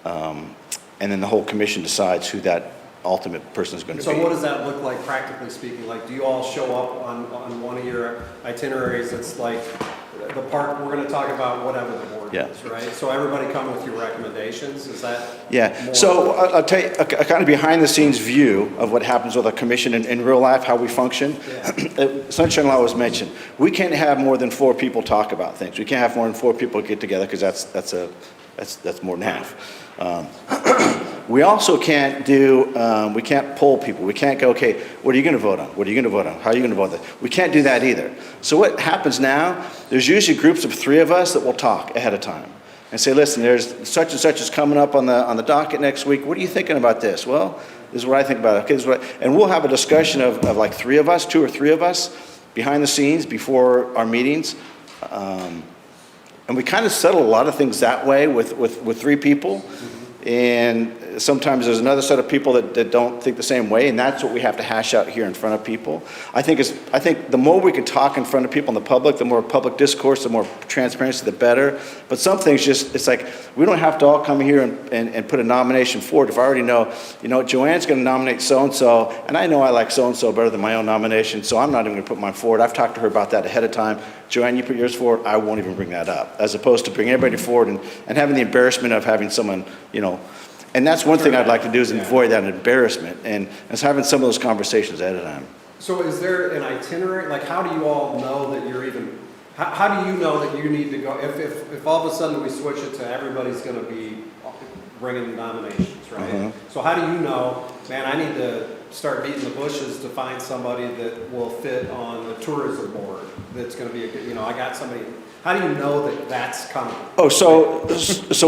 And then the whole commission decides who that ultimate person is going to be. So what does that look like practically speaking? Like, do you all show up on one of your itineraries that's like the part, we're going to talk about whatever the board is, right? So everybody come with your recommendations, is that? Yeah, more- so I'll tell you a kind of behind the scenes view of what happens with a commission in real life, how we function. Sunshine Law was mentioned. We can't have more than 4 people talk about things. We can't have more than 4 people get together because that's more than half. We also can't we can't poll people. We can't go, okay, what are you going to vote on? What are you going to vote on? How are you going to vote on that? We can't do that either. So what happens now, there's usually groups of 3 of us that will talk ahead of time and say, listen, there's such and such is coming up on the docket next week. What are you thinking about this? Well, this is what I think about it. Okay, this is what and we'll have a discussion of like 3 of us, 2 or 3 of us, behind the scenes before our meetings. And we kind of settle a lot of things that way with 3 people. And sometimes there's another set of people that don't think the same way, and that's what we have to hash out here in front of people. I think the more we can talk in front of people in the public, the more public discourse, the more transparency, the better. But some things it's like, we don't have to all come here and put a nomination forward. If I already know, Joanne's going to nominate so-and-so, and I know I like so-and-so better than my own nomination, so I'm not even going to put mine forward. I've talked to her about that ahead of time. Joanne, you put yours forward, I won't even bring that up, as opposed to bringing everybody forward and having the embarrassment of having someone, and that's one thing I'd like to do is avoid that embarrassment and having some of those conversations ahead of time. So is there an itinerary? Like, how do you all know that you're even, how do you know that you need to go? If all of a sudden we switch it to everybody's going to be bringing nominations, right? So how do you know, man, I need to start beating the bushes to find somebody that will fit on the tourism board that's going to be a good, I got somebody. How do you know that that's coming? Oh, so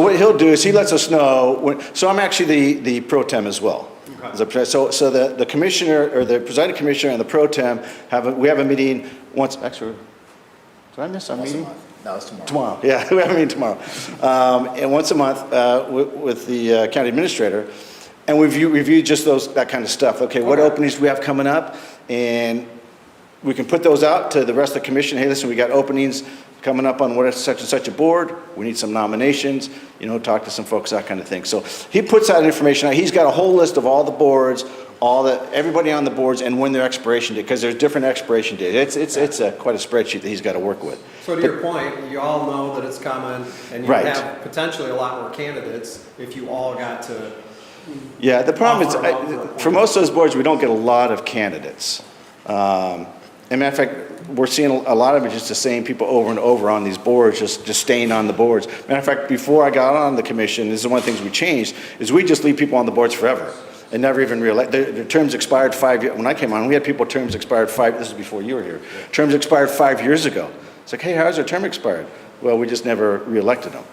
what he'll do is he lets us know. So I'm actually the pro tem as well. Okay. So the commissioner or the presiding commissioner and the pro tem we have a meeting once. Actually, did I miss our meeting? No, it's tomorrow. Tomorrow, yeah, we have a meeting tomorrow, and once a month with the county administrator, and we review just that kind of stuff. Okay, what openings do we have coming up, and we can put those out to the rest of the commission. Hey, listen, we got openings coming up on what is such and such a board. We need some nominations, talk to some folks, that kind of thing. So he puts that information out. He's got a whole list of all the boards, everybody on the boards and when their expiration date, because there's different expiration dates. It's quite a spreadsheet that he's got to work with. So to your point, you all know that it's coming, and you Right. have potentially a lot more candidates if you all got to. Yeah, the problem is, Offer them up for for most of those boards, we don't get a lot of candidates. As a matter of fact, we're seeing a lot of it just the same people over and over on these boards, just staying on the boards. Matter of fact, before I got on the commission, this is one of the things we changed, is we just leave people on the boards forever and never even realize, their terms expired 5 years. When I came on, we had people, terms expired this is before you were here, terms expired 5 years ago. It's like, hey, how's their term expired? Well, we just never reelected them.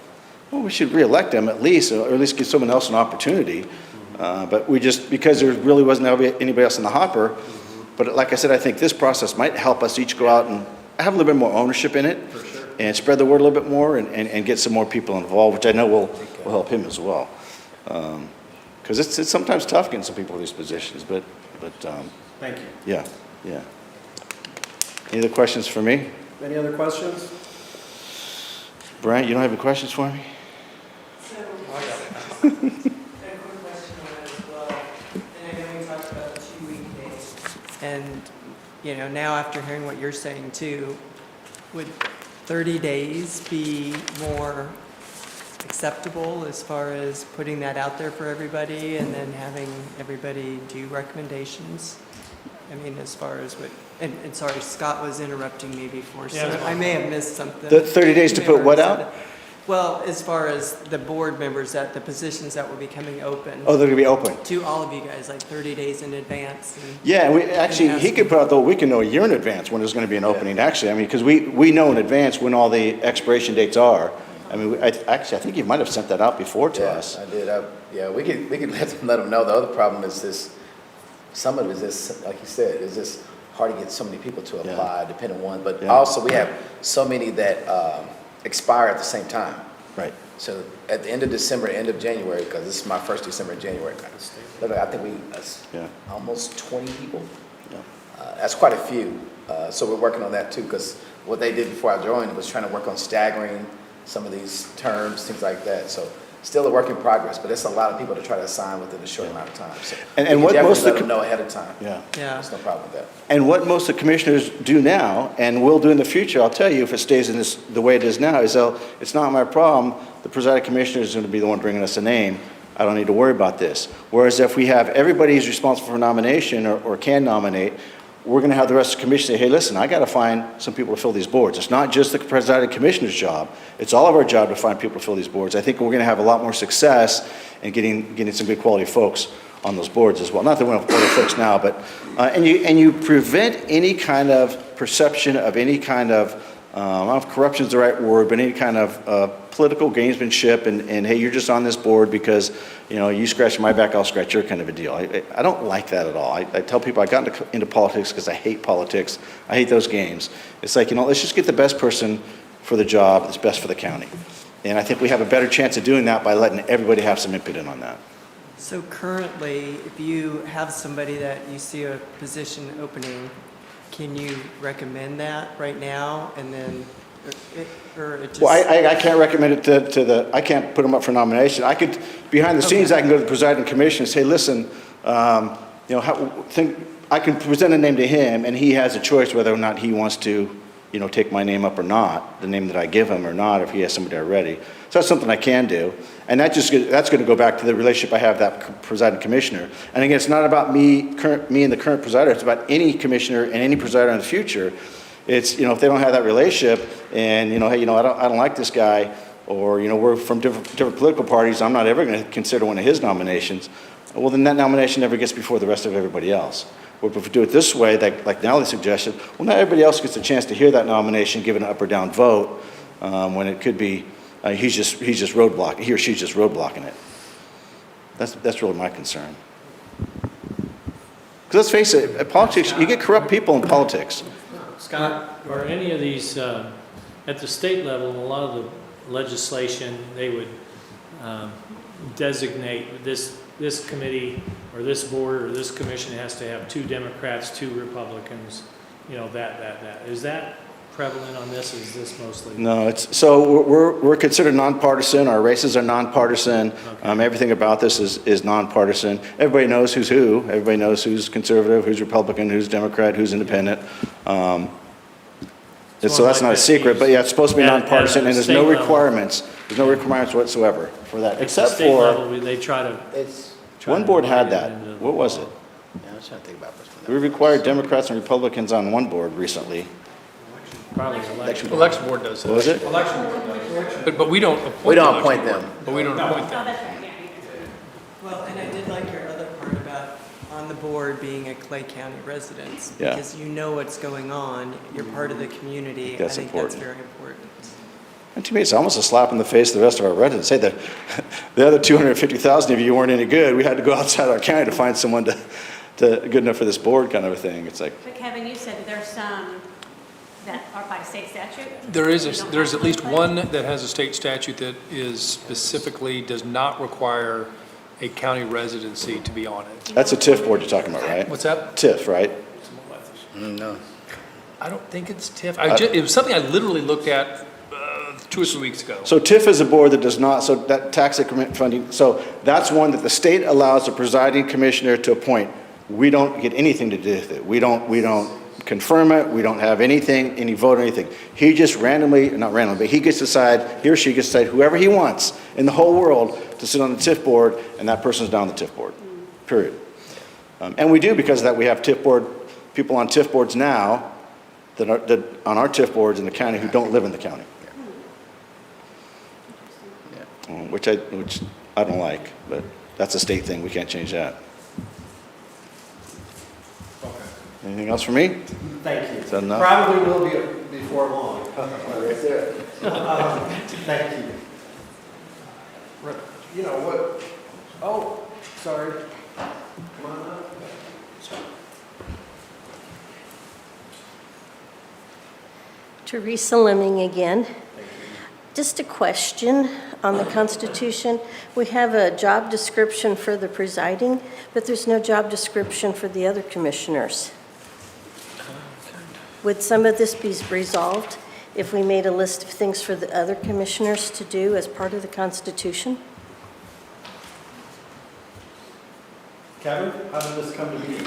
Well, we should reelect them at least, or at least give someone else an opportunity. But we just, because there really wasn't anybody else in the hopper, but like I said, I think this process might help us each go out and have a little bit more ownership in it. And spread the word a little bit more and get some more people involved, which I know will help him as well. Because it's sometimes tough getting some people in these positions, but Thank you. yeah. Any other questions for me? Any other questions? Brian, you don't have any questions for me? So, a quick question on that as well. And I know we talked about the 2 weekdays. And, now after hearing what you're saying too, would 30 days be more acceptable as far as putting that out there for everybody and then having everybody do recommendations? I mean, as far as what, and sorry, Scott was interrupting me before, so Yeah. I may have missed something. The 30 days to You may put what have said out? it. Well, as far as the board members, the positions that will be coming open. Oh, they're gonna be open. To all of you guys, like 30 days in advance. And Yeah, he could put out, though, we can know a year in advance when there's gonna be an opening, actually. I mean, because we know in advance when all the expiration dates are. I mean, I think you might have sent that out before to us. I did. Yeah, we could let them know. The other problem is this, some of it is this, like you said, is this hard to get so many people to apply, depending on, but Yeah. also we have so many that expire at the same time. Right. So at the end of December, end of January, because this is my first December in January, literally, I think Yeah. almost 20 people. Yeah. That's quite a few. So we're working on that too, because what they did before I joined was trying to work on staggering some of these terms, things like that. So still a work in progress, but it's a lot of people to try to assign within a short amount of time. So And we can what definitely most of let the them know ahead of time. Yeah. Yeah. There's no problem with that. And what most of the commissioners do now, and will do in the future, I'll tell you, if it stays in the way it is now, is it's not my problem. The presiding commissioner is going to be the one bringing us a name. I don't need to worry about this. Whereas if we have everybody who's responsible for nomination or can nominate, we're going to have the rest of the commission say, hey, listen, I got to find some people to fill these boards. It's not just the presiding commissioner's job. It's all of our job to find people to fill these boards. I think we're going to have a lot more success in getting some good quality folks on those boards as well. Not that we don't have quality folks now, but, and you prevent any kind of perception of any kind of, I don't know if corruption is the right word, but any kind of political gamesmanship and hey, you're just on this board because, you scratch my back, I'll scratch your kind of a deal. I don't like that at all. I tell people I got into politics because I hate politics. I hate those games. It's like, let's just get the best person for the job that's best for the county. And I think we have a better chance of doing that by letting everybody have some input in on that. So currently, if you have somebody that you see a position opening, can you recommend that right now and then, or it just? Well, I can't recommend it I can't put them up for nomination. I could, behind the scenes, I can go to the presiding commission and say, listen, I can present a name to him and he has a choice whether or not he wants to, take my name up or not, the name that I give him or not, if he has somebody already. So that's something I can do. And that's going to go back to the relationship I have with that presiding commissioner. And again, it's not about me and the current presider, it's about any commissioner and any presider in the future. It's, if they don't have that relationship and, hey, I don't like this guy, or, we're from different political parties, I'm not ever going to consider one of his nominations, well, then that nomination never gets before the rest of everybody else. Or if we do it this way, like Natalie suggested, well, not everybody else gets a chance to hear that nomination, give it an up or down vote, when it could be, he's just roadblocking, he or she's just roadblocking it. That's really my concern. Because let's face it, politics, you get corrupt people in politics. Scott, or any of these, at the state level, a lot of the legislation, they would designate this committee or this board or this commission has to have 2 Democrats, 2 Republicans, that. Is that prevalent on this, or is this mostly? No, so we're considered nonpartisan, our races are nonpartisan, everything about this is nonpartisan. Everybody knows who's who, everybody knows who's conservative, who's Republican, who's Democrat, who's independent. So that's not a secret, but yeah, it's supposed to be At nonpartisan, and there's state no level. requirements, whatsoever for that, At the except state for, level, they try to. one board had that. What was it? Yeah, I was trying to think about this. We required Democrats and Republicans on one board recently. Probably election. Election board does What was that. it? But we don't appoint. We don't the appoint election them. board, But we don't appoint Oh, them. that's right, yeah. Well, and I did like your other part about on the board being a Clay County resident. Yeah. Because you know what's going on, you're part of the community. That's I think important. that's very important. And to me, it's almost a slap in the face to the rest of our residents. Say that the other 250,000 of you weren't any good. We had to go outside our county to find someone to good enough for this board kind of a thing. It's like, But Kevin, you said that there's some that are by state statute? There's We don't at have least those one that has a state statute that is specifically, does not require a county residency to be on it. that's a TIF board you're talking about, right? What's that? TIF, right? No. I don't think it's TIF. It was something I literally looked at 2 or 3 weeks ago. So TIF is a board that does not, so that tax increment funding, so that's one that the state allows the presiding commissioner to appoint. We don't get anything to do with it. We don't confirm it, we don't have anything, any vote or anything. He just randomly, not randomly, but he gets to decide, he or she gets to decide whoever he wants in the whole world to sit on the TIF board, and that person's down the TIF board, period. And we do, because of that, we have TIF board, people on TIF boards now, that on our TIF boards in the county who don't live in the county. Which I don't like, but that's a state thing, we can't change that. Anything else for me? Thank you. Is that enough? Probably will be before long. Thank you. You know what, oh, sorry. Come on up. Teresa Lemming again. Just a question on the Constitution. We have a job description for the presiding, but there's no job description for the other commissioners. Would some of this be resolved if we made a list of things for the other commissioners to do as part of the Constitution? Kevin, how did this come to be?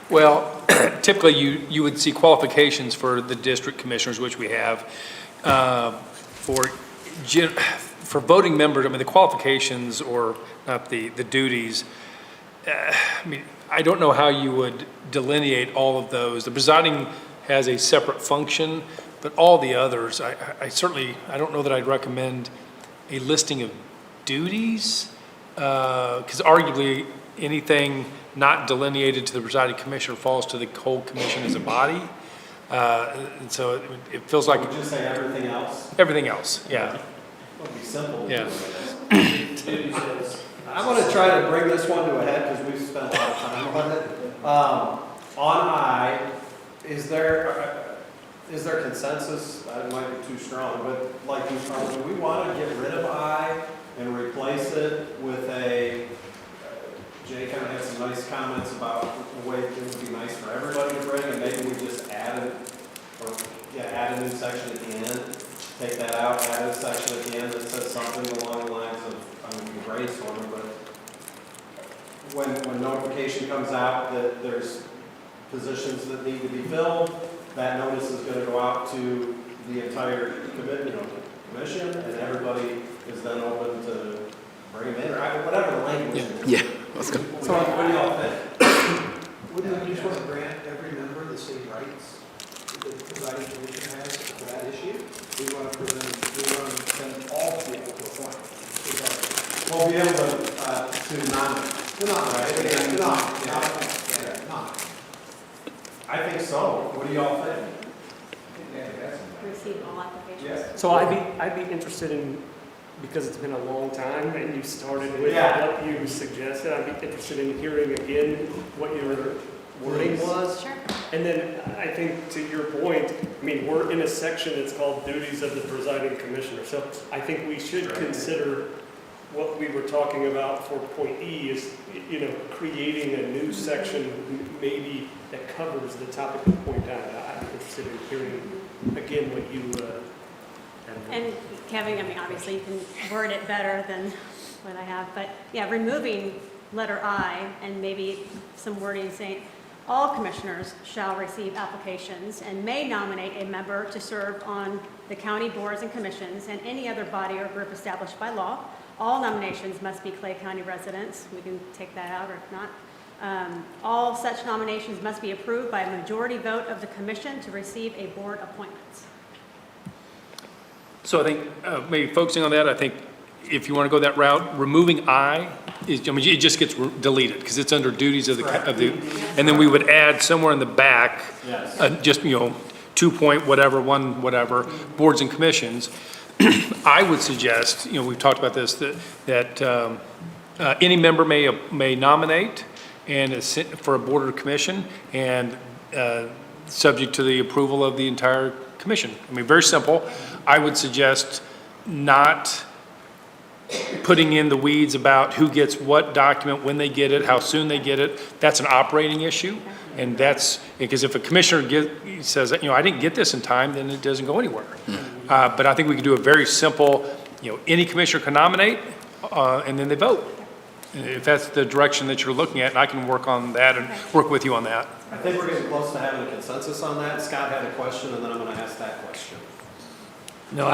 Well, typically, you would see qualifications for the district commissioners, which we have. For voting members, I mean, the qualifications, or not the duties, I mean, I don't know how you would delineate all of those. The presiding has a separate function, but all the others, I certainly, I don't know that I'd recommend a listing of duties, because arguably, anything not delineated to the presiding commissioner falls to the whole commission as a body. And so it feels like Would you say everything else? everything else, yeah, It'll be simple. yeah. I'm going to try to bring this one to a head because we've spent a lot of time on it. On I, is there consensus? That might be too strong, but like, do we want to get rid of I and replace it with a, Jay kind of had some nice comments about the way it would be nice for everybody to bring, and maybe we just add it, or add a new section at the end, take that out, add a section at the end that says something along the lines of, I mean, brainstorming, but when notification comes out that there's positions that need to be filled, that notice is going to go out to the entire commission, and everybody is then open to bring them in, or whatever the language is. Yeah, let's go. So what do y'all think? Wouldn't we just want to grant every member the same rights that the presiding commission has for that issue? We want to send all people to a point. We'll be able to not. I think so. What do y'all think? Receive all applications. So I'd be interested in, because it's been a long time and you started with Yeah. what you suggested, I'd be interested in hearing again what your wording was. Sure. And then I think to your point, I mean, we're in a section that's called duties of the presiding commissioner. So I think we should consider what we were talking about for point E is, creating a new section maybe that covers the topic of point I. I'm interested in hearing again what you, And Kevin, I mean, obviously you can word it better than what I have, but yeah, removing letter I and maybe some wording saying, all commissioners shall receive applications and may nominate a member to serve on the county boards and commissions and any other body or group established by law. All nominations must be Clay County residents. We can take that out or if not. All such nominations must be approved by a majority vote of the commission to receive a board appointment. So I think maybe focusing on that, I think if you want to go that route, removing I is, I mean, it just gets deleted because it's under duties of the, and then we would add somewhere in the back, just, 2 point whatever, 1 whatever, boards and commissions. I would suggest, we've talked about this, that any member may nominate and for a board or commission and subject to the approval of the entire commission. I mean, very simple. I would suggest not putting in the weeds about who gets what document, when they get it, how soon they get it. That's an operating issue. And that's, because if a commissioner says, I didn't get this in time, then it doesn't go anywhere. But I think we could do a very simple, any commissioner can nominate, and then they vote. If that's the direction that you're looking at, and I can work on that and work with you on that. I think we're getting close to having a consensus on that. Scott had a question, and then I'm going to ask that question. No,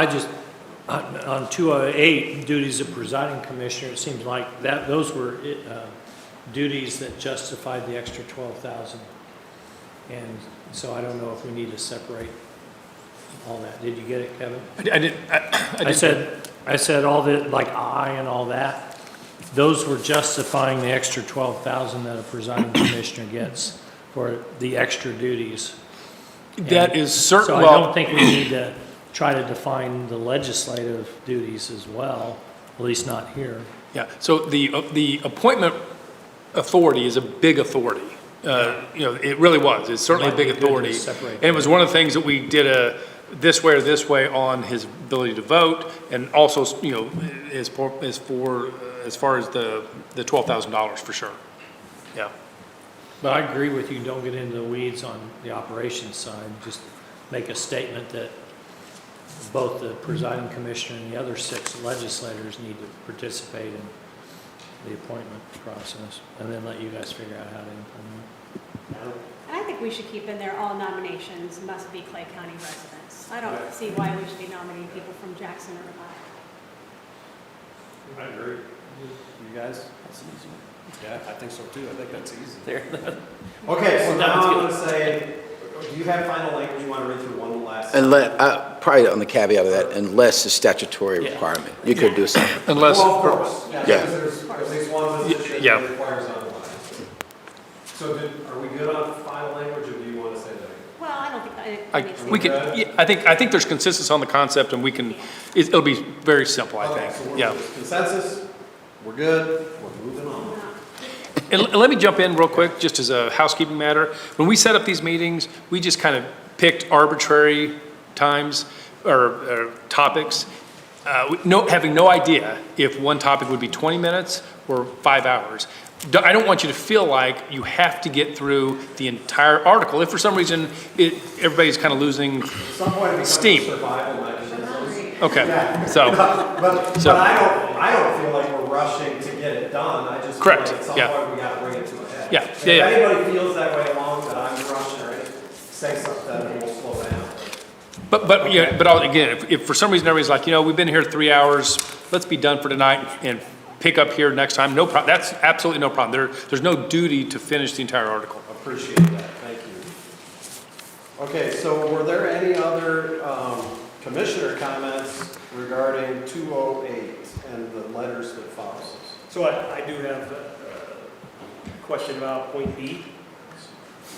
on 208, duties of presiding commissioner, it seems like those were duties that justified the extra 12,000. And so I don't know if we need to separate all that. Did you get it, Kevin? I did. I said all the, like I and all that, those were justifying the extra 12,000 that a presiding commissioner gets for the extra duties. That is certain. So I don't think we need to try to define the legislative duties as well, at least not here. Yeah, so the appointment authority is a big authority. It really was. It's certainly a big authority. And it was one of the things that we did this way or this way on his ability to vote, and also, as far as the $12,000 for sure. Yeah. But I agree with you, don't get into the weeds on the operations side. Just make a statement that both the presiding commissioner and the other 6 legislators need to participate in the appointment process, and then let you guys figure out how to implement. And I think we should keep in there, all nominations must be Clay County residents. I don't see why we should be nominating people from Jackson or Nevada. I agree. You guys? That's an easy one. Yeah, I think so too. I think that's easy. There. Okay, so now I'm going to say, do you have final language you want to read through one last? Probably on the caveat of that, unless it's statutory requirement, you could do something. Unless, Well, of course. Yeah. Because there's at least one position Yeah. that requires otherwise. So are we good on final language, or do you want to say that? Well, I don't think I need to we say could, that. yeah, I think there's consensus on the concept, and we can, it'll be very simple, I Okay, so think. we're Yeah. consensus, we're good, we're moving on. And let me jump in real quick, just as a housekeeping matter. When we set up these meetings, we just kind of picked arbitrary times or topics, having no idea if one topic would be 20 minutes or 5 hours. I don't want you to feel like you have to get through the entire article. If for some reason everybody's kind of losing At some point, it becomes steam. a survival mechanism. Okay, Yeah. so, But So- I don't feel like we're rushing to get it done. I just feel Correct, like at some yeah. point we got to bring it to a head. Yeah, And yeah, yeah. If anybody feels that way along that I'm rushing or anything, say something and we'll slow down. but again, if for some reason everybody's like, we've been here 3 hours, let's be done for tonight and pick up here next time, no problem. That's absolutely no problem. There's no duty to finish the entire article. Appreciate that, thank you. Okay, so were there any other commissioner comments regarding 208 and the letters that follows? So I do have a question about point B.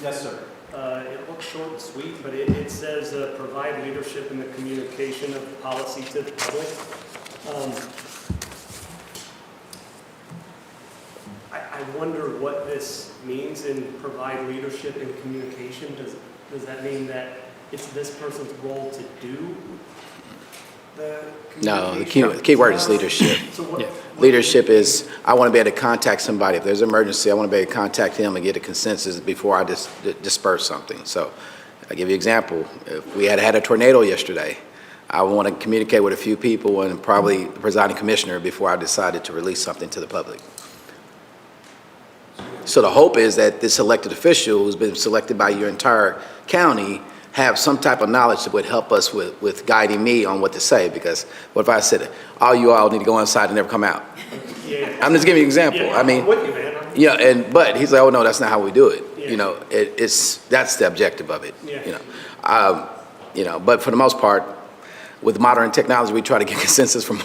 Yes, sir. It looks short and sweet, but it says provide leadership in the communication of policy to the public. I wonder what this means in provide leadership in communication. Does that mean that it's this person's role to do the No, the communication? key word is leadership. So what? Yeah. Leadership is, I want to be able to contact somebody. If there's an emergency, I want to be able to contact him and get a consensus before I disperse something. So I'll give you an example. If we had a tornado yesterday, I want to communicate with a few people and probably the presiding commissioner before I decided to release something to the public. So the hope is that this elected official who's been selected by your entire county have some type of knowledge that would help us with guiding me on what to say, because what if I said, all you all need to go inside and never come out? Yeah. I'm just giving you an example. Yeah, I mean, I'm with you, man. yeah, but he's like, oh, no, that's not how we do it. Yeah. You know, that's the objective of it, Yeah. you know, but for the most part, with modern technology, we try to get consensus from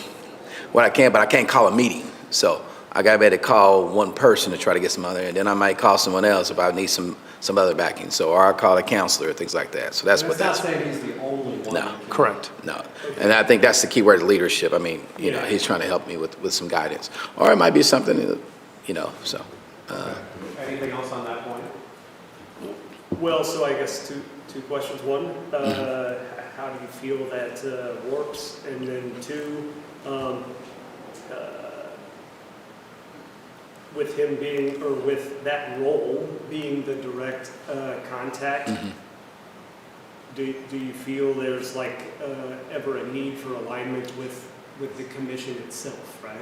what I can, but I can't call a meeting. So I got to be able to call one person to try to get some other, and then I might call someone else if I need some other backing. So, or I call a counselor, things like that. So that's what That's that's. not saying he's the only one. No. Correct. No, and I think that's the key word, leadership. I mean, you know, Yeah. he's trying to help me with some guidance, or it might be something, that, you know. So, Anything else on that point? Well, so I guess two questions. One, how do you feel that works? And then two, with him being, or with that role being the direct contact, do you feel there's like ever a need for alignment with the commission itself, right?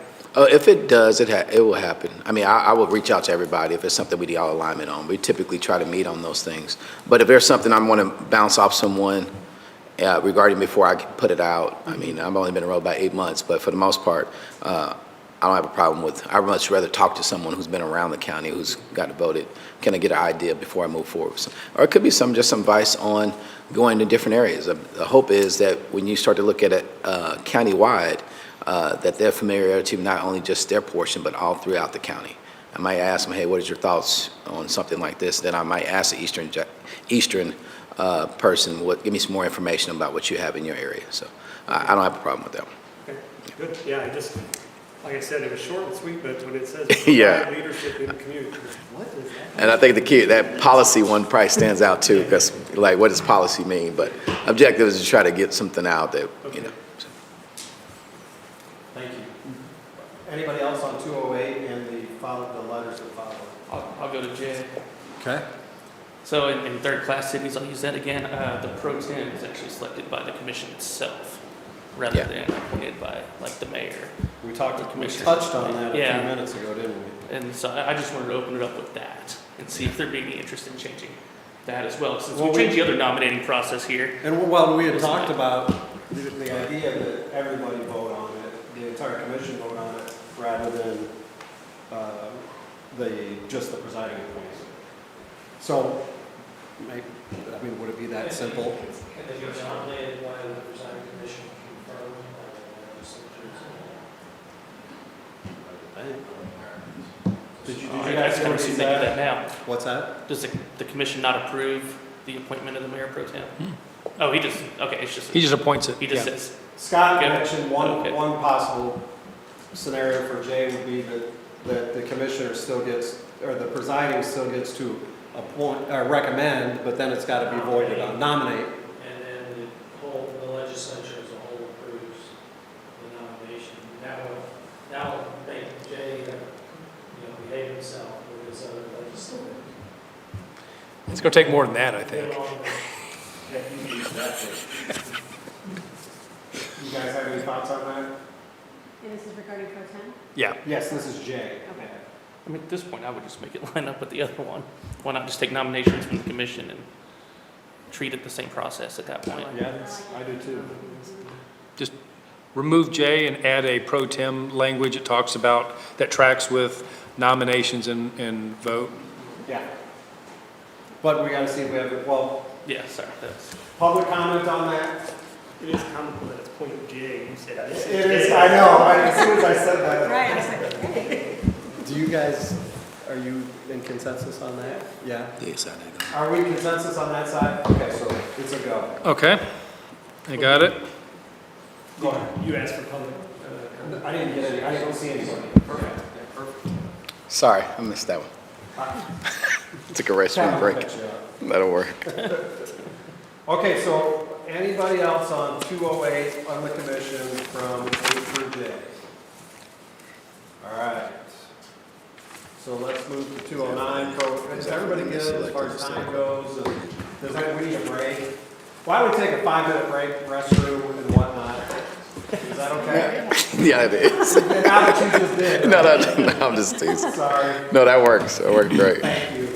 if it does, it will happen. I mean, I will reach out to everybody if it's something we need all alignment on. We typically try to meet on those things. But if there's something I want to bounce off someone regarding before I put it out, I mean, I've only been around about 8 months, but for the most part, I don't have a problem with, I'd much rather talk to someone who's been around the county, who's got voted, kind of get an idea before I move forward. Or it could be just some advice on going to different areas. The hope is that when you start to look at it county-wide, that their familiarity, not only just their portion, but all throughout the county. I might ask them, hey, what is your thoughts on something like this? Then I might ask the Eastern person, give me some more information about what you have in your area. So I don't have a problem with that. Okay, good. Yeah, I just, like I said, it was short and sweet, but when it says Yeah. provide leadership in the community, what is that? And I think the key, that policy one probably stands out too, because like, what does policy mean? But objective is to try to get something out that, you know. So. Thank you. Anybody else on 208 and the letters that follow? I'll go to Jay. Okay. So in third-class cities, I'll use that again, the pro tem is actually selected by the commission itself, rather Yeah. than appointed by, like, the mayor. We The touched commissioner. on that a Yeah. few minutes ago, didn't we? And so I just wanted to open it up with that, and see if there'd be any interest in changing that as well, since Well, we changed the other nominating process here. And well, we had Was talked that- about the idea that everybody vote on it, the entire commission vote on it, rather than just the presiding appointee. So, I mean, would it be that simple? If you're nominated by the presiding commission, confirmed by the legislature. Did you I guys just kind of see assume they do that now. What's that? Does the commission not approve the appointment of the mayor pro tem? Oh, he just, okay, it's just, He just appoints it. he just Yeah. says, Scott Okay. mentioned Okay. one possible scenario for Jay would be that the commissioner still gets, or the presiding still gets to appoint, or recommend, but then it's got to be voided on, nominate. And then the legislature as a whole approves the nomination. That will make Jay, behave himself with his other legislators. It's going to take more than that, I think. You guys have any thoughts on that? And this is regarding pro tem? Yeah. Yes, this is Jay. Okay. I mean, at this point, I would just make it line up with the other one. Why not just take nominations from the commission and treat it the same process at that point? Yeah, I do too. Just remove J and add a pro tem language it talks about that tracks with nominations and vote. Yeah. But we got to see if we have, Yeah, sorry, that's. public comment on that? It is comical that it's point J, you said this. It is, I know, as soon as I said that. Right, I was like, hey. Do you guys, are you in consensus on that? Yeah? Yes, I did. Are we consensus on that side? Okay, so it's a go. Okay. I got it. Go ahead. You asked for public. I didn't get any, I don't see anybody. Perfect. Sorry, I missed that one. Took a restroom break. That'll work. Okay, so anybody else on 208 on the commission from A through J? All right. So let's move to 209. Is everybody good as far as time goes? And does that, we need a break? Why don't we take a 5-minute break, restroom and whatnot? Is that okay? Yeah, it is. Now that you just did. No, I'm just teasing. Sorry. No, that works. That worked great. Thank you.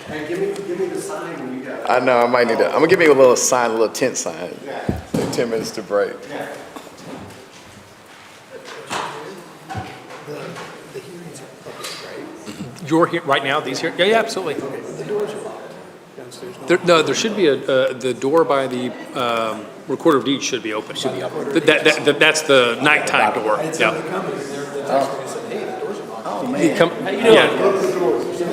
Hey, give me the sign when you got it. I know, I might need to, I'm gonna give me a little sign, a little tent sign. Yeah. Like 10 minutes to break. Yeah. The hearings are public, right? You're here, right now, these here? Yeah, absolutely. The doors are locked downstairs. No, there should be the door by the recorder of deeds should be open. Should be open. That's the nighttime door, It's yeah. on the company, they're texting me, said, hey, the doors are locked. Oh, You man. come- How you doing? Yeah,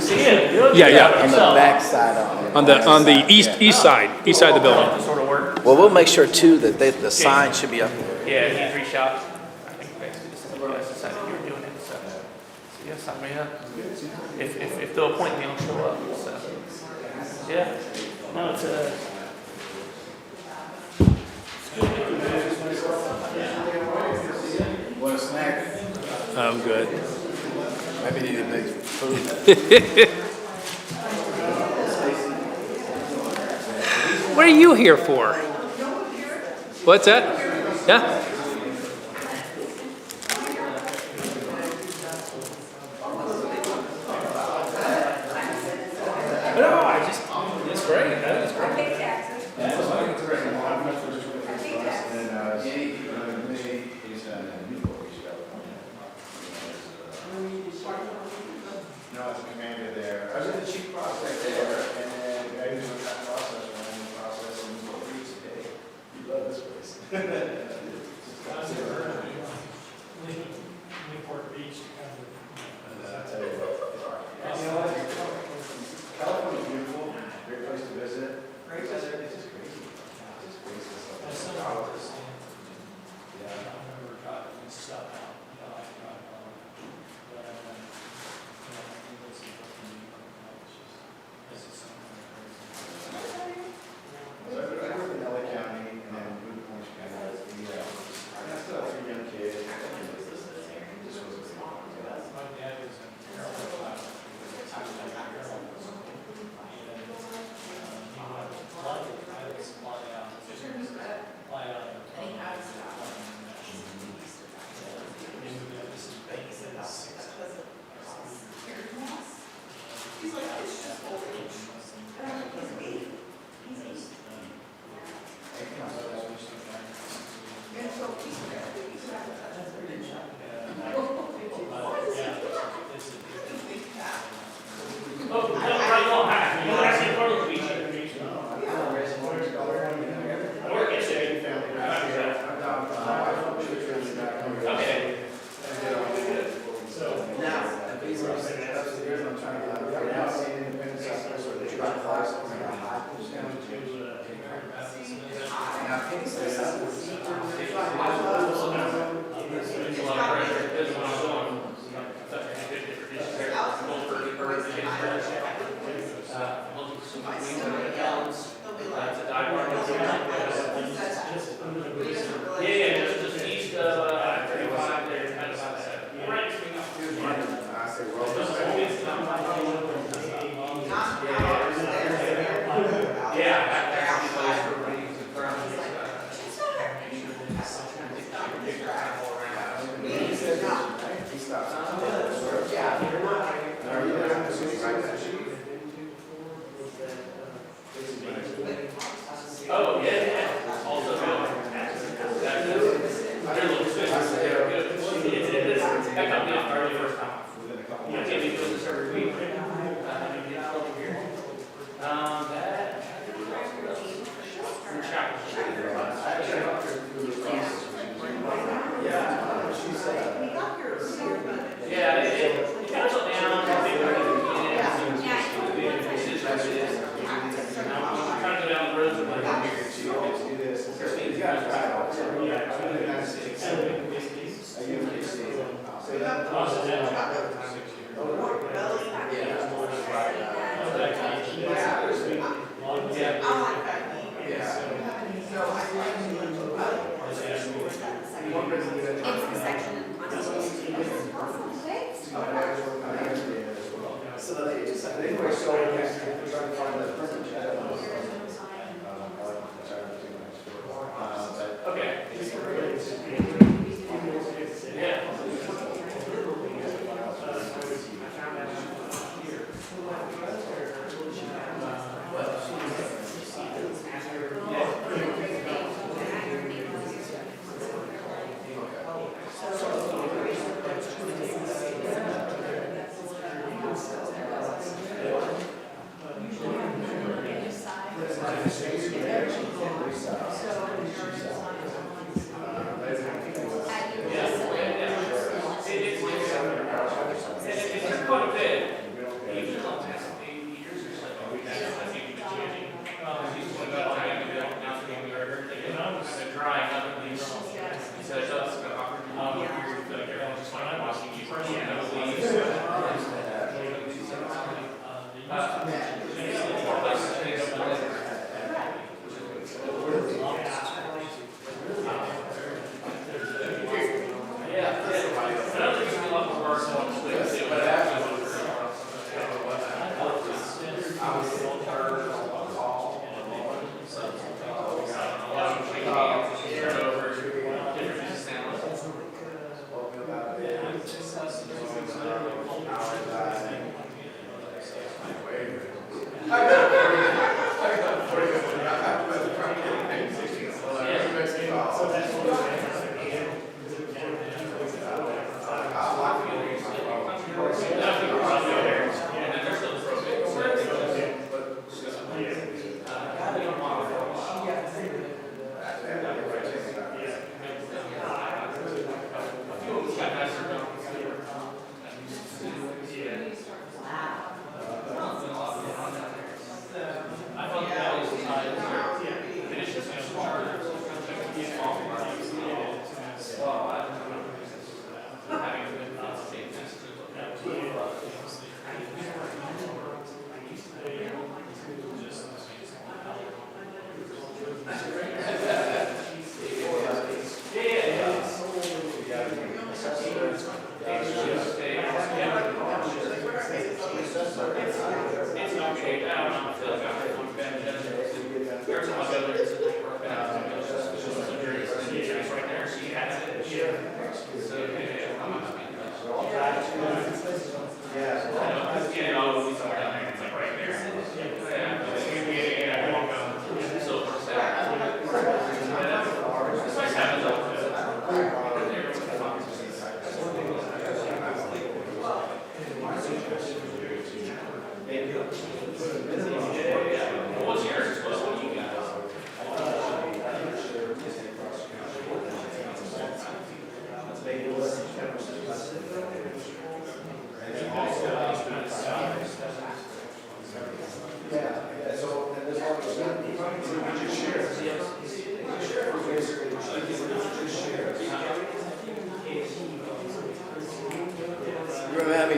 Good. Yeah, yeah. On the back side on the east side of the building. Sort of work. Well, we'll make sure too that the sign should be up there. Yeah, he's reached out. I think basically just said, you guys decided you were doing it, so. Yeah, sign me up. If they'll appoint me, I'll show up, so. Yeah, no, it's Want a snack? I'm good. Maybe need to make food. What are you here for? What's that? Yeah? No, I just, it's great, that is great. No, as a commander there. I was in the chief prospect there, and then I was in that process, running the process, and it was 3 weeks a day. You love this place.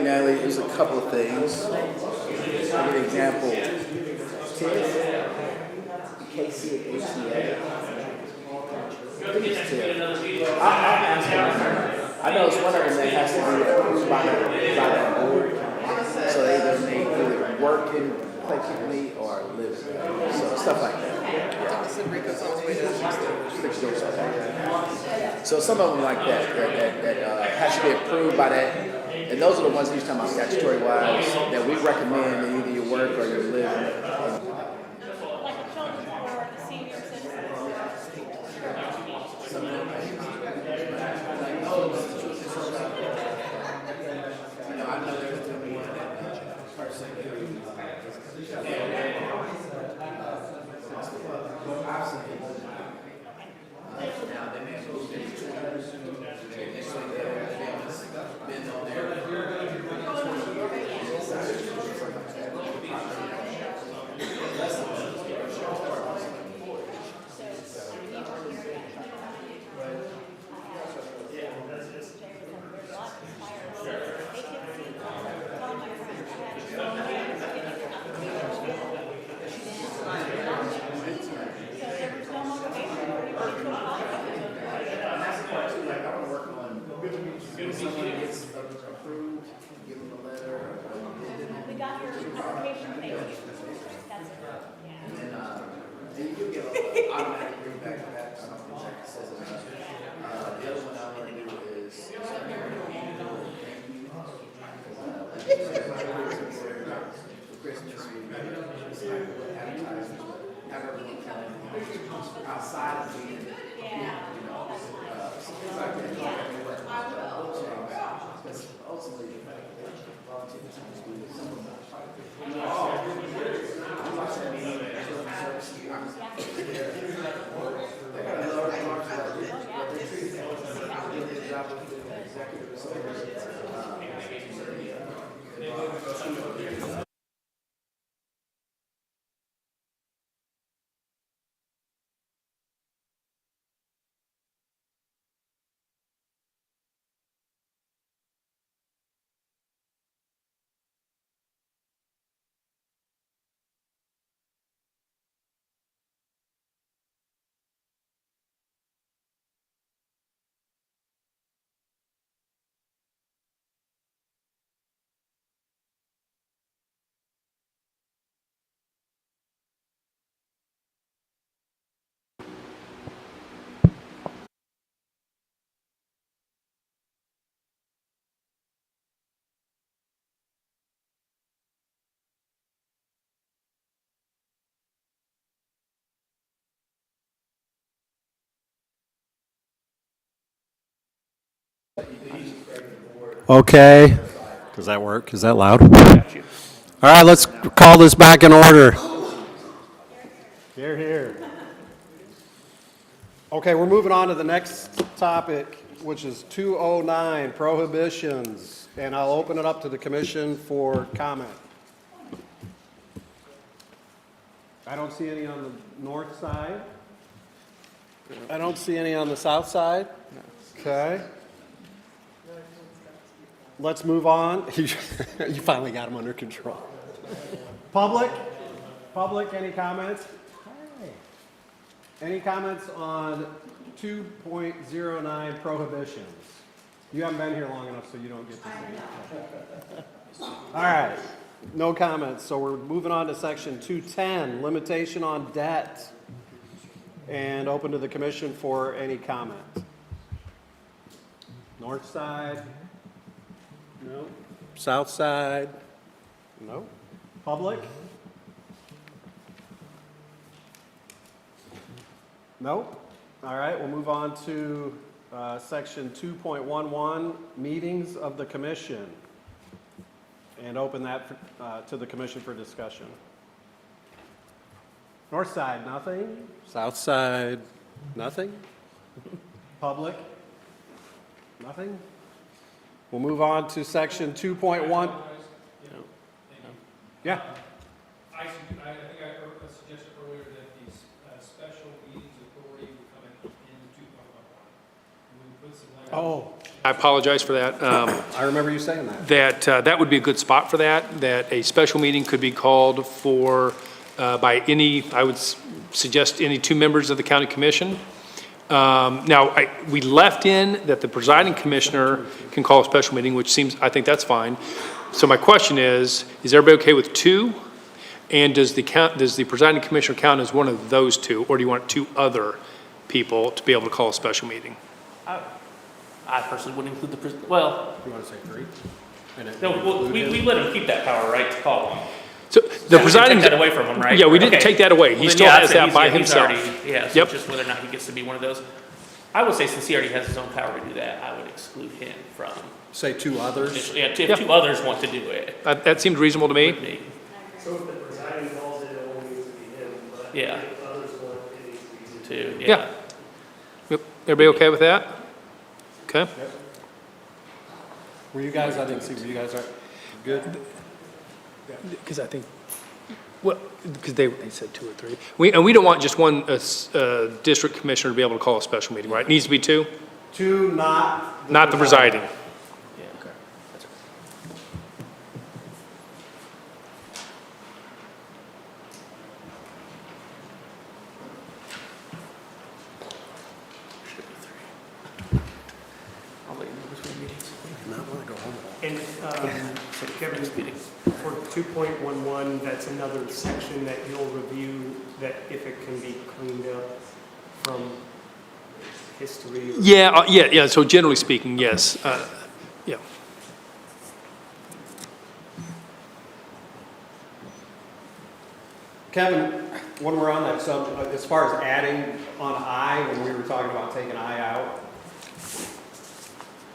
Natalie, there's a couple of things. For example, TIF, Casey at HCA. I think it's TIF. I'll ask her. I know it's one of them that has to be approved by the board. So they either work in Clay County or live, so stuff like that. So some of them like that has to be approved by that. And those are the ones he's talking about statutory wise, that we recommend that either you work or you live. Like the children's or the senior citizens. I know there's going to be now they may have moved into been on there. Someone gets approved, give them a letter. We got your application, thank you. That's it. And then you do get an automatic rebate back. I don't think that says it. The other one I want to do is for Christmas, we advertise, have everyone come outside of the, something like that. Because ultimately, volunteers do this. They got a large market, but they treat it as a job with the executive assistants. Okay. Does that work? Is that loud? All right, let's call this back in order. Here. Okay, we're moving on to the next topic, which is 209, prohibitions. And I'll open it up to the commission for comment. I don't see any on the north side. I don't see any on the south side. Okay. Let's move on. You finally got them under control. Public? Public, any comments? Any comments on 2.09 prohibitions? You haven't been here long enough, so you don't get to see. All right, no comments. So we're moving on to section 210, limitation on debt. And open to the commission for any comment. North side? No. South side? No. Public? No. All right, we'll move on to section 2.11, meetings of the commission. And open that to the commission for discussion. North side, nothing. South side, nothing. Public, nothing. We'll move on to section 2.1. Yeah. I think I heard a suggestion earlier that these special meetings authority would come in 2.11. We put some language. Oh, I apologize for that. I remember you saying that. That would be a good spot for that a special meeting could be called for by any, I would suggest any two members of the county commission. Now, we left in that the presiding commissioner can call a special meeting, which seems, I think that's fine. So my question is everybody okay with two? And does the presiding commissioner count as one of those two, or do you want two other people to be able to call a special meeting? I personally wouldn't include the, well, You want to say three? no, we let him keep that power, right, to call one. So the presiding. Take that away from him, right? Yeah, we didn't Okay. take that away. He Well, then, still yeah, I'd has say that he's- by yeah, he's himself. already- Yeah, so Yep. just whether or not he gets to be one of those. I would say since he already has his own power to do that, I would exclude him from, Say two others? yeah, if Yeah. two others want to do it. That seemed reasonable to me. would be- So if the presiding calls it, it only needs to be him, but Yeah. if others want, it needs to be you. To, Yeah. Yep. Everybody okay with that? Okay. Were you guys, I didn't see, were you guys good? Because I think, well, because they said two or three. And we don't want just one district commissioner to be able to call a special meeting, right? It needs to be two? Two, not. Not the presiding. yeah. Should be three. I'll let you know between meetings. And, so Kevin, for 2.11, that's another section that you'll review, that if it can be cleaned up from history. Yeah. So generally speaking, yes. Yeah. Kevin, when we're on that subject, as far as adding on I, when we were talking about taking I out,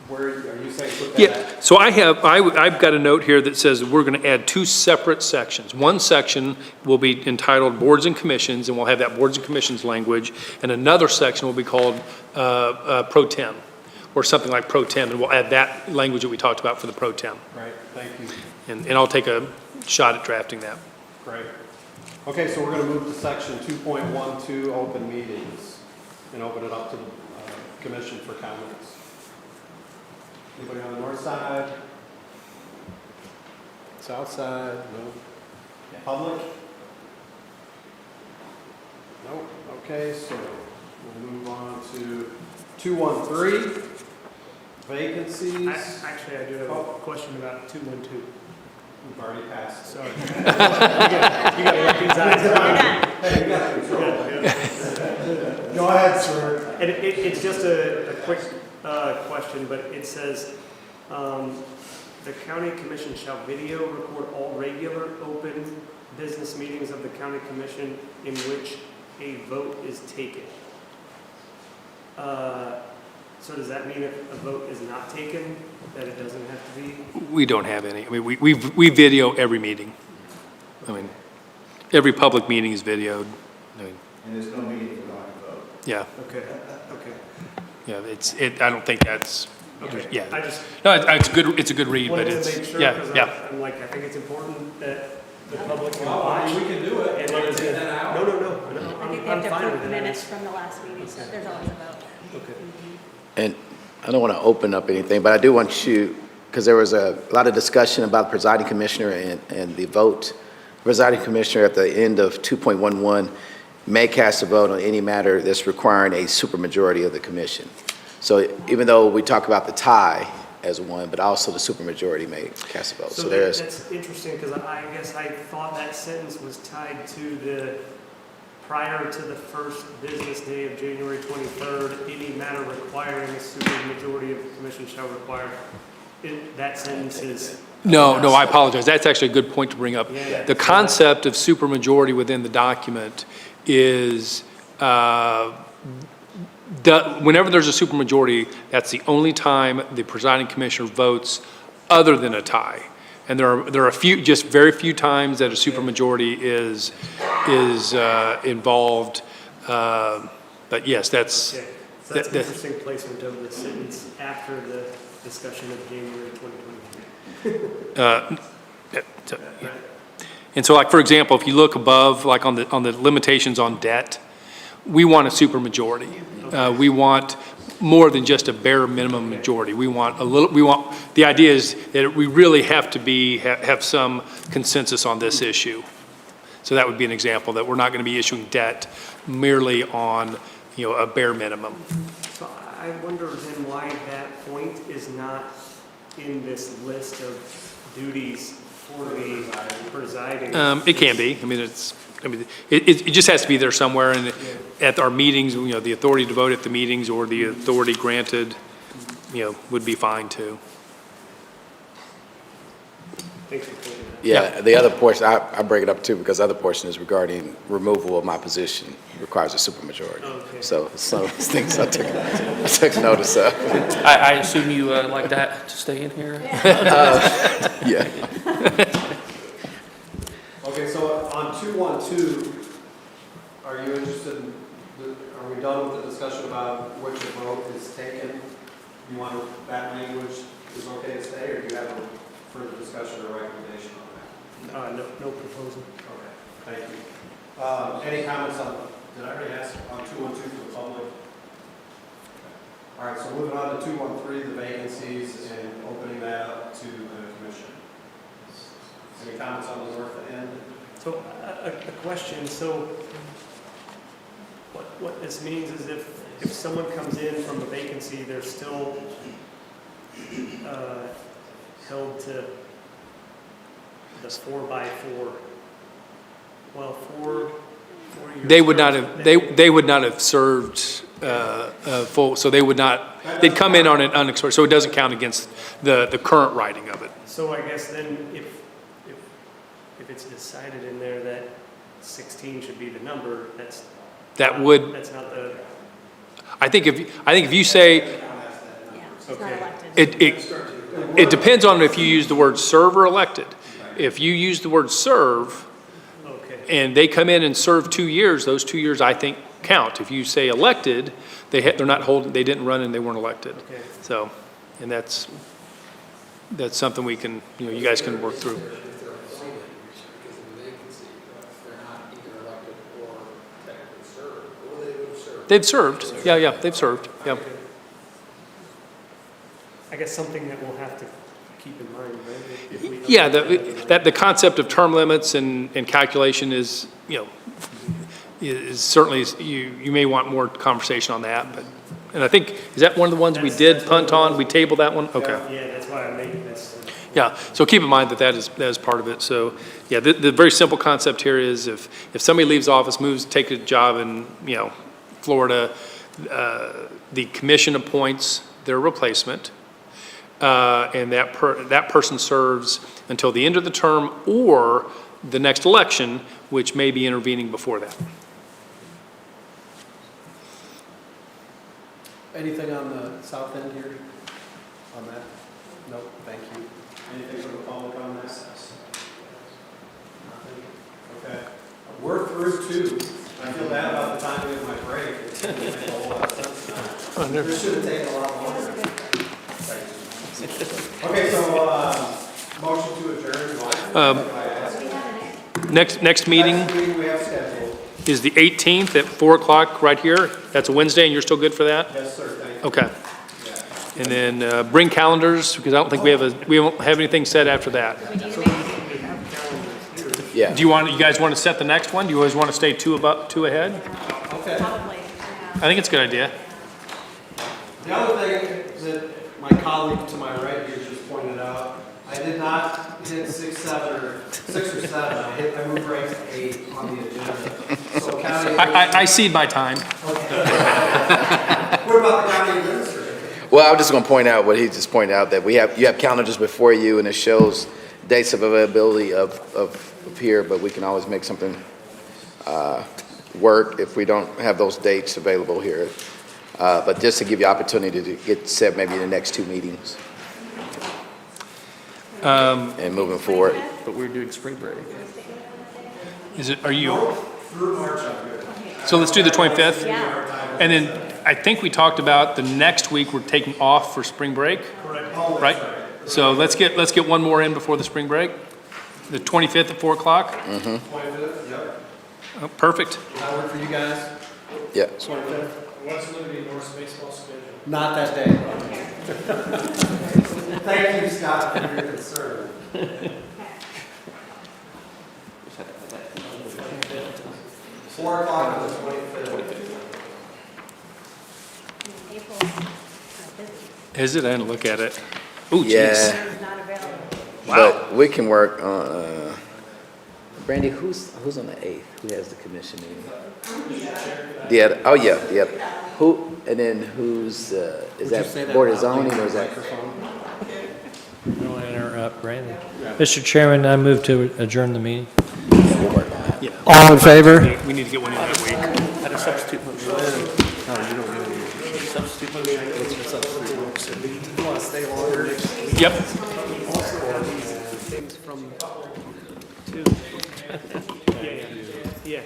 where, are you saying put that Yeah, at? so I've got a note here that says we're going to add two separate sections. One section will be entitled Boards and Commissions, and we'll have that Boards and Commissions language, and another section will be called Pro Tem, or something like Pro Tem, and we'll add that language that we talked about for the Pro Tem. Right, thank you. And I'll take a shot at drafting that. Great. Okay, so we're going to move to section 2.12, open meetings, and open it up to the commission for comments. Anybody on the north side? South side? No. Public? Nope. Okay, so we'll move on to 213, vacancies. Actually, I do have a question about 212. We've already passed. Sorry. You got these eyes. Hey, you got control. Go ahead, sir. And it's just a quick question, but it says, the county commission shall video record all regular open business meetings of the county commission in which a vote is taken. So does that mean if a vote is not taken, that it doesn't have to be? We don't have any. I mean, we video every meeting. I mean, every public meeting is videoed. I mean, And there's no meeting if we don't have a vote. yeah, Okay. I don't think that's, Okay. yeah. I just No, it's a good read, but wanted to it's, make sure, yeah, because yeah. I'm like, I think it's important that the public can Well, I watch. mean, we can do it. And What then is it, 10 hours? No, I think they I'm have to fine approve with it. minutes from the last meeting, so there's always a vote. Okay. And I don't want to open up anything, but I do want you, because there was a lot of discussion about presiding commissioner and the vote. Presiding commissioner at the end of 2.11 may cast a vote on any matter that's requiring a supermajority of the commission. So even though we talk about the tie as one, but also the supermajority may cast a vote. So there's, That's interesting, because I guess I thought that sentence was tied to the, prior to the first business day of January 23rd, any matter requiring a supermajority of the commission shall require. That sentence is. No, I apologize. That's actually a good point to bring up. Yeah. The concept of supermajority within the document is, whenever there's a supermajority, that's the only time the presiding commissioner votes other than a tie. And there are a few, just very few times that a supermajority is involved. But yes, that's. Okay, so that's an interesting placement of the sentence after the discussion of January 2023. And so, like, for example, if you look above, like on the limitations on debt, we want a supermajority. We want more than just a bare minimum majority. We want the idea is that we really have to have some consensus on this issue. So that would be an example, that we're not going to be issuing debt merely on, a bare minimum. So I wonder then why that point is not in this list of duties for the presiding. It can be. It just has to be there somewhere, and at our meetings, the authority to vote at the meetings or the authority granted, would be fine too. Thanks for pointing that. yeah, the other portion, I bring it up too, because the other portion is regarding removal of my position requires a supermajority. Okay. So some of those things I took notice of. I assume you like that to stay in here? Yeah. Okay, so on 212, are you interested in, are we done with the discussion about which vote is taken? You want that language is okay to stay, or do you have a further discussion or recommendation on that? No proposal. Okay, thank you. Any comments on, did I already ask on 212 for the public? All right, so moving on to 213, the vacancies, and opening that up to the commission. Any comments on the north end? So a question, so what this means is if someone comes in from a vacancy, they're still held to the 4x4, well, 4 years. They would not have, they would not have served full, so they would not, they'd come in on an unexpired, so it doesn't count against the current writing of it. So I guess then if it's decided in there that 16 should be the number, that's That would, not the, I think if you say, Yeah, it's not Okay. elected. it depends on if you use the word serve or elected. If you use the word serve, okay. and they come in and serve 2 years, those 2 years, I think, count. If you say elected, they're not holding, they didn't run and they weren't elected. Okay. So, and that's something we can, you guys can work through. They've served, yeah, they've served, yeah. I guess something that we'll have to keep in mind, right? if we- Yeah, the concept of term limits and calculation is, is certainly, you may want more conversation on that, but, and I think, is that one of the ones we did punt on? We tabled that one? Okay. Yeah, that's why I'm making this. Yeah, so keep in mind that is part of it. So, yeah, the very simple concept here is if somebody leaves office, moves, takes a job in, Florida, the commission appoints their replacement, and that person serves until the end of the term or the next election, which may be intervening before that. Anything on the south end here? On that? Nope, thank you. Anything from the public on this? Nothing? Okay. We're through 2. I feel bad about the timing of my break. It didn't make a whole lot of sense now. This should have taken a lot longer. Okay, so, motion to adjourn. Next meeting Next meeting we have scheduled. is the 18th at 4 o'clock right here. That's a Wednesday, and you're still good for that? Yes, sir, thank you. Okay. And then bring calendars, because I don't think we won't have anything set after that. Yeah. Do you guys want to set the next one? Do you always want to stay two ahead? Okay. Probably. I think it's a good idea. The other thing that my colleague to my right here just pointed out, I did not hit 6 or 7. I moved right to 8 on the agenda. So county. I cede my time. What about the county administrator? Well, I'm just going to point out what he just pointed out, that you have calendars before you, and it shows dates of availability of here, but we can always make something work if we don't have those dates available here. But just to give you opportunity to get set maybe in the next 2 meetings and moving forward. But we're doing spring break. Are you? So let's do the 25th? Yeah. And then I think we talked about the next week we're taking off for spring break. Correct. Right? So let's get one more in before the spring break. The 25th at 4 o'clock? 25th, yep. Oh, perfect. Does that work for you guys? Yeah. 25th? What's Liberty North's baseball schedule? Not that day. Thank you, Scott, for your concern. 4 o'clock on the 25th. Is it? I didn't look at it. Oh, jeez. Yeah. Not available. But we can work on, Brandy, who's on the 8th? Who has the commission meeting? Yeah. Who, and then who's, is that Board of Zoning or is that? I don't want to interrupt Brandon. Mr. Chairman, I move to adjourn the meeting. We'll work on that. All in favor? We need to get one in that week. Had a substitute motion. Substitute motion. Yep. Things from two. Yeah.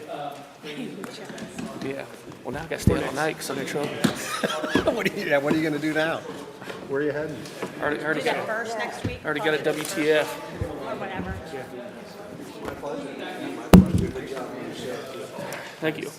Yeah. Well, now I gotta stay all night because I'm in trouble. What are you gonna do now? Where are you heading? Already Do that first next week. got a WTF. Or whatever. Thank you.